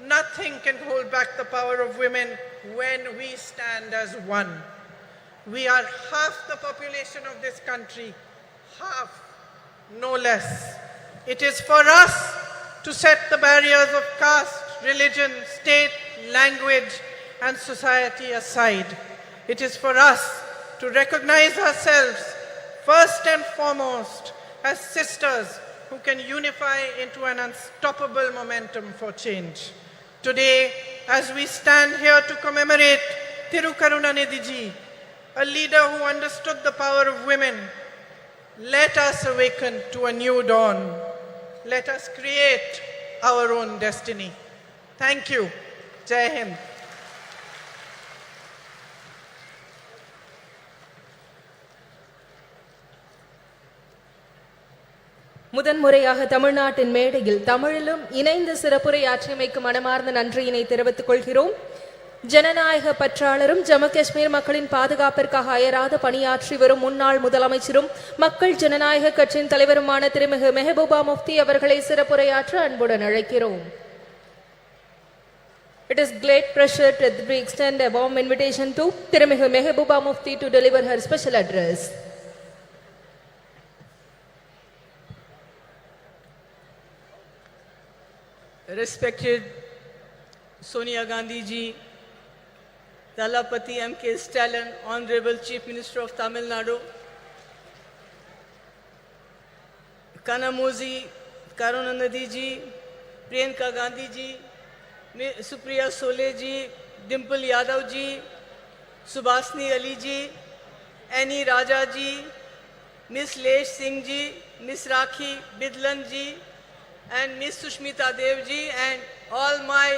nothing can hold back the power of women when we stand as one. We are half the population of this country, half, no less. It is for us to set the barriers of caste, religion, state, language, and society aside. It is for us to recognize ourselves first and foremost as sisters who can unify into an unstoppable momentum for change. Today, as we stand here to commemorate Thirukarunanidhi ji, a leader who understood the power of women, let us awaken to a new dawn. Let us create our own destiny. Thank you. Jai Hind. முதன்முறையாக தமிழ்நாட்டின் மேடையில் தமிழிலும் இணைந்து சிறப்புரையாற்றியமைக்கு மனமார்ந்த நன்றியினை தெரிவித்துக் கொள்கிறோம். ஜனநாயக பற்றாளரும் ஜம்மு காஷ்மீர் மக்களின் பாதுகாப்பிற்காக அயராத பணியாற்றி வரும் முன்னாள் முதலமைச்சரும் மக்கள் ஜனநாயக கட்சியின் தலைவருமான திருமிகு மெஹபூபா முஃப்தி அவர்களை சிறப்புரையாற்ற அன்புடன் அழைக்கிறோம். It is great pleasure that we extend a warm invitation to திருமிகு Mehbooba Mufti to deliver her special address. Respected Sonia Gandhi ji, Dalapati M.K. Stalin, Honorable Chief Minister of Tamil Nadu, Kanamozi Karunanidhi ji, Priyanka Gandhi ji, Supriya Sole ji, Dimple Yadav ji, Subhasni Ali ji, Annie Raja ji, Miss Lesh Singh ji, Miss Rakhi Bidlan ji, and Miss Sushmita Dev ji, and all my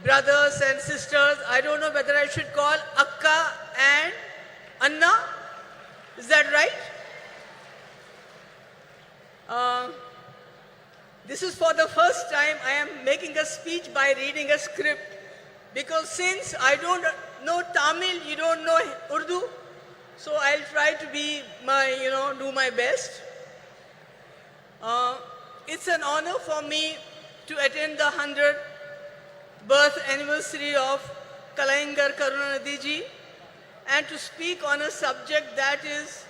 brothers and sisters. I don't know whether I should call Akka and Anna. Is that right? This is for the first time I am making a speech by reading a script, because since I don't know Tamil, you don't know Urdu, so I'll try to be do my best. It's an honor for me to attend the 100th birth anniversary of Kalaignar Karunanidhi ji and to speak on a subject that is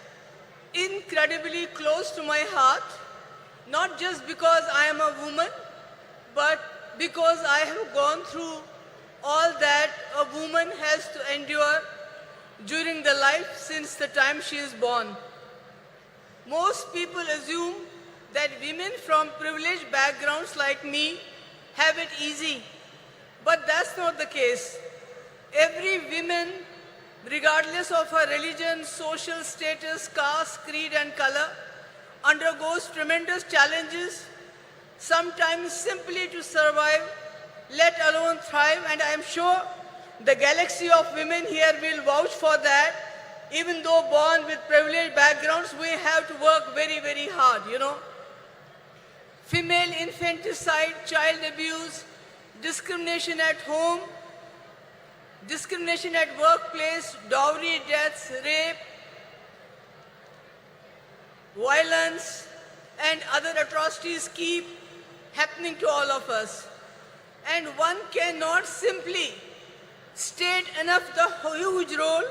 incredibly close to my heart, not just because I am a woman, but because I have gone through all that a woman has to endure during the life since the time she is born. Most people assume that women from privileged backgrounds like me have it easy, but that's not the case. Every woman, regardless of her religion, social status, caste, creed and color, undergoes tremendous challenges, sometimes simply to survive, let alone thrive, and I am sure the galaxy of women here will vouch for that. Even though born with privileged backgrounds, we have to work very, very hard, Female infanticide, child abuse, discrimination at home, discrimination at workplace, dowry deaths, rape, violence, and other atrocities keep happening to all of us. And one cannot simply state enough the huge role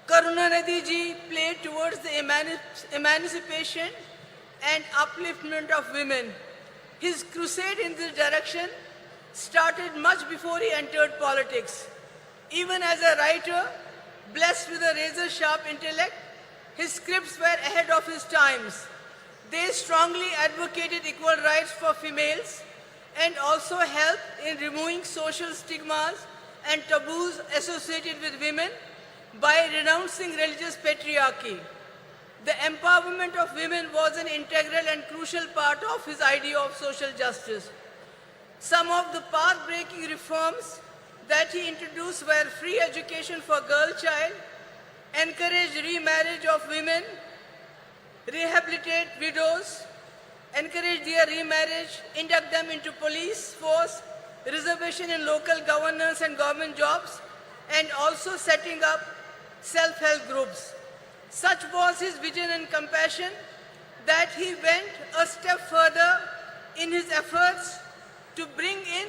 Karunanidhi ji played towards the emancipation and upliftment of women. His crusade in this direction started much before he entered politics. Even as a writer, blessed with a razor-sharp intellect, his scripts were ahead of his times. They strongly advocated equal rights for females and also helped in removing social stigmas and taboos associated with women by renouncing religious patriarchy. The empowerment of women was an integral and crucial part of his idea of social justice. Some of the path-breaking reforms that he introduced were free education for girl child, encouraged remarriage of women, rehabilitate widows, encourage their remarriage, induct them into police force, reservation in local governance and government jobs, and also setting up self-help groups. Such was his vision and compassion that he went a step further in his efforts to bring in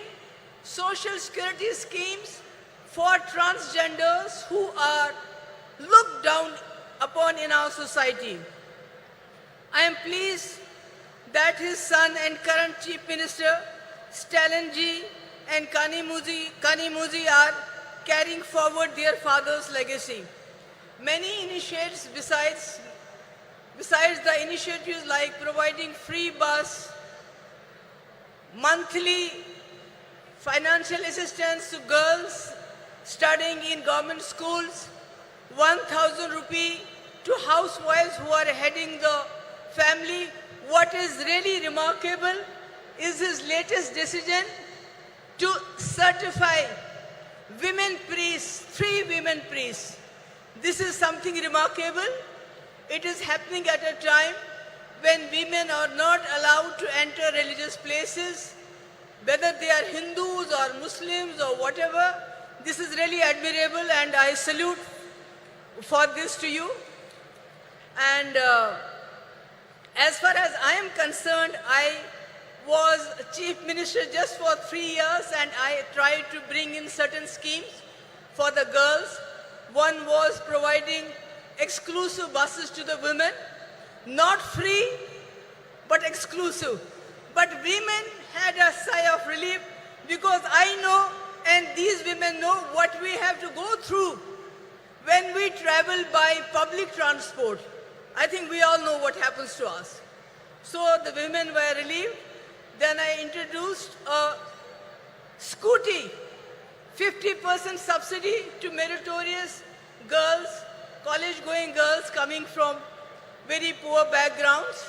social security schemes for transgenders who are looked down upon in our society. I am pleased that his son and current Chief Minister, Stalinji and Kanimuzhi are carrying forward their father's legacy. Many initiatives besides the initiatives like providing free bus, monthly financial assistance to girls studying in government schools, 1,000 rupee to housewives who are heading the family. What is really remarkable is his latest decision to certify women priests, 3 women priests. This is something remarkable. It is happening at a time when women are not allowed to enter religious places, whether they are Hindus or Muslims or whatever. This is really admirable, and I salute for this to you. And as far as I am concerned, I was Chief Minister just for 3 years, and I tried to bring in certain schemes for the girls. One was providing exclusive buses to the women, not free, but exclusive. But women had a sigh of relief, because I know, and these women know, what we have to go through when we travel by public transport. I think we all know what happens to us. So the women were relieved. Then I introduced a scooty, 50% subsidy to meritorious girls, college-going girls coming from very poor backgrounds.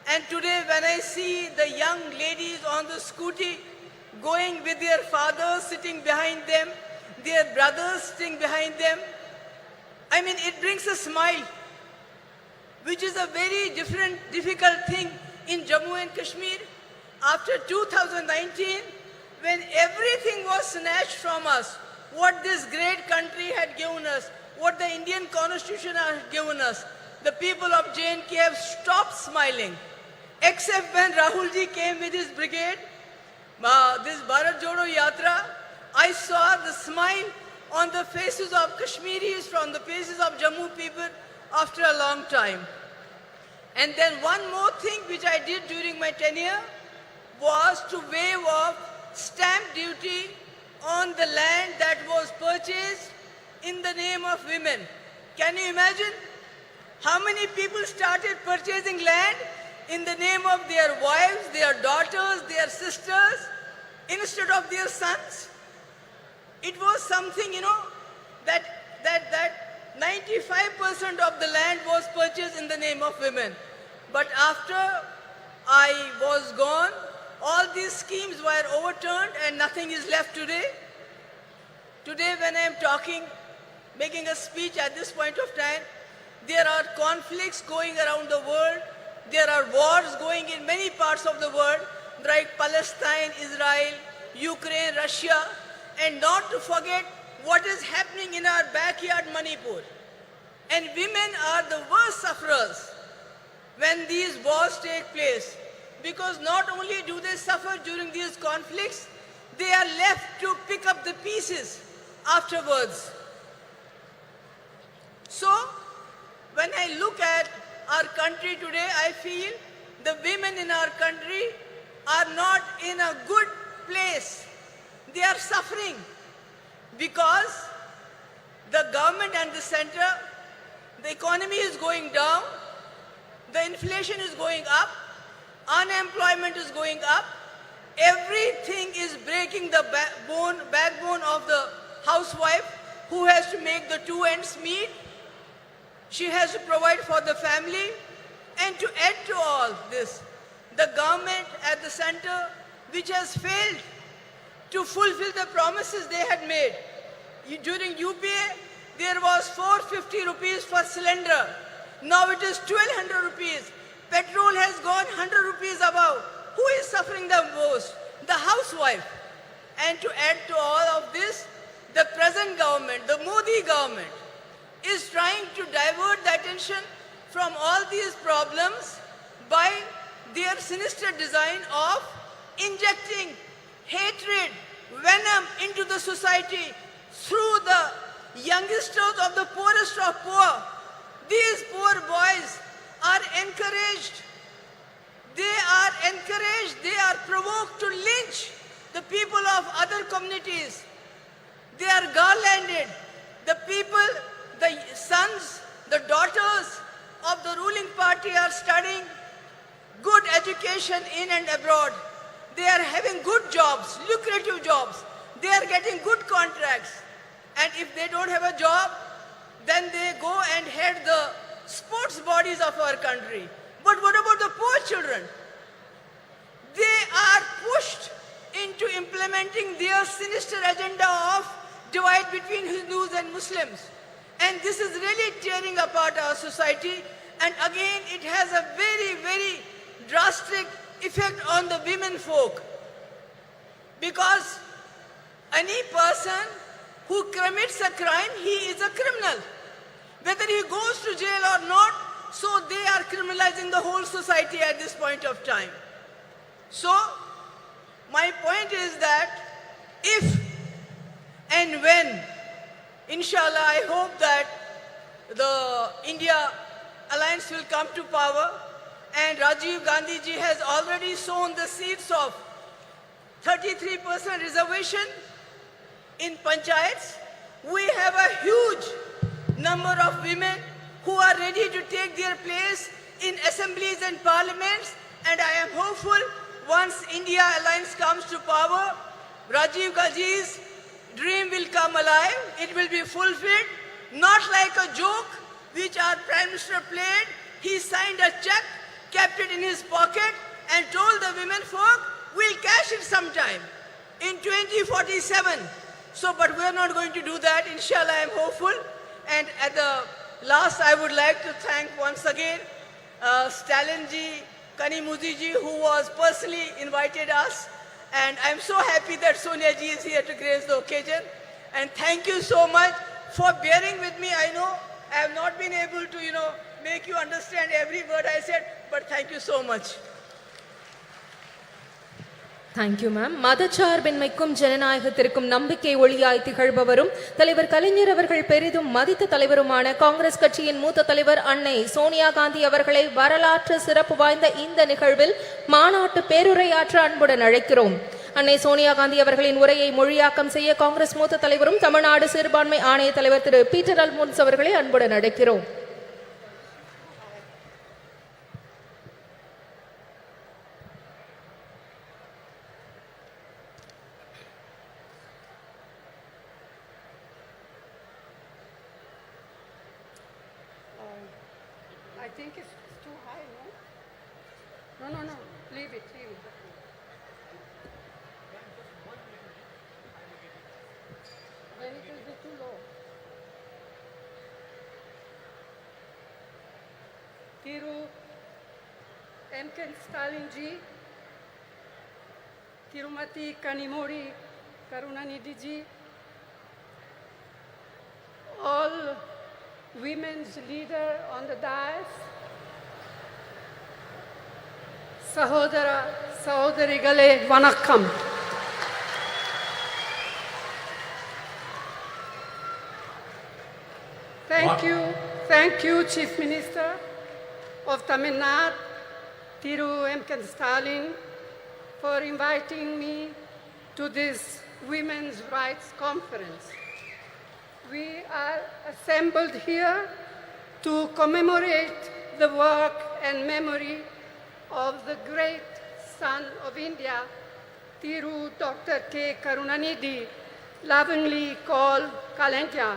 And today when I see the young ladies on the scooty going with their fathers sitting behind them, their brothers sitting behind them, I mean, it brings a smile, which is a very difficult thing in Jammu and Kashmir. After 2019, when everything was snatched from us, what this great country had given us, what the Indian Constitution had given us, the people of J&K have stopped smiling. Except when Rahul ji came with his brigade, this Bharat Jodo Yatra, I saw the smile on the faces of Kashmiris, from the faces of Jammu people after a long time. And then one more thing which I did during my tenure was to waive off stamp duty on the land that was purchased in the name of women. Can you imagine how many people started purchasing land in the name of their wives, their daughters, their sisters, instead of their sons? It was something, that 95% of the land was purchased in the name of women. But after I was gone, all these schemes were overturned and nothing is left today. Today when I am talking, making a speech at this point of time, there are conflicts going around the world. There are wars going in many parts of the world, like Palestine, Israel, Ukraine, Russia, and not to forget what is happening in our backyard, Manipur. And women are the worst sufferers when these wars take place, because not only do they suffer during these conflicts, they are left to pick up the pieces afterwards. So, when I look at our country today, I feel the women in our country are not in a good place. They are suffering because the government and the center, the economy is going down, the inflation is going up, unemployment is going up, everything is breaking the backbone of the housewife who has to make the two ends meet. She has to provide for the family. And to add to all this, the government at the center, which has failed to fulfill the promises they had made. During UPA, there was 450 rupees for cylinder. Now it is 1200 rupees. Petrol has gone 100 rupees above. Who is suffering the most? The housewife. And to add to all of this, the present government, the Modi government, is trying to divert the attention from all these problems by their sinister design of injecting hatred, venom into the society through the youngsters of the poorest of poor. These poor boys are encouraged. They are provoked to lynch the people of other communities. They are garlanded. The people, the sons, the daughters of the ruling party are studying good education in and abroad. They are having good jobs, lucrative jobs. They are getting good contracts. And if they don't have a job, then they go and head the sports bodies of our country. But what about the poor children? They are pushed into implementing their sinister agenda of divide between Hindus and Muslims. And this is really tearing apart our society. And again, it has a very, very drastic effect on the women folk. Because any person who commits a crime, he is a criminal. Whether he goes to jail or not, so they are criminalizing the whole society at this point of time. So, my point is that if and when, inshallah, I hope that the India Alliance will come to power and Rajiv Gandhi ji has already sown the seeds of 33% reservation in panchayats. We have a huge number of women who are ready to take their place in assemblies and parliaments, and I am hopeful once India Alliance comes to power, Rajiv Gandhi's dream will come alive. It will be fulfilled, not like a joke which our Prime Minister played. He signed a check, kept it in his pocket and told the women folk, we'll cash it sometime in 2047. So, but we are not going to do that. Inshallah, I am hopeful. And at the last, I would like to thank once again Stalin ji, Kanimudi ji, who was personally invited us. And I'm so happy that Sonia ji is here to grace the occasion. And thank you so much for bearing with me. I know I have not been able to, make you understand every word I said, but thank you so much. Thank you ma'am. மதச்சார்பின்மைக்கும் ஜனநாயகத்திற்கும் நம்பிக்கை ஒளியாய் திகழ்பவரும் தலைவர் கலைஞர் அவர்கள் பெரிதும் மதித்த தலைவருமான காங்கிரஸ் கட்சியின் மூத்த தலைவர் அன்னை சோனியா காந்தி அவர்களை வரலாற்று சிறப்பு வாய்ந்த இந்த நிகழ்வில் மாநாட்டு பேருரையாற்ற அன்புடன் அழைக்கிறோம். அன்னை சோனியா காந்தி அவர்களின் உரையை மொழியாக்கம் செய்ய காங்கிரஸ் மூத்த தலைவரும் தமிழ்நாடு சிறுபான்மை ஆணைய தலைவர் திரு பீட்டர் அல்மோன்ஸ் அவர்களை அன்புடன் அழைக்கிறோம். I think it's too high, no? No, leave it. Then it will be too low. Thiru M.K. Stalin ji, Tirumati Kanimori Karunanidhi ji, all women's leader on the dais, Sahodara, Sahodarigale, Vanakkam. Thank you. Thank you, Chief Minister of Tamil Nadu, Thiru M. K. Stalin, for inviting me to this Women's Rights Conference. We are assembled here to commemorate the work and memory of the great son of India, Thiru Dr. K. Karunanidhi, lovingly called Kalanja.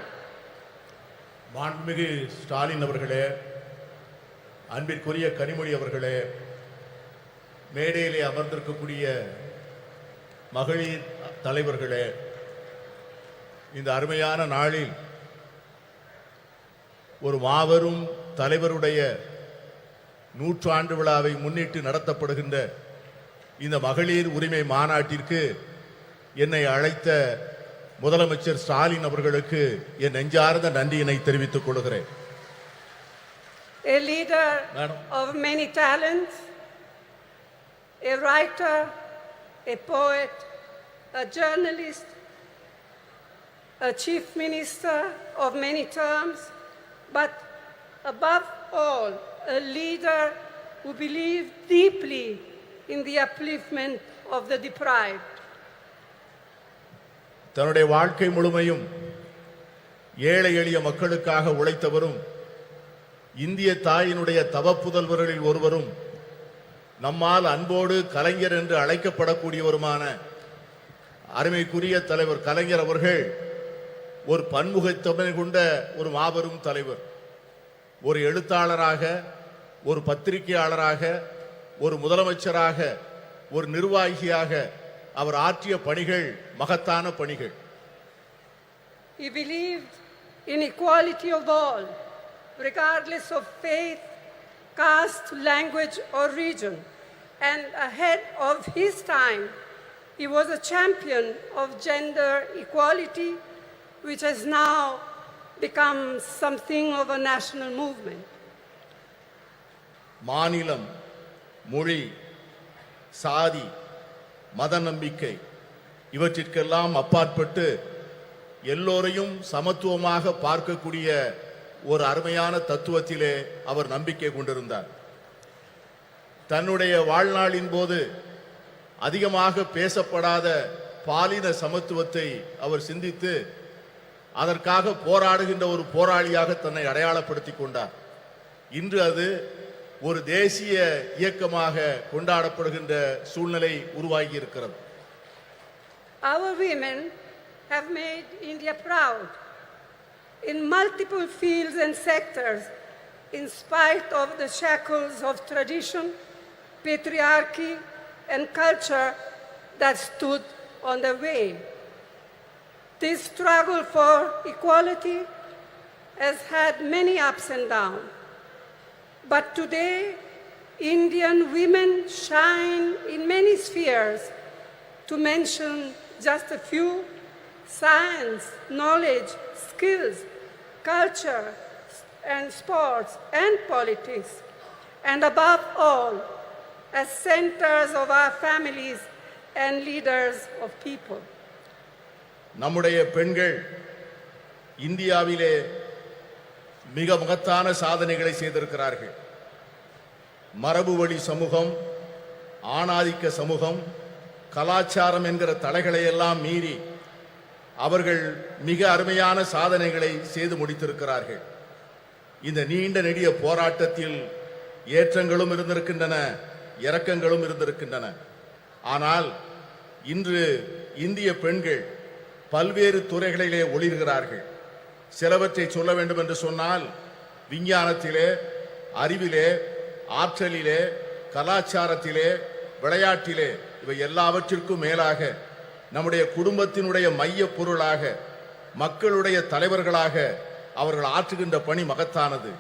மாண்புமிகு ஸ்டாலின் அவர்களே, அன்பிற்குரிய கனிமொழி அவர்களே, மேடையிலே அமர்ந்திருக்கக்கூடிய மகளிர் தலைவர்களே, இந்த அருமையான நாளில் ஒரு மாபெரும் தலைவருடைய 100 ஆண்டு விழாவை முன்னிட்டு நடத்தப்படுகின்ற இந்த மகளிர் உரிமை மாநாட்டிற்கு என்னை அழைத்த முதலமைச்சர் ஸ்டாலின் அவர்களுக்கு என் நெஞ்சார்ந்த நன்றியினை தெரிவித்துக் கொள்கிறேன். A leader of many talents, a writer, a poet, a journalist, a chief minister of many terms, but above all, a leader who believed deeply in the upliftment of the deprived. தன்னுடைய வாழ்க்கை முழுமையும் ஏழை எளிய மக்களுக்காக உழைத்தவரும் இந்திய தாயினுடைய தவப்புதல்வர்களில் ஒருவரும் நம்மால் அன்போடு கலைஞர் என்று அழைக்கப்படக்கூடியவருமான அருமைக்குரிய தலைவர் கலைஞர் அவர்கள் ஒரு பன்முகத்தன்மை கொண்ட ஒரு மாபெரும் தலைவர். ஒரு எழுத்தாளராக, ஒரு பத்திரிகையாளராக, ஒரு முதலமைச்சராக, ஒரு நிர்வாகியாக அவர் ஆற்றிய பணிகள் மகத்தான பணிகள். He believed in equality of all, regardless of faith, caste, language or region. And ahead of his time, he was a champion of gender equality, which has now become something of a national movement. மாநிலம், மொழி, சாதி, மத நம்பிக்கை இவற்றிற்கெல்லாம் அப்பாற்பட்டு எல்லோரையும் சமத்துவமாக பார்க்கக்கூடிய ஒரு அருமையான தத்துவத்திலே அவர் நம்பிக்கை கொண்டிருந்தார். தன்னுடைய வாழ்நாளின் போது அதிகமாக பேசப்படாத பாலின சமத்துவத்தை அவர் சிந்தித்து அதற்காக போராடுகின்ற ஒரு போராளியாக தன்னை அடையாளப்படுத்திக் கொண்டார். இன்று அது ஒரு தேசிய இயக்கமாக கொண்டாடப்படுகின்ற சூழ்நிலை உருவாகி இருக்கிறது. Our women have made India proud in multiple fields and sectors, in spite of the shackles of tradition, patriarchy, and culture that stood on the way. This struggle for equality has had many ups and downs. But today, Indian women shine in many spheres. To mention just a few: science, knowledge, skills, culture, and sports, and politics. And above all, as centers of our families and leaders of people. நம்முடைய பெண்கள் இந்தியாவிலே மிக மகத்தான சாதனைகளை செய்திருக்கிறார்கள். மரபு வழி சமூகம், ஆணாதிக்க சமூகம், கலாச்சாரம் என்கிற தடைகளை எல்லாம் மீறி அவர்கள் மிக அருமையான சாதனைகளை செய்து முடித்திருக்கிறார்கள். இந்த நீண்ட நெடிய போராட்டத்தில் ஏற்றங்களும் இருந்திருக்கின்றன, இரக்கங்களும் இருந்திருக்கின்றன. ஆனால் இன்று இந்திய பெண்கள் பல்வேறு துறைகளிலே ஒளிர்கிறார்கள். சிலவற்றை சொல்ல வேண்டும் என்று சொன்னால், விஞ்ஞானத்திலே, அறிவிலே, ஆற்றலிலே, கலாச்சாரத்திலே, விளையாட்டிலே, இவை எல்லாவற்றிற்கும் மேலாக நம்முடைய குடும்பத்தினுடைய மைய பொருளாக, மக்களுடைய தலைவர்களாக அவர்கள் ஆற்றுகின்ற பணி மகத்தானது.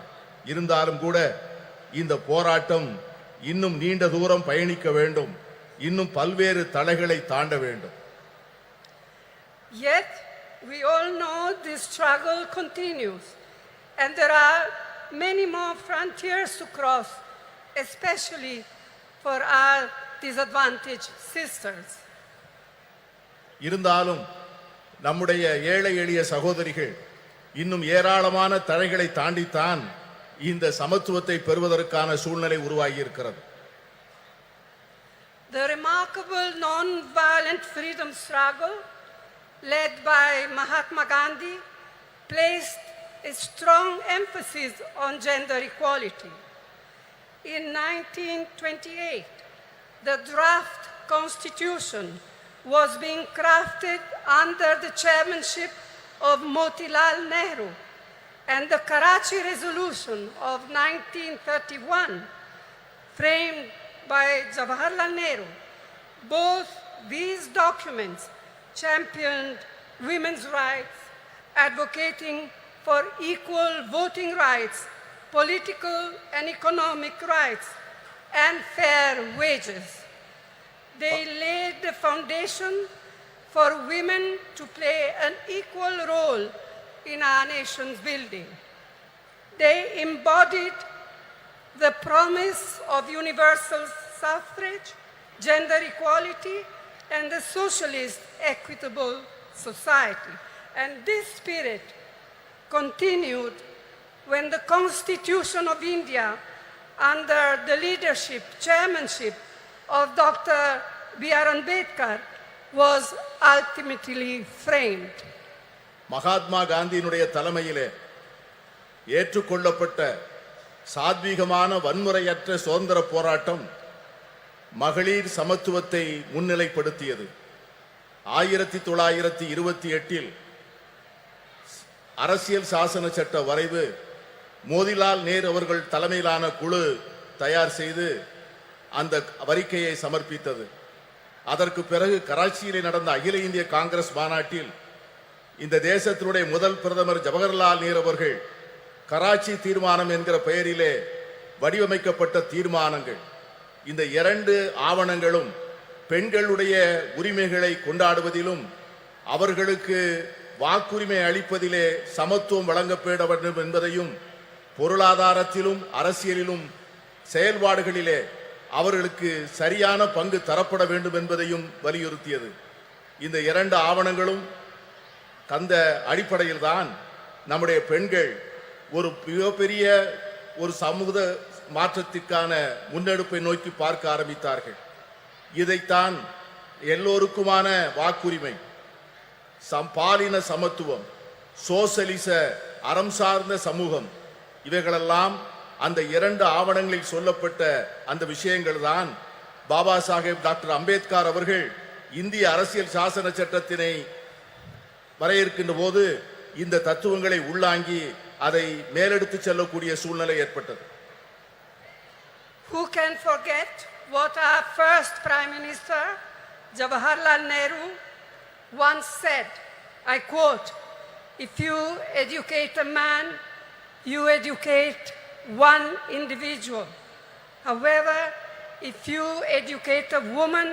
இருந்தாலும் கூட இந்த போராட்டம் இன்னும் நீண்ட தூரம் பயணிக்க வேண்டும், இன்னும் பல்வேறு தடைகளை தாண்ட வேண்டும். Yet, we all know this struggle continues, and there are many more frontiers to cross, especially for our disadvantaged sisters. இருந்தாலும் நம்முடைய ஏழை எளிய சகோதரிகள் இன்னும் ஏராளமான தடைகளை தாண்டித்தான் இந்த சமத்துவத்தை பெறுவதற்கான சூழ்நிலை உருவாகி இருக்கிறது. The remarkable non-violent freedom struggle led by Mahatma Gandhi placed a strong emphasis on gender equality. In 1928, the draft constitution was being crafted under the chairmanship of Motilal Nehru, and the Karachi Resolution of 1931, framed by Jawaharlal Nehru. Both these documents championed women's rights, advocating for equal voting rights, political and economic rights, and fair wages. They laid the foundation for women to play an equal role in our nation's building. They embodied the promise of universal suffrage, gender equality, and the socialist equitable society. And this spirit continued when the Constitution of India, under the leadership, chairmanship of Dr. B.R. Ambedkar, was ultimately framed. Mahatma காந்தியினுடைய தலைமையிலே ஏற்றுக்கொள்ளப்பட்ட சாத்வீகமான வன்முறையற்ற சுதந்திர போராட்டம் மகளிர் சமத்துவத்தை முன்னிலைப்படுத்தியது. 1928 அரசியல் சாசன சட்ட வரைவு மோதிலால் நேரு அவர்கள் தலைமையிலான குழு தயார் செய்து அந்த அறிக்கையை சமர்ப்பித்தது. அதற்கு பிறகு கராச்சியில் நடந்த அகில இந்திய காங்கிரஸ் மாநாட்டில் இந்த தேசத்தினுடைய முதல் பிரதமர் ஜவஹர்லால் நேரு அவர்கள் கராச்சி தீர்மானம் என்கிற பெயரிலே வடிவமைக்கப்பட்ட தீர்மானங்கள், இந்த இரண்டு ஆவணங்களும் பெண்களுடைய உரிமைகளை கொண்டாடுவதிலும் அவர்களுக்கு வாக்குரிமை அளிப்பதிலே சமத்துவம் வழங்கப்பட வேண்டும் என்பதையும், பொருளாதாரத்திலும் அரசியலிலும் செயல்பாடுகளிலே அவர்களுக்கு சரியான பங்கு தரப்பட வேண்டும் என்பதையும் வலியுறுத்தியது. இந்த இரண்டு ஆவணங்களும் அந்த அடிப்படையில் தான் நம்முடைய பெண்கள் ஒரு மிகப்பெரிய ஒரு சமூக மாற்றத்திற்கான முன்னெடுப்பை நோக்கி பார்க்க ஆரம்பித்தார்கள். இதைத்தான் எல்லோருக்குமான வாக்குரிமை, பாலின சமத்துவம், சோசலிச அறம் சார்ந்த சமூகம், இவைகளெல்லாம் அந்த இரண்டு ஆவணங்களில் சொல்லப்பட்ட அந்த விஷயங்கள் தான் பாபா சாஹேப் டாக்டர் அம்பேத்கர் அவர்கள் இந்திய அரசியல் சாசன சட்டத்தினை வரையறுக்கின்ற போது இந்த தத்துவங்களை உள்ளாங்கி அதை மேலெடுத்து செல்லக்கூடிய சூழ்நிலை ஏற்பட்டது. Who can forget what our first Prime Minister, Jawaharlal Nehru, once said, I quote, "If you educate a man, you educate one individual. However, if you educate a woman,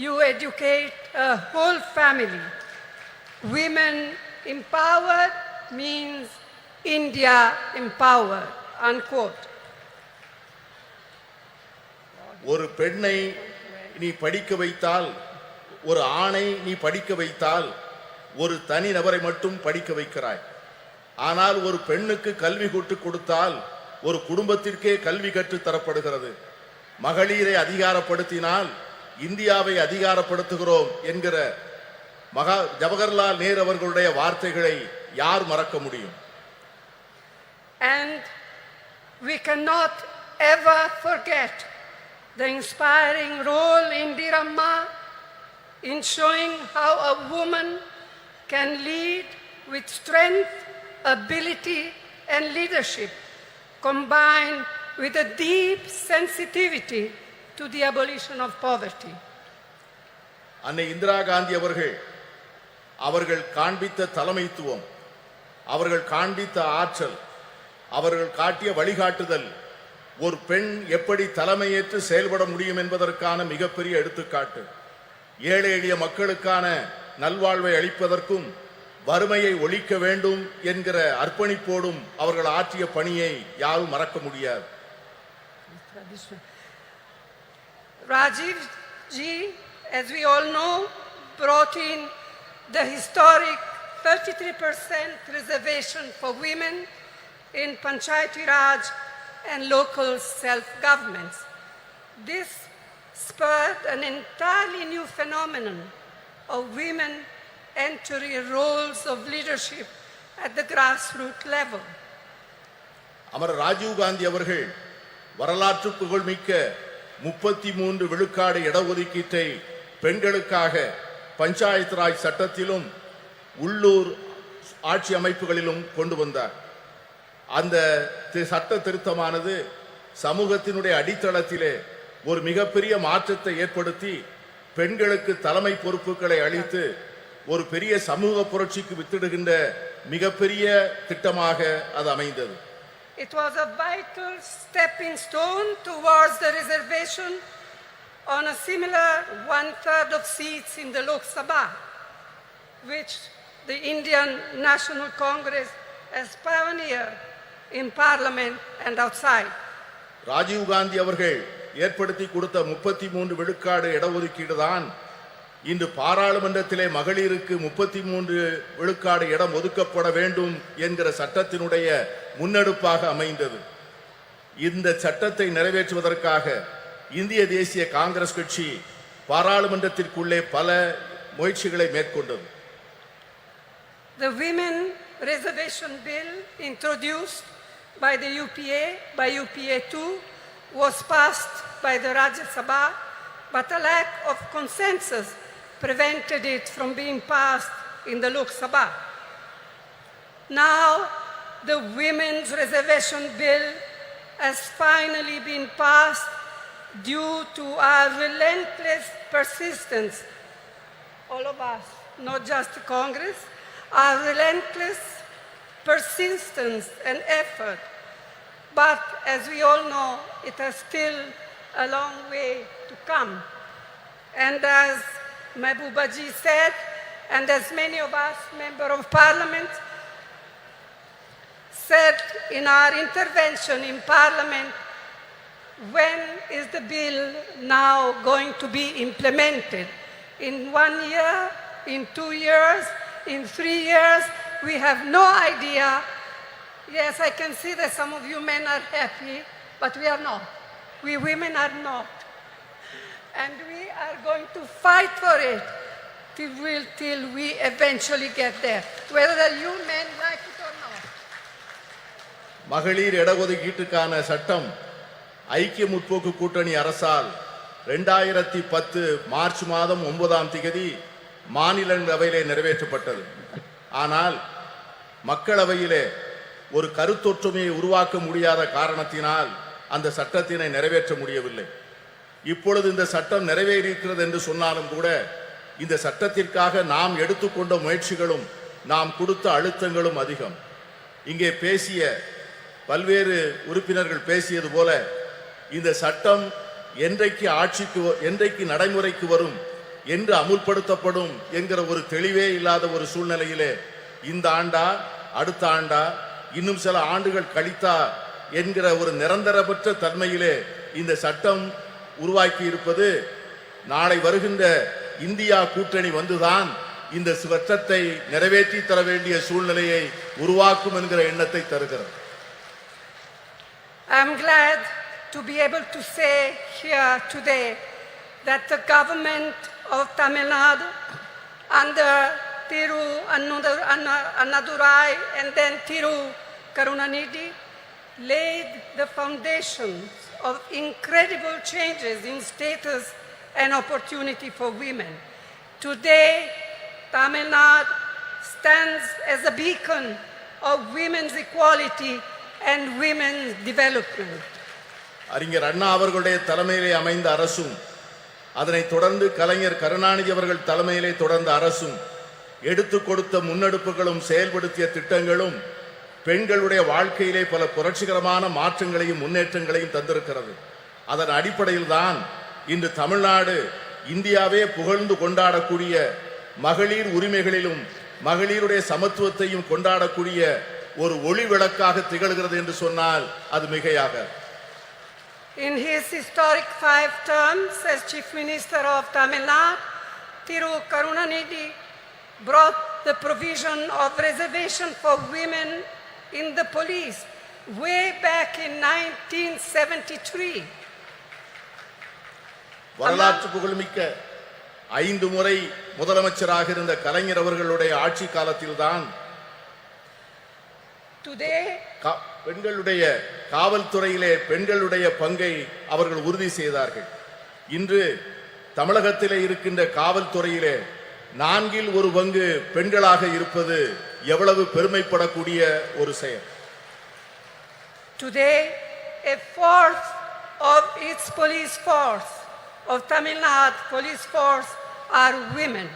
you educate a whole family. Women empowered means India empowered," unquote. ஒரு பெண்ணை நீ படிக்க வைத்தால், ஒரு ஆணை நீ படிக்க வைத்தால் ஒரு தனி நபரை மட்டும் படிக்க வைக்கிறாய். ஆனால் ஒரு பெண்ணுக்கு கல்வி கற்றுக் கொடுத்தால் ஒரு குடும்பத்திற்கே கல்வி கற்றுத் தரப்படுகிறது. மகளிரை அதிகாரப்படுத்தினால் இந்தியாவை அதிகாரப்படுத்துகிறோம் என்கிற ஜவஹர்லால் நேரு அவர்களுடைய வார்த்தைகளை யார் மறக்க முடியும்? And we cannot ever forget the inspiring role Indira Amma in showing how a woman can lead with strength, ability and leadership, combined with a deep sensitivity to the abolition of poverty. அன்னை இந்திரா காந்தி அவர்கள் காண்பித்த தலைமைத்துவம், அவர்கள் காண்பித்த ஆற்றல், அவர்கள் காட்டிய வழிகாட்டுதல் ஒரு பெண் எப்படி தலைமையேற்று செயல்பட முடியும் என்பதற்கான மிகப்பெரிய எடுத்துக்காட்டு. ஏழை எளிய மக்களுக்கான நல்வாழ்வை அளிப்பதற்கும் வறுமையை ஒழிக்க வேண்டும் என்கிற அர்ப்பணிப்போடும் அவர்கள் ஆற்றிய பணியை யாரும் மறக்க முடியாது. Rajiv ji, as we all know, brought in the historic 33% reservation for women in Panchayati Raj and local self-governments. This spurred an entirely new phenomenon of women entering roles of leadership at the grassroots level. Amar Rajiv Gandhi அவர்கள் வரலாற்று புகழ்மிக்க 33 விழுக்காடு இடஒதுக்கீட்டை பெண்களுக்காக பஞ்சாயத்து ராஜ் சட்டத்திலும் உள்ளூர் ஆட்சி அமைப்புகளிலும் கொண்டு வந்தார். அந்த சட்ட திருத்தமானது சமூகத்தினுடைய அடித்தளத்திலே ஒரு மிகப்பெரிய மாற்றத்தை ஏற்படுத்தி பெண்களுக்கு தலைமை பொறுப்புகளை அளித்து ஒரு பெரிய சமூக புரட்சிக்கு வித்திடுகின்ற மிகப்பெரிய திட்டமாக அது அமைந்தது. It was a vital stepping stone towards the reservation on a similar 1/3 of seats in the Lok Sabha, which the Indian National Congress has pioneered in parliament and outside. Rajiv Gandhi அவர்கள் ஏற்படுத்தி கொடுத்த 33 விழுக்காடு இடஒதுக்கீடு தான் இன்று பாராளுமன்றத்திலே மகளிருக்கு 33 விழுக்காடு இடம் ஒதுக்கப்பட வேண்டும் என்கிற சட்டத்தினுடைய முன்னெடுப்பாக அமைந்தது. இந்த சட்டத்தை நிறைவேற்றுவதற்காக இந்திய தேசிய காங்கிரஸ் கட்சி பாராளுமன்றத்திற்குள்ளே பல முயற்சிகளை மேற்கொண்டது. The Women Reservation Bill introduced by the UPA, by UPA 2, was passed by the Rajya Sabha, but a lack of consensus prevented it from being passed in the Lok Sabha. Now, the Women's Reservation Bill has finally been passed due to our relentless persistence, all of us, not just the Congress, our relentless persistence and effort. But as we all know, it has still a long way to come. And as Mehboobaji said, and as many of us, Member of Parliament, said in our intervention in Parliament, when is the bill now going to be implemented? In 1 year, in 2 years, in 3 years? We have no idea. Yes, I can see that some of you men are happy, but we are not. We women are not. And we are going to fight for it till we eventually get there, whether you men like it or not. மகளிர் இடஒதுக்கீட்டுக்கான சட்டம் ஐக்கிய முற்போக்கு கூட்டணி அரசால் 2010 March மாதம் 9ஆம் தேதி மாநிலங்களவையிலே நிறைவேற்றப்பட்டது. ஆனால் மக்களவையிலே ஒரு கருத்தொற்றுமையை உருவாக்க முடியாத காரணத்தினால் அந்த சட்டத்தினை நிறைவேற்ற முடியவில்லை. இப்பொழுது இந்த சட்டம் நிறைவேறியிருக்கிறது என்று சொன்னாலும் கூட இந்த சட்டத்திற்காக நாம் எடுத்துக்கொண்ட முயற்சிகளும் நாம் கொடுத்த அழுத்தங்களும் அதிகம். இங்கே பேசிய பல்வேறு உறுப்பினர்கள் பேசியது போல இந்த சட்டம் என்றைக்கு நடைமுறைக்கு வரும், என்று அமுல்படுத்தப்படும் என்கிற ஒரு தெளிவே இல்லாத ஒரு சூழ்நிலையிலே இந்த ஆண்டா அடுத்த ஆண்டா இன்னும் சில ஆண்டுகள் கழித்தா என்கிற ஒரு நிரந்தரமற்ற தன்மையிலே இந்த சட்டம் உருவாக்கி இருப்பது நாளை வருகின்ற இந்தியா கூட்டணி வந்துதான் இந்த சட்டத்தை நிறைவேற்றி தர வேண்டிய சூழ்நிலையை உருவாக்கும் என்கிற எண்ணத்தை தருகிறது. I am glad to be able to say here today that the government of Tamil Nadu under Thiru Annadurai and then Thiru Karunanidhi laid the foundations of incredible changes in status and opportunity for women. Today, Tamil Nadu stands as a beacon of women's equality and women's development. அறிஞர் அண்ணா அவர்களுடைய தலைமையிலே அமைந்த அரசும் அதனைத் தொடர்ந்து கலைஞர் கருணாநிதி அவர்கள் தலைமையிலே தொடர்ந்த அரசும் எடுத்து கொடுத்த முன்னெடுப்புகளும் செயல்படுத்திய திட்டங்களும் பெண்களுடைய வாழ்க்கையிலே பல புரட்சிகரமான மாற்றங்களையும் முன்னேற்றங்களையும் தந்திருக்கிறது. அதன் அடிப்படையில் தான் இன்று தமிழ்நாடு இந்தியாவே புகழ்ந்து கொண்டாடக்கூடிய மகளிர் உரிமைகளிலும் மகளிருடைய சமத்துவத்தையும் கொண்டாடக்கூடிய ஒரு ஒளி விளக்காக திகழ்கிறது என்று சொன்னால் அது மிகையாக. In his historic 5 terms as Chief Minister of Tamil Nadu, Thiru Karunanidhi brought the provision of reservation for women in the police way back in 1973. வரலாற்று புகழ்மிக்க 5 முறை முதலமைச்சராக இருந்த கலைஞர் அவர்களுடைய ஆட்சி காலத்தில்தான் Today, பெண்களுடைய காவல்துறையிலே பெண்களுடைய பங்கை அவர்கள் உறுதி செய்தார்கள். இன்று தமிழகத்திலே இருக்கின்ற காவல்துறையிலே 1/4 பங்கு பெண்களாக இருப்பது எவ்வளவு பெருமைப்படக்கூடிய ஒரு செயல். Today, 1/4 of its police force, of Tamil Nadu police force, are women.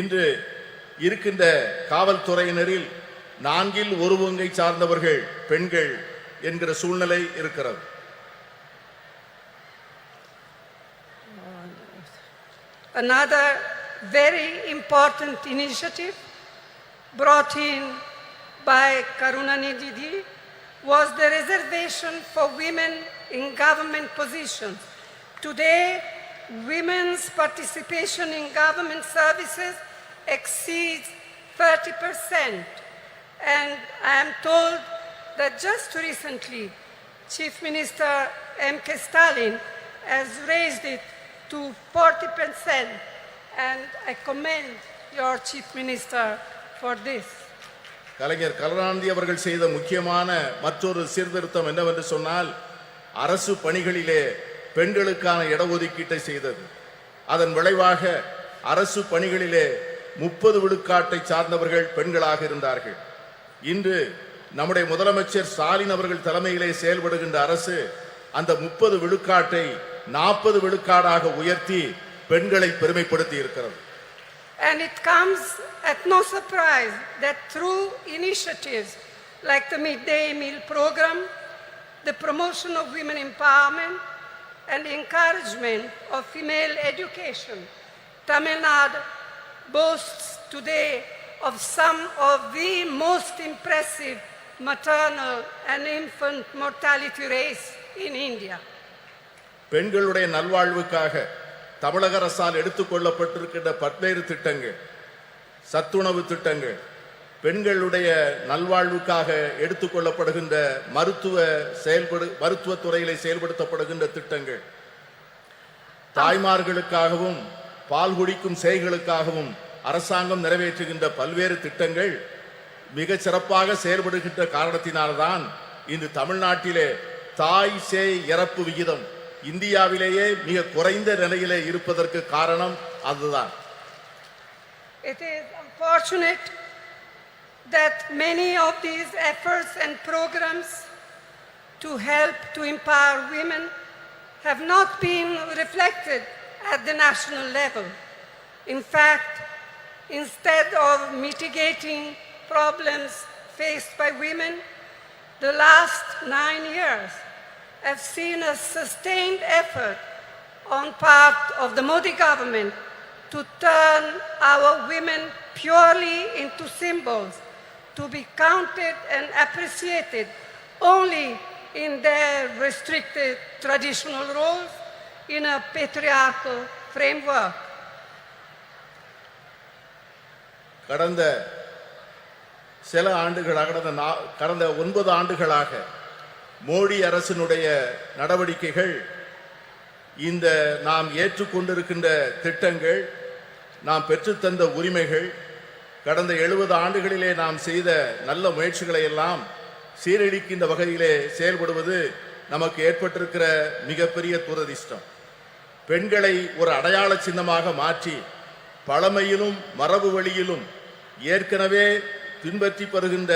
இன்று இருக்கின்ற காவல்துறையினரில் 1/4 பங்கை சார்ந்தவர்கள் பெண்கள் என்கிற சூழ்நிலை இருக்கிறது. Another very important initiative brought in by Karunanidhi was the reservation for women in government positions. Today, women's participation in government services exceeds 30%. And I am told that just recently, Chief Minister M.K. Stalin has raised it to 40%. And I commend your Chief Minister for this. கலைஞர் கருணாநிதி அவர்கள் செய்த முக்கியமான மற்றொரு சீர்திருத்தம் என்னவென்று சொன்னால் அரசு பணிகளிலே பெண்களுக்கான இடஒதுக்கீட்டை செய்தது. அதன் விளைவாக அரசு பணிகளிலே 30 விழுக்காட்டை சார்ந்தவர்கள் பெண்களாக இருந்தார்கள். இன்று நம்முடைய முதலமைச்சர் ஸ்டாலின் அவர்கள் தலைமையிலே செயல்படுகின்ற அரசு அந்த 30 விழுக்காட்டை 40 விழுக்காடாக உயர்த்தி பெண்களை பெருமைப்படுத்தி இருக்கிறது. And it comes at no surprise that through initiatives like the midday meal program, the promotion of women empowerment, and encouragement of female education, Tamil Nadu boasts today of some of the most impressive maternal and infant mortality rates in India. பெண்களுடைய நல்வாழ்வுக்காக தமிழக அரசால் எடுத்துக்கொள்ளப்பட்டிருக்கின்ற பல்வேறு திட்டங்கள், சத்துணவு திட்டங்கள், பெண்களுடைய நல்வாழ்வுக்காக எடுத்துக்கொள்ளப்படுகின்ற மருத்துவ துறையிலே செயல்படுத்தப்படுகின்ற திட்டங்கள், தாய்மார்களுக்காகவும் பால் குடிக்கும் சேய்களுக்காகவும் அரசாங்கம் நிறைவேற்றுகின்ற பல்வேறு திட்டங்கள் மிக சிறப்பாக செயல்படுகின்ற காரணத்தினால்தான் இன்று தமிழ்நாட்டிலே தாய் சேய் இறப்பு விகிதம் இந்தியாவிலேயே மிக குறைந்த நிலையிலே இருப்பதற்கு காரணம் அதுதான். It is unfortunate that many of these efforts and programs to help to empower women have not been reflected at the national level. In fact, instead of mitigating problems faced by women, the last 9 years have seen a sustained effort on part of the Modi government to turn our women purely into symbols, to be counted and appreciated only in their restricted traditional roles in a patriarchal framework. கடந்த சில ஆண்டுகளாக கடந்த 9 ஆண்டுகளாக மோடி அரசினுடைய நடவடிக்கைகள், இந்த நாம் ஏற்றுக்கொண்டிருக்கின்ற திட்டங்கள், நாம் பெற்றுத்தந்த உரிமைகள், கடந்த 70 ஆண்டுகளிலே நாம் செய்த நல்ல முயற்சிகளை எல்லாம் சீரழிக்கின்ற வகையிலே செயல்படுவது நமக்கு ஏற்பட்டிருக்கிற மிகப்பெரிய துரதிர்ஷ்டம். பெண்களை ஒரு அடையாள சின்னமாக மாற்றி பழமையிலும் மரபு வழியிலும் ஏற்கனவே பின்பற்றி வருகின்ற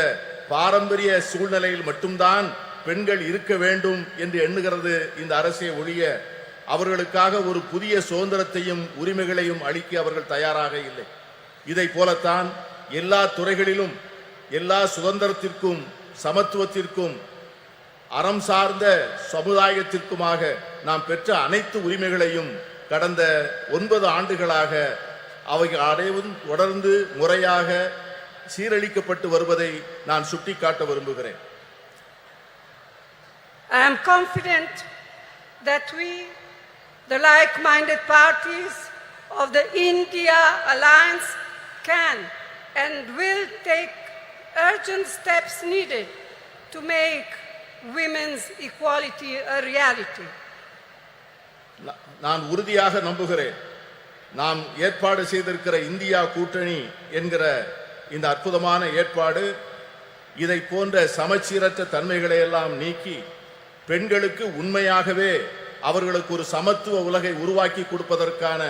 பாரம்பரிய சூழ்நிலையில் மட்டும்தான் பெண்கள் இருக்க வேண்டும் என்று எண்ணுகிறது இந்த அரசை ஒழிய அவர்களுக்காக ஒரு புதிய சுதந்திரத்தையும் உரிமைகளையும் அளிக்க அவர்கள் தயாராக இல்லை. இதை போலத்தான் எல்லா துறைகளிலும் எல்லா சுதந்திரத்திற்கும் சமத்துவத்திற்கும் அறம் சார்ந்த சமுதாயத்திற்குமாக நாம் பெற்ற அனைத்து உரிமைகளையும் கடந்த 9 ஆண்டுகளாக அவைகள் அனைவரும் தொடர்ந்து முறையாக சீரழிக்கப்பட்டு வருவதை நான் சுட்டிக்காட்ட விரும்புகிறேன். I am confident that we, the like-minded parties, of the India Alliance can and will take urgent steps needed to make women's equality a reality. நான் உறுதியாக நம்புகிறேன், நாம் ஏற்பாடு செய்திருக்கிற இந்தியா கூட்டணி என்கிற இந்த அற்புதமான ஏற்பாடு இதை போன்ற சமச்சீரற்ற தன்மைகளை எல்லாம் நீக்கி பெண்களுக்கு உண்மையாகவே அவர்களுக்கு ஒரு சமத்துவ உலகை உருவாக்கி கொடுப்பதற்கான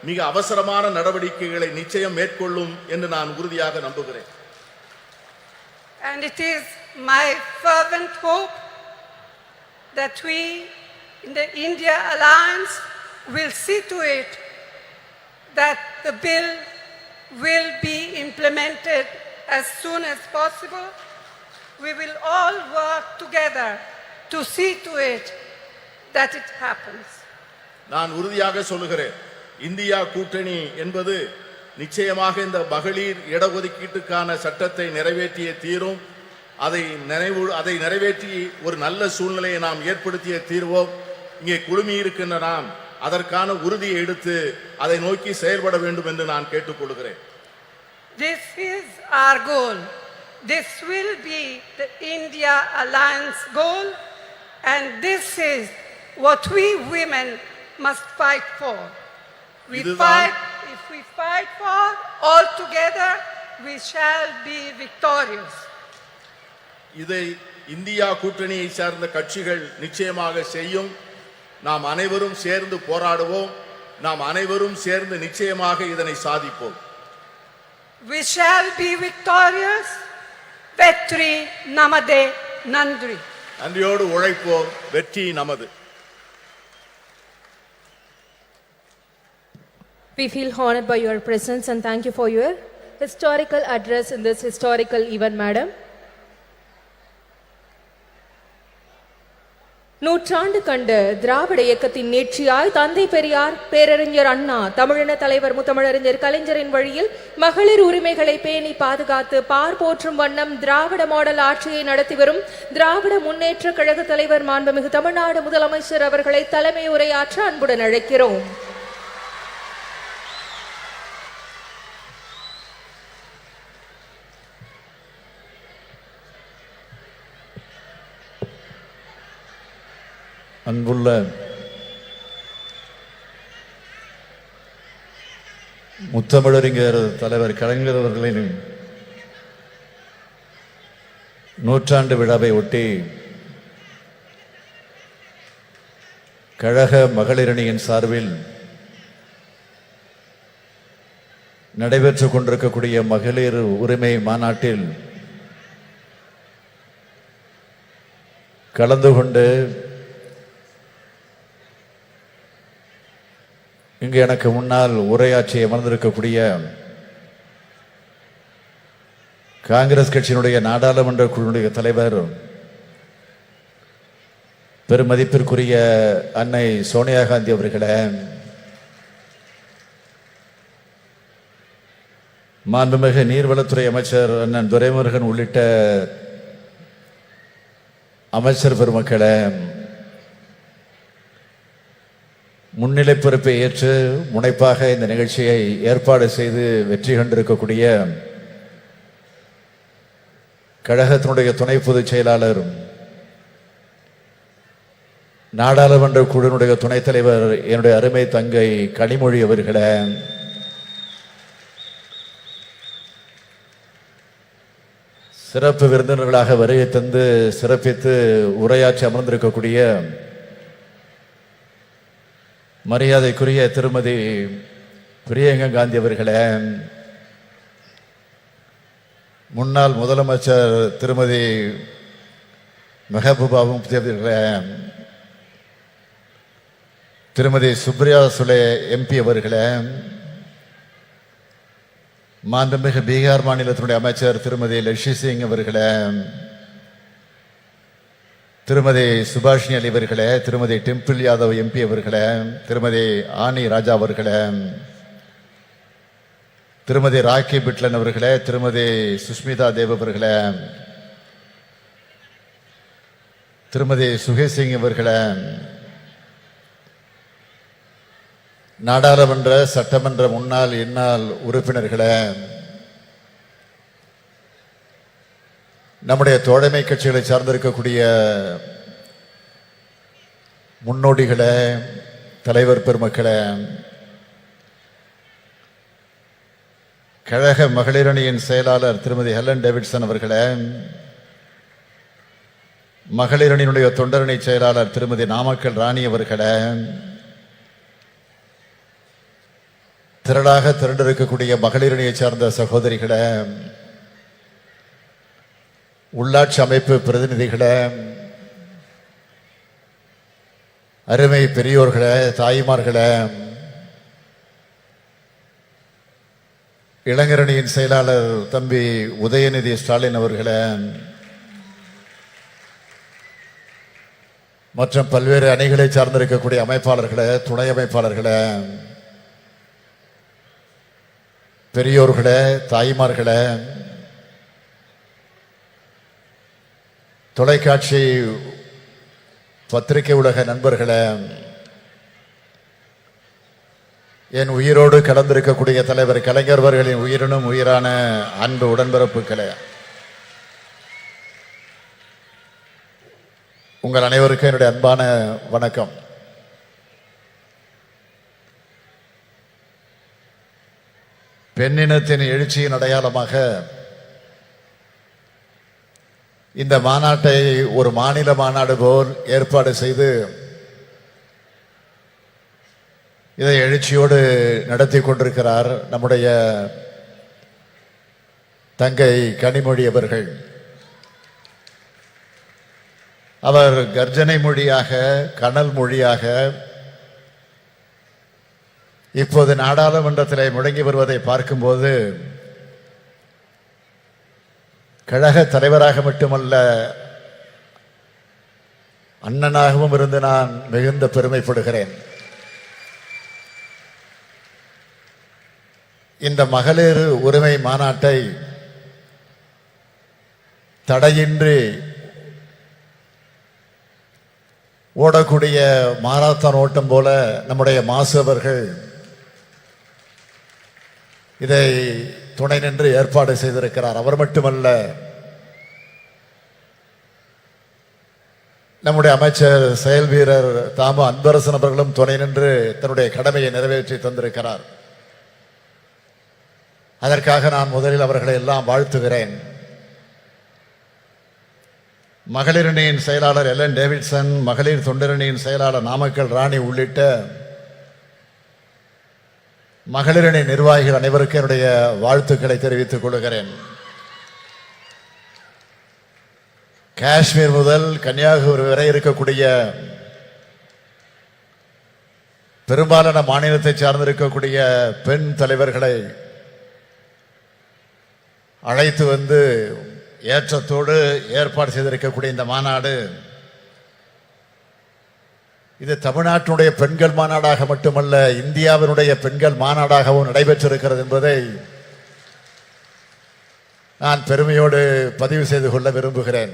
மிக அவசரமான நடவடிக்கைகளை நிச்சயம் மேற்கொள்ளும் என்று நான் உறுதியாக நம்புகிறேன். And it is my fervent hope that we in the India Alliance will see to it that the bill will be implemented as soon as possible. We will all work together to see to it that it happens. நான் உறுதியாக சொல்லுகிறேன், India கூட்டணி என்பது நிச்சயமாக இந்த மகளிர் இடஒதுக்கீட்டுக்கான சட்டத்தை நிறைவேற்றிய தீரும். அதை நிறைவேற்றி ஒரு நல்ல சூழ்நிலையை நாம் ஏற்படுத்திய தீர்வோம். இங்கே குழுமி இருக்கின்ற நாம் அதற்கான உறுதியை எடுத்து அதை நோக்கி செயல்பட வேண்டும் என்று நான் கேட்டுக்கொள்கிறேன். This is our goal. This will be the India Alliance goal, and this is what we women must fight for. If we fight for all together, we shall be victorious. இதை இந்தியா கூட்டணியை சார்ந்த கட்சிகள் நிச்சயமாக செய்யும். நாம் அனைவரும் சேர்ந்து போராடுவோம். நாம் அனைவரும் சேர்ந்து நிச்சயமாக இதனை சாதிப்போம். We shall be victorious. Vetri namade nandri. நன்றியோடு உழைப்போம். வெற்றி நமது. We feel honored by your presence and thank you for your historical address in this historical event, madam. நூற்றாண்டு கண்ட திராவிட இயக்கத்தின் நீட்சியாய் தந்தை பெரியார், பேரறிஞர் அண்ணா, தமிழின தலைவர் முத்தமிழறிஞர் கலைஞரின் வழியில் மகளிர் உரிமைகளை பேணி பாதுகாத்து பார் போற்றும் வண்ணம் திராவிட மாடல் ஆட்சியை நடத்தி வரும் திராவிட முன்னேற்ற கழக தலைவர் மாண்புமிகு தமிழ்நாடு முதலமைச்சர் அவர்களை தலைமை உரையாற்ற அன்புடன் அழைக்கிறோம். அன்புள்ள முத்தமிழறிஞர் தலைவர் கலைஞர் அவர்களின் நூற்றாண்டு விழாவை ஒட்டி கழக மகளிரணியின் சார்பில் நடைபெற்றுக் கொண்டிருக்கக்கூடிய மகளிர் உரிமை மாநாட்டில் கலந்து கொண்டு இங்கு எனக்கு முன்னால் உரையாற்றி அமர்ந்திருக்கக்கூடிய காங்கிரஸ் கட்சியினுடைய நாடாளுமன்ற குழுவுடைய தலைவர் பெருமதிப்பிற்குரிய அன்னை சோனியா காந்தி அவர்களே, மாண்புமிகு நீர்வளத்துறை அமைச்சர் அண்ணன் துரைமுருகன் உள்ளிட்ட அமைச்சர் பெருமக்களே, முன்னிலை பொறுப்பை ஏற்று முனைப்பாக இந்த நிகழ்ச்சியை ஏற்பாடு செய்து வெற்றி கண்டிருக்கக்கூடிய கழகத்தினுடைய துணை பொதுச் செயலாளர், நாடாளுமன்ற குழுவினுடைய துணைத் தலைவர் என்னுடைய அருமை தங்கை கனிமொழி அவர்களே, சிறப்பு விருந்தினர்களாக வருகை தந்து சிறப்பித்து உரையாற்றி அமர்ந்திருக்கக்கூடிய மரியாதைக்குரிய திருமதி பிரியங்கா காந்தி அவர்களே, முன்னாள் முதலமைச்சர் திருமதி மெஹபூபா முஃப்தி அவர்களே, திருமதி சுப்ரியா சுலே எம்பி அவர்களே, மாண்புமிகு பீகார் மாநிலத்தினுடைய அமைச்சர் திருமதி லட்சுமி சிங் அவர்களே, திருமதி சுபாஷினி அலி அவர்களே, திருமதி டிம்பிள் யாதவ் எம்பி அவர்களே, திருமதி ஆனி ராஜா அவர்களே, திருமதி ராக்கி பிட்லன் அவர்களே, திருமதி சுஷ்மிதா தேவ் அவர்களே, திருமதி சுகேஷ் சிங் அவர்களே, நாடாளுமன்ற சட்டமன்ற முன்னாள் இந்நாள் உறுப்பினர்களே, நம்முடைய தோழமை கட்சிகளை சார்ந்திருக்கக்கூடிய முன்னோடிகளே, தலைவர் பெருமக்களே, கழக மகளிரணியின் செயலாளர் திருமதி ஹெலன் டேவிட்சன் அவர்களே, மகளிரணியினுடைய தொண்டரணி செயலாளர் திருமதி நாமக்கல் ராணி அவர்களே, திரளாக திரண்டிருக்கக்கூடிய மகளிரணியை சார்ந்த சகோதரிகளே, உள்ளாட்சி அமைப்பு பிரதிநிதிகளே, அருமை பெரியோர்களே, தாய்மார்களே, இளைஞரணியின் செயலாளர் தம்பி உதயநிதி ஸ்டாலின் அவர்களே, மற்றும் பல்வேறு அணிகளை சார்ந்திருக்கக்கூடிய அமைப்பாளர்களே, துணை அமைப்பாளர்களே, பெரியோர்களே, தாய்மார்களே, தொலைக்காட்சி பத்திரிகை உலக நண்பர்களே, என் உயிரோடு கலந்திருக்கக்கூடிய தலைவர் கலைஞர் அவர்களின் உயிரினும் உயிரான அன்பு உடன்பிறப்புகளே, உங்கள் அனைவருக்கும் என்னுடைய அன்பான வணக்கம். பெண்ணினத்தின் எழுச்சியின் அடையாளமாக இந்த மாநாட்டை ஒரு மாநில மாநாடு போல் ஏற்பாடு செய்து இதை எழுச்சியோடு நடத்தி கொண்டிருக்கிறார் நம்முடைய தங்கை கனிமொழி அவர்கள். அவர் கர்ஜனை மொழியாக, கனல் மொழியாக இப்போது நாடாளுமன்றத்தில் முழங்கி வருவதை பார்க்கும்போது கழக தலைவராக மட்டுமல்ல, அண்ணனாகவும் இருந்து நான் மிகுந்த பெருமைப்படுகிறேன். இந்த மகளிர் உரிமை மாநாட்டை தடையின்றி ஓடக்கூடிய மாரத்தான் ஓட்டம் போல நம்முடைய மாசு அவர்கள் இதை துணை நின்று ஏற்பாடு செய்திருக்கிறார். அவர் மட்டுமல்ல, நம்முடைய அமைச்சர் செயல் வீரர் தாமு அன்பரசன் அவர்களும் துணை நின்று தன்னுடைய கடமையை நிறைவேற்றி தந்திருக்கிறார். அதற்காக நான் முதலில் அவர்களை எல்லாம் வாழ்த்துகிறேன். மகளிரணியின் செயலாளர் எலன் டேவிட்சன், மகளிர் தொண்டரணியின் செயலாளர் நாமக்கல் ராணி உள்ளிட்ட மகளிரணி நிர்வாகிகள் அனைவருக்கும் என்னுடைய வாழ்த்துக்களை தெரிவித்துக் கொள்கிறேன். காஷ்மீர் முதல் கன்னியாகுமரி வரை இருக்கக்கூடிய பெரும்பாலான மாநிலத்தை சார்ந்திருக்கக்கூடிய பெண் தலைவர்களை அழைத்து வந்து ஏற்றத்தோடு ஏற்பாடு செய்திருக்கக்கூடிய இந்த மாநாடு இது தமிழ்நாட்டினுடைய பெண்கள் மாநாடாக மட்டுமல்ல, இந்தியாவினுடைய பெண்கள் மாநாடாகவும் நடைபெற்றிருக்கிறது என்பதை நான் பெருமையோடு பதிவு செய்து கொள்ள விரும்புகிறேன்.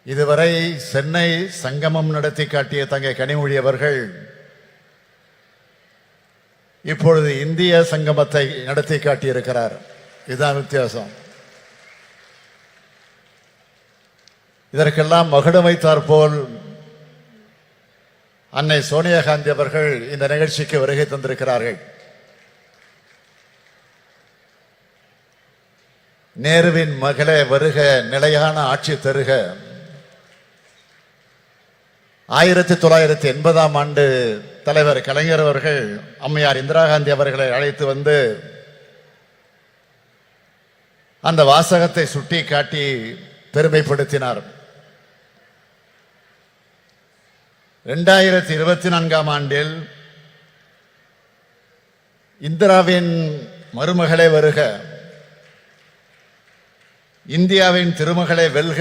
இதுவரை சென்னை சங்கமம் நடத்தி காட்டிய தங்கை கனிமொழி அவர்கள் இப்பொழுது இந்திய சங்கமத்தை நடத்தி காட்டியிருக்கிறார். இதுதான் வித்தியாசம். இதற்கெல்லாம் மகுடம் வைத்தாற்போல் அன்னை சோனியா காந்தி அவர்கள் இந்த நிகழ்ச்சிக்கு வருகை தந்திருக்கிறார்கள். நேருவின் மகளே வருக, நிலையான ஆட்சி தருக. 1980ஆம் ஆண்டு தலைவர் கலைஞர் அவர்கள் அம்மையார் இந்திரா காந்தி அவர்களை அழைத்து வந்து அந்த வாசகத்தை சுட்டி காட்டி பெருமைப்படுத்தினார். 2024ஆம் ஆண்டில் இந்திராவின் மருமகளே வருக, இந்தியாவின் திருமகளே வெல்க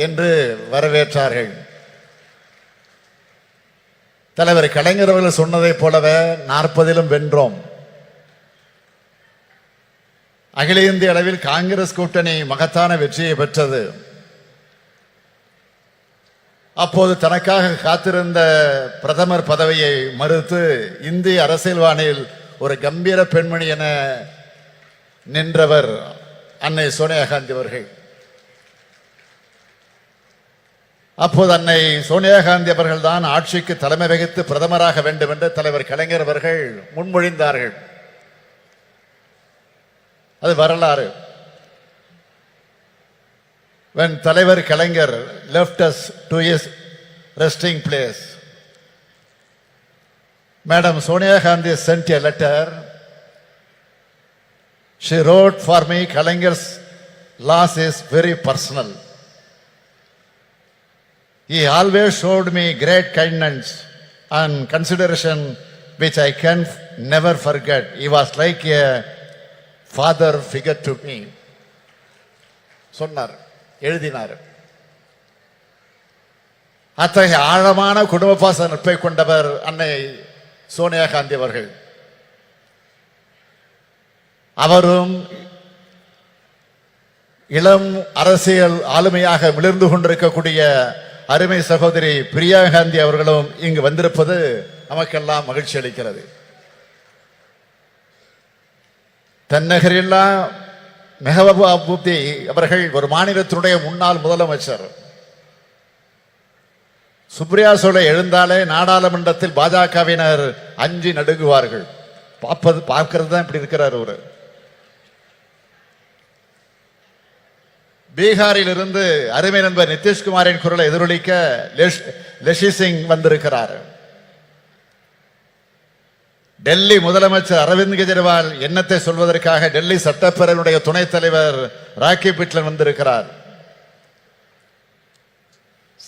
என்று வரவேற்றார்கள். தலைவர் கலைஞர் அவர்கள் சொன்னதைப் போலவே 40லும் வென்றோம். அகில இந்திய அளவில் காங்கிரஸ் கூட்டணி மகத்தான வெற்றியை பெற்றது. அப்போது தனக்காக காத்திருந்த பிரதமர் பதவியை மறுத்து இந்திய அரசியல்வானில் ஒரு கம்பீர பெண்மணி என நின்றவர் அன்னை சோனியா காந்தி அவர்கள். அப்போது அன்னை சோனியா காந்தி அவர்கள் தான் ஆட்சிக்கு தலைமை வகித்து பிரதமராக வேண்டும் என்று தலைவர் கலைஞர் அவர்கள் முன்மொழிந்தார்கள். அது வரலாறு. When தலைவர் கலைஞர் left us to his resting place, Madam Sonia Gandhi sent a letter. She wrote for me, Kalangar's loss is very personal. He always showed me great kindness and consideration which I can never forget. He was like a father figure to me. சொன்னார், எழுதினார். அத்தகைய ஆழமான குடும்ப பாச நட்பை கொண்டவர் அன்னை சோனியா காந்தி அவர்கள். அவரும் இளம் அரசியல் ஆளுமையாக மிளிர்ந்து கொண்டிருக்கக்கூடிய அருமை சகோதரி பிரியா காந்தி அவர்களும் இங்கு வந்திருப்பது நமக்கெல்லாம் மகிழ்ச்சி அளிக்கிறது. தென்னகரில்லா மெஹபூபா முஃப்தி அவர்கள் ஒரு மாநிலத்தினுடைய முன்னாள் முதலமைச்சர். சுப்ரியா சோலை எழுந்தாலே நாடாளுமன்றத்தில் பாஜகவினர் அஞ்சி நடுங்குவார்கள். பார்க்கிறது தான் இப்படி இருக்கிறார். ஒரு பீகாரில் இருந்து அருமை நண்பர் நிதிஷ்குமாரின் குரலை எதிரொலிக்க லெஷி சிங் வந்திருக்கிறார். டெல்லி முதலமைச்சர் அரவிந்த் கெஜ்ரிவால் எண்ணத்தை சொல்வதற்காக டெல்லி சட்டப்பேரவையுடைய துணைத் தலைவர் ராக்கி பிட்லன் வந்திருக்கிறார்.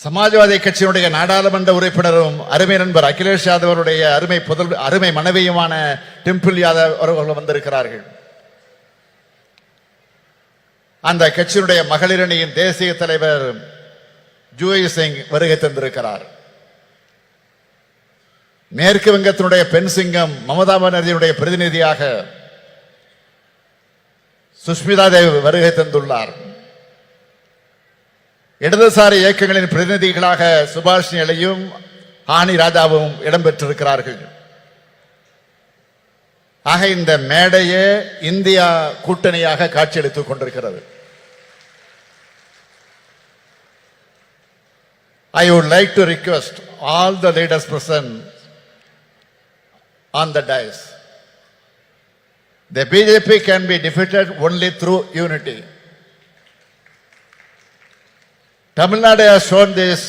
சமாஜ்வாதி கட்சியினுடைய நாடாளுமன்ற உறுப்பினரும் அருமை நண்பர் அகிலேஷ் யாதவருடைய அருமை மனைவியுமான டிம்பிள் யாதவ் அவர்கள் வந்திருக்கிறார்கள். அந்த கட்சியினுடைய மகளிரணியின் தேசிய தலைவர் ஜூயி சிங் வருகை தந்திருக்கிறார். மேற்கு வங்கத்தினுடைய பெண் சிங்கம் மமதா பானர்ஜியுடைய பிரதிநிதியாக சுஷ்மிதா தேவ் வருகை தந்துள்ளார். இடதுசாரி இயக்கங்களின் பிரதிநிதிகளாக சுபாஷினி அலியும் ஆனி ராஜாவும் இடம்பெற்றிருக்கிறார்கள். ஆக இந்த மேடையே இந்தியா கூட்டணியாக காட்சியளித்துக் கொண்டிருக்கிறது. I would like to request all the leaders present on the dais. The BJP can be defeated only through unity. Tamil Nadu has shown this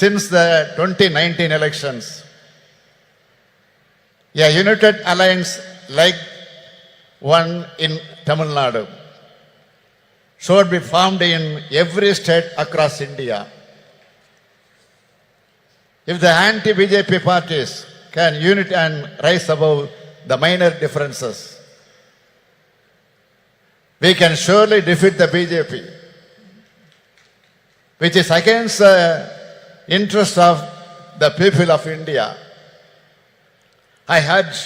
since the 2019 elections. A united alliance like one in Tamil Nadu should be formed in every state across India. If the anti-BJP parties can unite and rise above the minor differences, we can surely defeat the BJP, which is against the interest of the people of India. I urge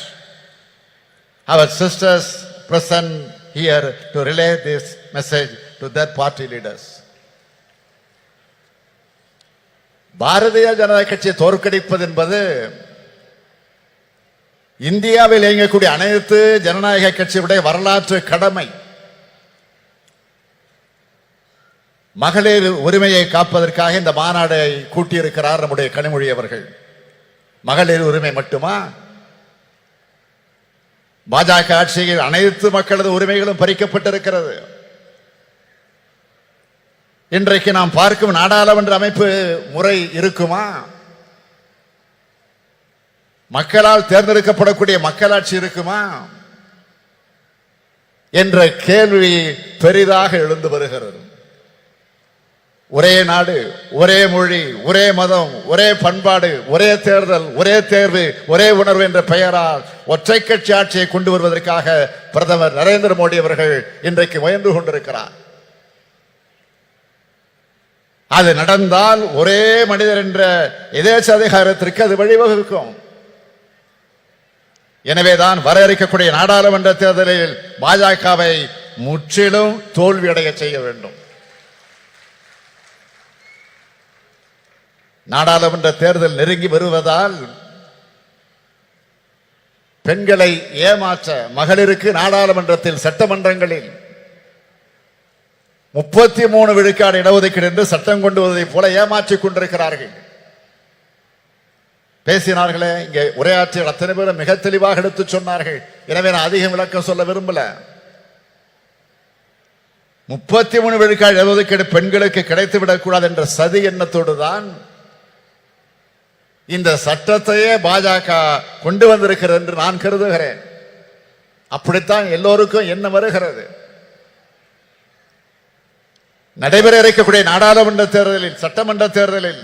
our sisters present here to relay this message to their party leaders. Bharatiya Janata கட்சியை தோற்கடிப்பது என்பது இந்தியாவில் இயங்கக்கூடிய அனைத்து ஜனநாயக கட்சியுடைய வரலாற்று கடமை. மகளிர் உரிமையை காப்பதற்காக இந்த மாநாடை கூட்டியிருக்கிறார் நம்முடைய கனிமொழி அவர்கள். மகளிர் உரிமை மட்டுமா? பாஜக ஆட்சியில் அனைத்து மக்களது உரிமைகளும் பறிக்கப்பட்டிருக்கிறது. இன்றைக்கு நாம் பார்க்கும் நாடாளுமன்ற அமைப்பு முறை இருக்குமா? மக்களால் தேர்ந்தெடுக்கப்படக்கூடிய மக்களாட்சி இருக்குமா என்ற கேள்வி பெரிதாக எழுந்து வருகிறது. ஒரே நாடு, ஒரே மொழி, ஒரே மதம், ஒரே பண்பாடு, ஒரே தேர்தல், ஒரே தேர்வு, ஒரே உணர்வு என்ற பெயரால் ஒற்றை கட்சி ஆட்சியை கொண்டு வருவதற்காக பிரதமர் நரேந்திர மோடி அவர்கள் இன்றைக்கு முயன்று கொண்டிருக்கிறார். அது நடந்தால் ஒரே மனிதர் என்ற எதேச்ச அதிகாரத்திற்கு அது வழிவகுக்கும். எனவேதான் வர இருக்கக்கூடிய நாடாளுமன்ற தேர்தலில் பாஜகவை முற்றிலும் தோல்வியடைய செய்ய வேண்டும். நாடாளுமன்ற தேர்தல் நெருங்கி வருவதால் பெண்களை ஏமாற்ற மகளிருக்கு நாடாளுமன்றத்தில் சட்டமன்றங்களில் 33 விழுக்காடு இடஒதுக்கீடு என்று சட்டம் கொண்டு வருவதை போல ஏமாற்றிக் கொண்டிருக்கிறார்கள். பேசினார்களே இங்கே உரையாற்றிய அத்தனை பேரும் மிக தெளிவாக எடுத்து சொன்னார்கள். எனவே நான் அதிகம் விளக்கம் சொல்ல விரும்பல. 33 விழுக்காடு இடஒதுக்கீடு பெண்களுக்கு கிடைத்துவிடக் கூடாது என்ற சதி எண்ணத்தோடு தான் இந்த சட்டத்தையே பாஜக கொண்டு வந்திருக்கிறது என்று நான் கருதுகிறேன். அப்படித்தான் எல்லோருக்கும் என்ன வருகிறது. நடைபெற இருக்கக்கூடிய நாடாளுமன்ற தேர்தலில் சட்டமன்ற தேர்தலில்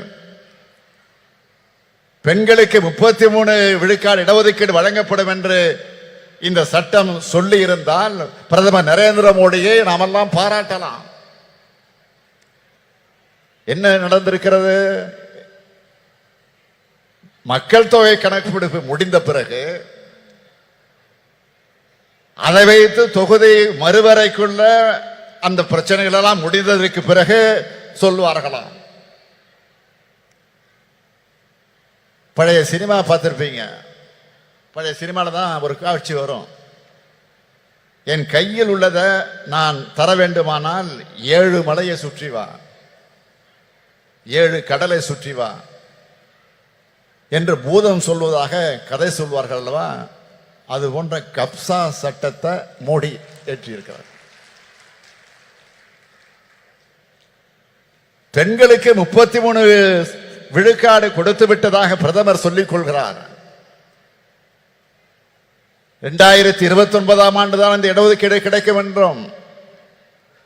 பெண்களுக்கு 33 விழுக்காடு இடஒதுக்கீடு வழங்கப்படும் என்று இந்த சட்டம் சொல்லி இருந்தால் பிரதமர் நரேந்திர மோடியை நாமெல்லாம் பாராட்டலாம். என்ன நடந்திருக்கிறது? மக்கள் தொகை கணக்கெடுப்பு முடிந்த பிறகு அதை வைத்து தொகுதி மறுவரைக்குள்ள அந்த பிரச்சனைகள் எல்லாம் முடிந்ததற்கு பிறகு சொல்வார்களாம். பழைய சினிமா பார்த்திருப்பீங்க. பழைய சினிமாவில் தான் ஒரு காட்சி வரும். என் கையில் உள்ளதை நான் தர வேண்டுமானால் 7 மலையை சுற்றி வா, 7 கடலை சுற்றி வா என்று பூதம் சொல்வதாக கதை சொல்வார்கள் அல்லவா? அது போன்ற கப்சா சட்டத்தை மோடி ஏற்றியிருக்கிறார். பெண்களுக்கு 33 விழுக்காடு கொடுத்து விட்டதாக பிரதமர் சொல்லிக் கொள்கிறார். 2029ஆம் ஆண்டு தான் இந்த இடஒதுக்கீடு கிடைக்கும் என்றும்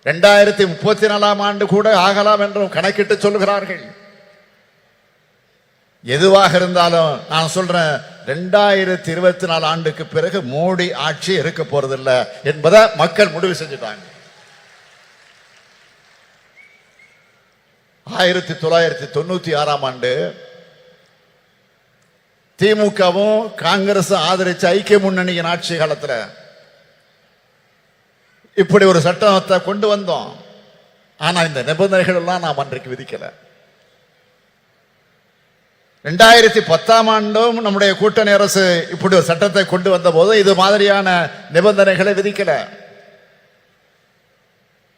2034ஆம் ஆண்டு கூட ஆகலாம் என்றும் கணக்கிட்டு சொல்கிறார்கள். எதுவாக இருந்தாலும் நான் சொல்றேன், 2024 ஆண்டுக்கு பிறகு மோடி ஆட்சி இருக்க போறதில்லை என்பதை மக்கள் முடிவு செஞ்சுட்டாங்க. 1996ஆம் ஆண்டு திமுகவும் காங்கிரஸ் ஆதரிச்ச ஐக்கிய முன்னணியின் ஆட்சி காலத்தில் இப்படி ஒரு சட்டத்தை கொண்டு வந்தோம். ஆனா இந்த நிபந்தனைகள் எல்லாம் நாம் அன்றைக்கு விதிக்கல. 2010ஆம் ஆண்டும் நம்முடைய கூட்டணி அரசு இப்படி ஒரு சட்டத்தை கொண்டு வந்த போது இது மாதிரியான நிபந்தனைகளை விதிக்கல.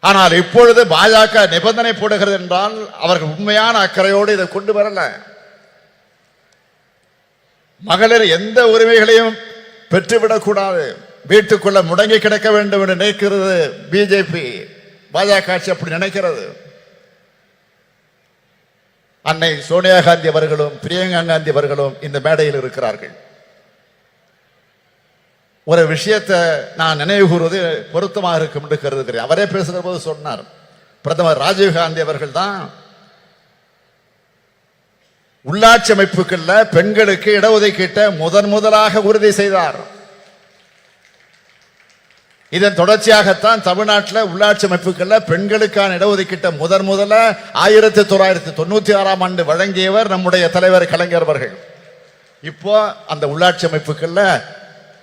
ஆனால் இப்பொழுது பாஜக நிபந்தனை போடுகிறது என்றால் அவர்கள் உண்மையான அக்கறையோடு இதை கொண்டு வரல. மகளிர் எந்த உரிமைகளையும் பெற்றுவிடக்கூடாது, வீட்டுக்குள்ள முடங்கி கிடக்க வேண்டும் என்று நினைக்கிறது பிஜேபி. பாஜக ஆட்சி அப்படி நினைக்கிறது. அன்னை சோனியா காந்தி அவர்களும் பிரியங்கா காந்தி அவர்களும் இந்த மேடையில் இருக்கிறார்கள். ஒரு விஷயத்தை நான் நினைவு கூறுவது பொருத்தமாக இருக்கும் என்று கருதுகிறேன். அவரே பேசுகிற போது சொன்னார், பிரதமர் ராஜீவ் காந்தி அவர்கள் தான் உள்ளாட்சி அமைப்புகள்ல பெண்களுக்கு இடஒதுக்கீட்டை முதலாக உறுதி செய்தார். இதன் தொடர்ச்சியாகத்தான் தமிழ்நாட்டில் உள்ளாட்சி அமைப்புகள்ல பெண்களுக்கான இடஒதுக்கீட்டை முதல்ல 1996ஆம் ஆண்டு வழங்கியவர் நம்முடைய தலைவர் கலைஞர் அவர்கள். இப்போ அந்த உள்ளாட்சி அமைப்புகள்ல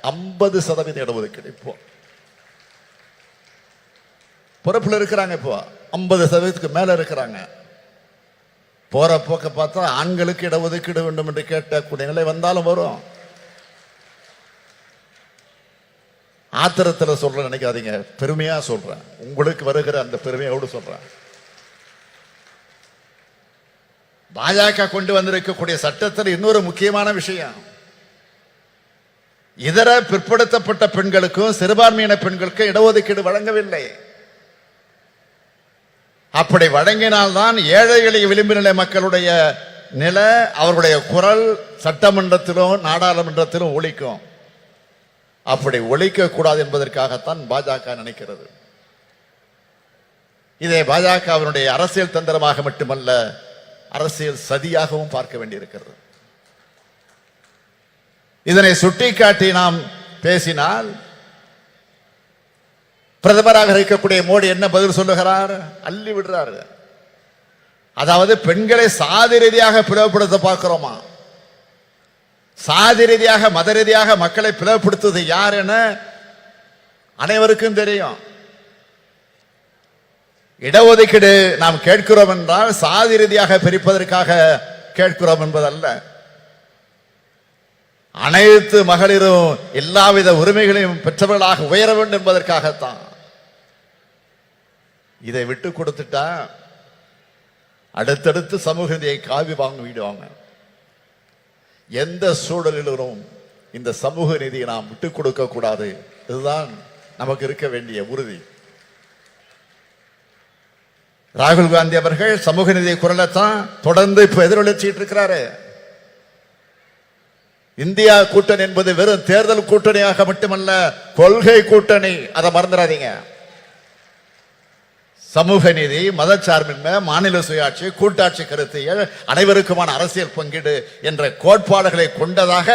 50% இடஒதுக்கீடு இப்போ பொறுப்புல இருக்கிறாங்க. இப்போ 50%க்கு மேல இருக்கிறாங்க. போற போக்க பார்த்தா ஆண்களுக்கு இடஒதுக்கீடு வேண்டும் என்று கேட்கக்கூடிய நிலை வந்தாலும் வரும். ஆத்திரத்தில் சொல்ற நினைக்காதீங்க, பெருமையா சொல்றேன். உங்களுக்கு வருகிற அந்த பெருமையோடு சொல்றேன். பாஜக கொண்டு வந்திருக்கக்கூடிய சட்டத்தில் இன்னொரு முக்கியமான விஷயம், இதர பிற்படுத்தப்பட்ட பெண்களுக்கும் சிறுபான்மையின பெண்களுக்கும் இடஒதுக்கீடு வழங்கவில்லை. அப்படி வழங்கினால்தான் ஏழை எளிய விளிம்பு நிலை மக்களுடைய நிலை, அவருடைய குரல் சட்டமன்றத்திலும் நாடாளுமன்றத்திலும் ஒலிக்கும். அப்படி ஒலிக்க கூடாது என்பதற்காகத்தான் பாஜக நினைக்கிறது. இதை பாஜகவினுடைய அரசியல் தந்திரமாக மட்டுமல்ல, அரசியல் சதியாகவும் பார்க்க வேண்டியிருக்கிறது. இதனை சுட்டிக்காட்டி நாம் பேசினால் பிரதமராக இருக்கக்கூடிய மோடி என்ன பதில் சொல்லுகிறார்? அள்ளி விடுறாரு. அதாவது பெண்களை சாதி ரீதியாக பிளவுபடுத்த பார்க்கிறோமா? சாதி ரீதியாக மத ரீதியாக மக்களை பிளவுபடுத்துவது யார் என அனைவருக்கும் தெரியும். இடஒதுக்கீடு நாம் கேட்கிறோம் என்றால் சாதி ரீதியாக பிரிப்பதற்காக கேட்கிறோம் என்பதல்ல. அனைத்து மகளிரும் எல்லாவித உரிமைகளையும் பெற்றவர்களாக உயர வேண்டும் என்பதற்காகத்தான். இதை விட்டு கொடுத்துட்டா அடுத்தடுத்து சமூக நீதியை காவி விடுவாங்க. எந்த சூழலிலும் இந்த சமூக நீதியை நாம் விட்டுக் கொடுக்க கூடாது. இதுதான் நமக்கு இருக்க வேண்டிய உறுதி. ராகுல் காந்தி அவர்கள் சமூக நீதி குரலைத்தான் தொடர்ந்து இப்ப எதிரொலிச்சிட்டு இருக்கிறாரு. இந்தியா கூட்டணி என்பது வெறும் தேர்தல் கூட்டணியாக மட்டுமல்ல, கொள்கை கூட்டணி. அதை மறந்துடாதீங்க. சமூக நீதி, மதச்சார்பின்மை, மாநில சுயாட்சி, கூட்டாட்சி கருத்தியல், அனைவருக்குமான அரசியல் பங்கீடு என்ற கோட்பாடுகளை கொண்டதாக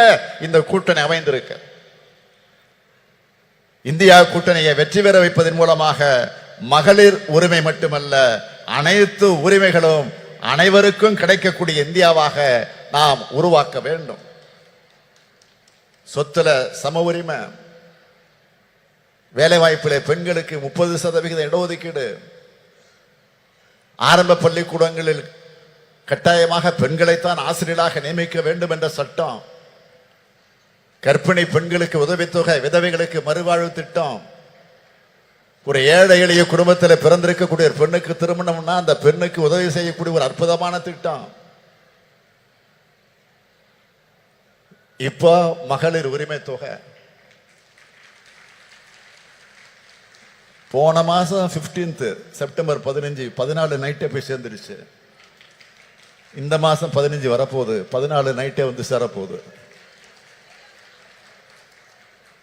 இந்த கூட்டணி அமைந்திருக்கு. இந்தியா கூட்டணியை வெற்றி பெற வைப்பதன் மூலமாக மகளிர் உரிமை மட்டுமல்ல, அனைத்து உரிமைகளும் அனைவருக்கும் கிடைக்கக்கூடிய இந்தியாவாக நாம் உருவாக்க வேண்டும். சொத்துல சம உரிமை, வேலை வாய்ப்பிலே பெண்களுக்கு 30% இடஒதுக்கீடு, ஆரம்ப பள்ளிக்கூடங்களில் கட்டாயமாக பெண்களைத்தான் ஆசிரியர்களாக நியமிக்க வேண்டும் என்ற சட்டம், கர்ப்பிணி பெண்களுக்கு உதவித்தொகை, விதவைகளுக்கு மறுவாழ்வு திட்டம், ஒரு ஏழை எளிய குடும்பத்தில் பிறந்திருக்கக்கூடிய ஒரு பெண்ணுக்கு திருமணம்னா அந்த பெண்ணுக்கு உதவி செய்யக்கூடிய ஒரு அற்புதமான திட்டம். இப்போ மகளிர் உரிமை தொகை போன மாசம் 15 செப்டம்பர் 14 நைட்டே போய் சேர்ந்துருச்சு. இந்த மாசம் 15 வரப்போகுது, 14 நைட்டே வந்து சேரப்போகுது.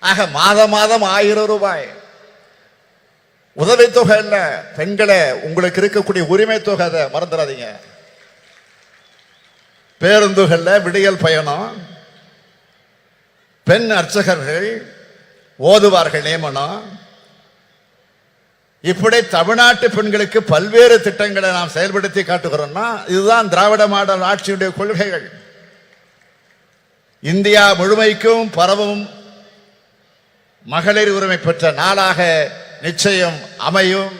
ஆக மாதம் 1000 ரூபாய் உதவித்தொகை இல்ல, பெண்களை உங்களுக்கு இருக்கக்கூடிய உரிமை தொகை, அதை மறந்துடாதீங்க. பேருந்துகள்ல விடியல் பயணம், பெண் அர்ச்சகர்கள், ஓதுவார்கள் நியமனம், இப்படி தமிழ்நாட்டு பெண்களுக்கு பல்வேறு திட்டங்களை நாம் செயல்படுத்தி காட்டுகிறோம்னா இதுதான் திராவிட மாடல் ஆட்சியுடைய கொள்கைகள். இந்தியா முழுமைக்கும் பரவும் மகளிர் உரிமை பெற்ற நாளாக நிச்சயம் அமையும்.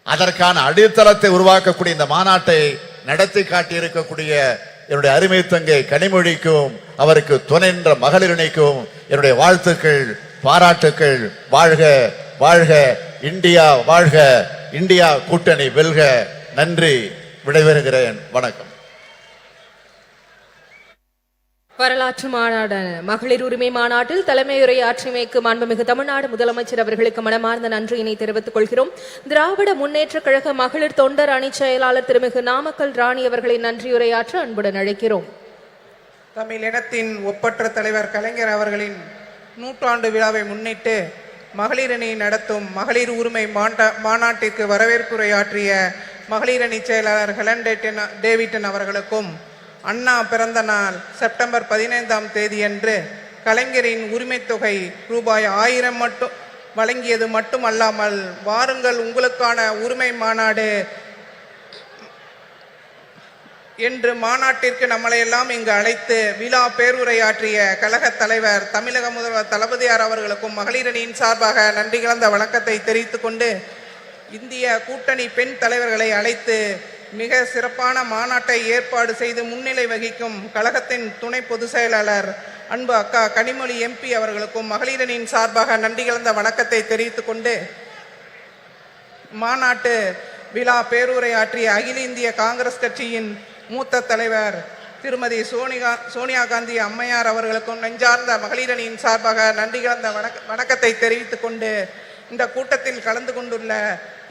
அதற்கான அடித்தளத்தை உருவாக்கக்கூடிய இந்த மாநாட்டை நடத்தி காட்டி இருக்கக்கூடிய என்னுடைய அருமை தங்கை கனிமொழிக்கும் அவருக்கு துணைன்ற மகளிரணிக்கும் என்னுடைய வாழ்த்துக்கள், பாராட்டுக்கள். வாழ்க வாழ்க இந்தியா, வாழ்க இந்தியா கூட்டணி வெல்க. நன்றி, விடைபெறுகிறேன். வணக்கம். வரலாற்று மாநாடான மகளிர் உரிமை மாநாட்டில் தலைமையுரையாற்றிமைக்கு மாண்புமிகு தமிழ்நாடு முதலமைச்சர் அவர்களுக்கு மனமார்ந்த நன்றியினை தெரிவித்துக் கொள்கிறோம். திராவிட முன்னேற்ற கழக மகளிர் தொண்டர் அணி செயலாளர் திருமிகு நாமக்கல் ராணி அவர்களை நன்றியுரையாற்ற அன்புடன் அழைக்கிறோம். தமிழினத்தின் ஒப்பற்ற தலைவர் கலைஞர் அவர்களின் 100ஆண்டு விழாவை முன்னிட்டு மகளிரணி நடத்தும் மகளிர் உரிமை மாநாட்டிற்கு வரவேற்புரையாற்றிய மகளிரணி செயலாளர் ஹெலன் டேவிட்டன் அவர்களுக்கும், அண்ணா பிறந்த நாள் செப்டம்பர் 15ஆம் தேதியன்று கலைஞரின் உரிமை தொகை ரூபாய் 1000 மட்டும் வழங்கியது மட்டுமல்லாமல், வாருங்கள் உங்களுக்கான உரிமை மாநாடு என்று மாநாட்டிற்கு நம்மளை எல்லாம் இங்கு அழைத்து விழா பேருரையாற்றிய கழக தலைவர் தமிழக முதல்வர் தளபதியார் அவர்களுக்கும் மகளிரணியின் சார்பாக நன்றி கலந்த வணக்கத்தை தெரிவித்துக் கொண்டு, இந்திய கூட்டணி பெண் தலைவர்களை அழைத்து மிக சிறப்பான மாநாட்டை ஏற்பாடு செய்து முன்னிலை வகிக்கும் கழகத்தின் துணை பொதுச் செயலாளர் அன்பு அக்கா கனிமொழி எம்பி அவர்களுக்கும் மகளிரணியின் சார்பாக நன்றி கலந்த வணக்கத்தை தெரிவித்துக் கொண்டு, மாநாட்டு விழா பேருரையாற்றிய அகில இந்திய காங்கிரஸ் கட்சியின் மூத்த தலைவர் திருமதி சோனியா காந்தி அம்மையார் அவர்களுக்கும் நெஞ்சார்ந்த மகளிரணியின் சார்பாக நன்றி கலந்த வணக்கத்தை தெரிவித்துக் கொண்டு, இந்த கூட்டத்தில் கலந்து கொண்டுள்ள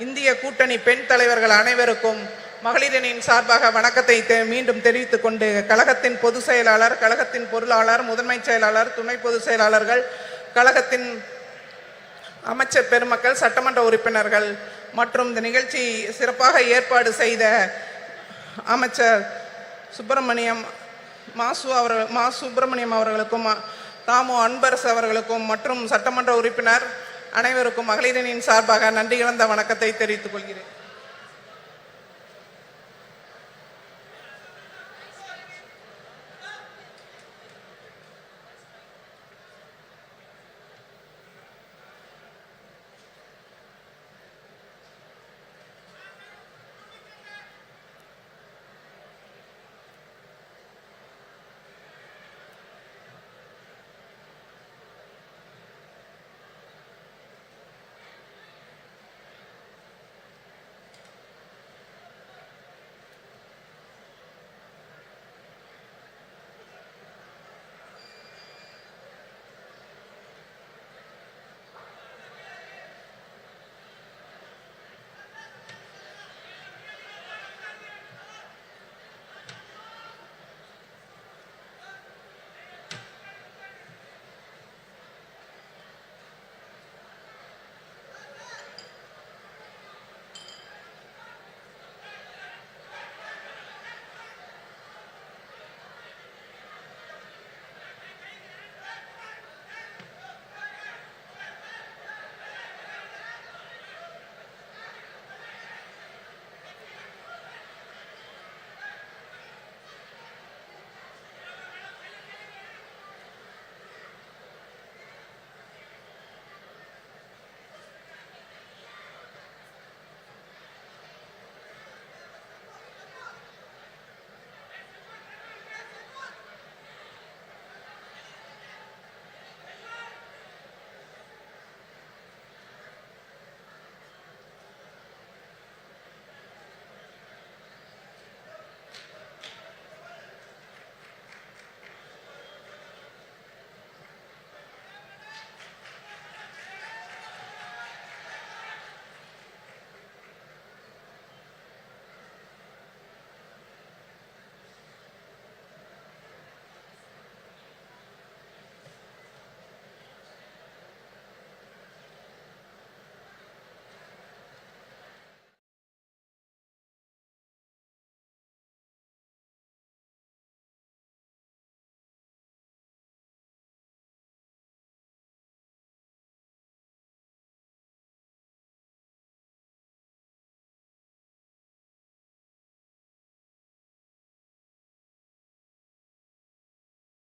இந்திய கூட்டணி பெண் தலைவர்கள் அனைவருக்கும் மகளிரணியின் சார்பாக வணக்கத்தை மீண்டும் தெரிவித்துக் கொண்டு, கழகத்தின் பொதுச் செயலாளர், கழகத்தின் பொருளாளர், முதன்மை செயலாளர், துணை பொதுச் செயலாளர்கள், கழகத்தின் அமைச்சர் பெருமக்கள், சட்டமன்ற உறுப்பினர்கள் மற்றும் இந்த நிகழ்ச்சி சிறப்பாக ஏற்பாடு செய்த அமைச்சர் மா சுப்பிரமணியம் அவர்களுக்கும், தாமு அன்பரசு அவர்களுக்கும் மற்றும் சட்டமன்ற உறுப்பினர் அனைவருக்கும் மகளிரணியின் சார்பாக நன்றி கலந்த வணக்கத்தை தெரிவித்துக் கொள்கிறேன்.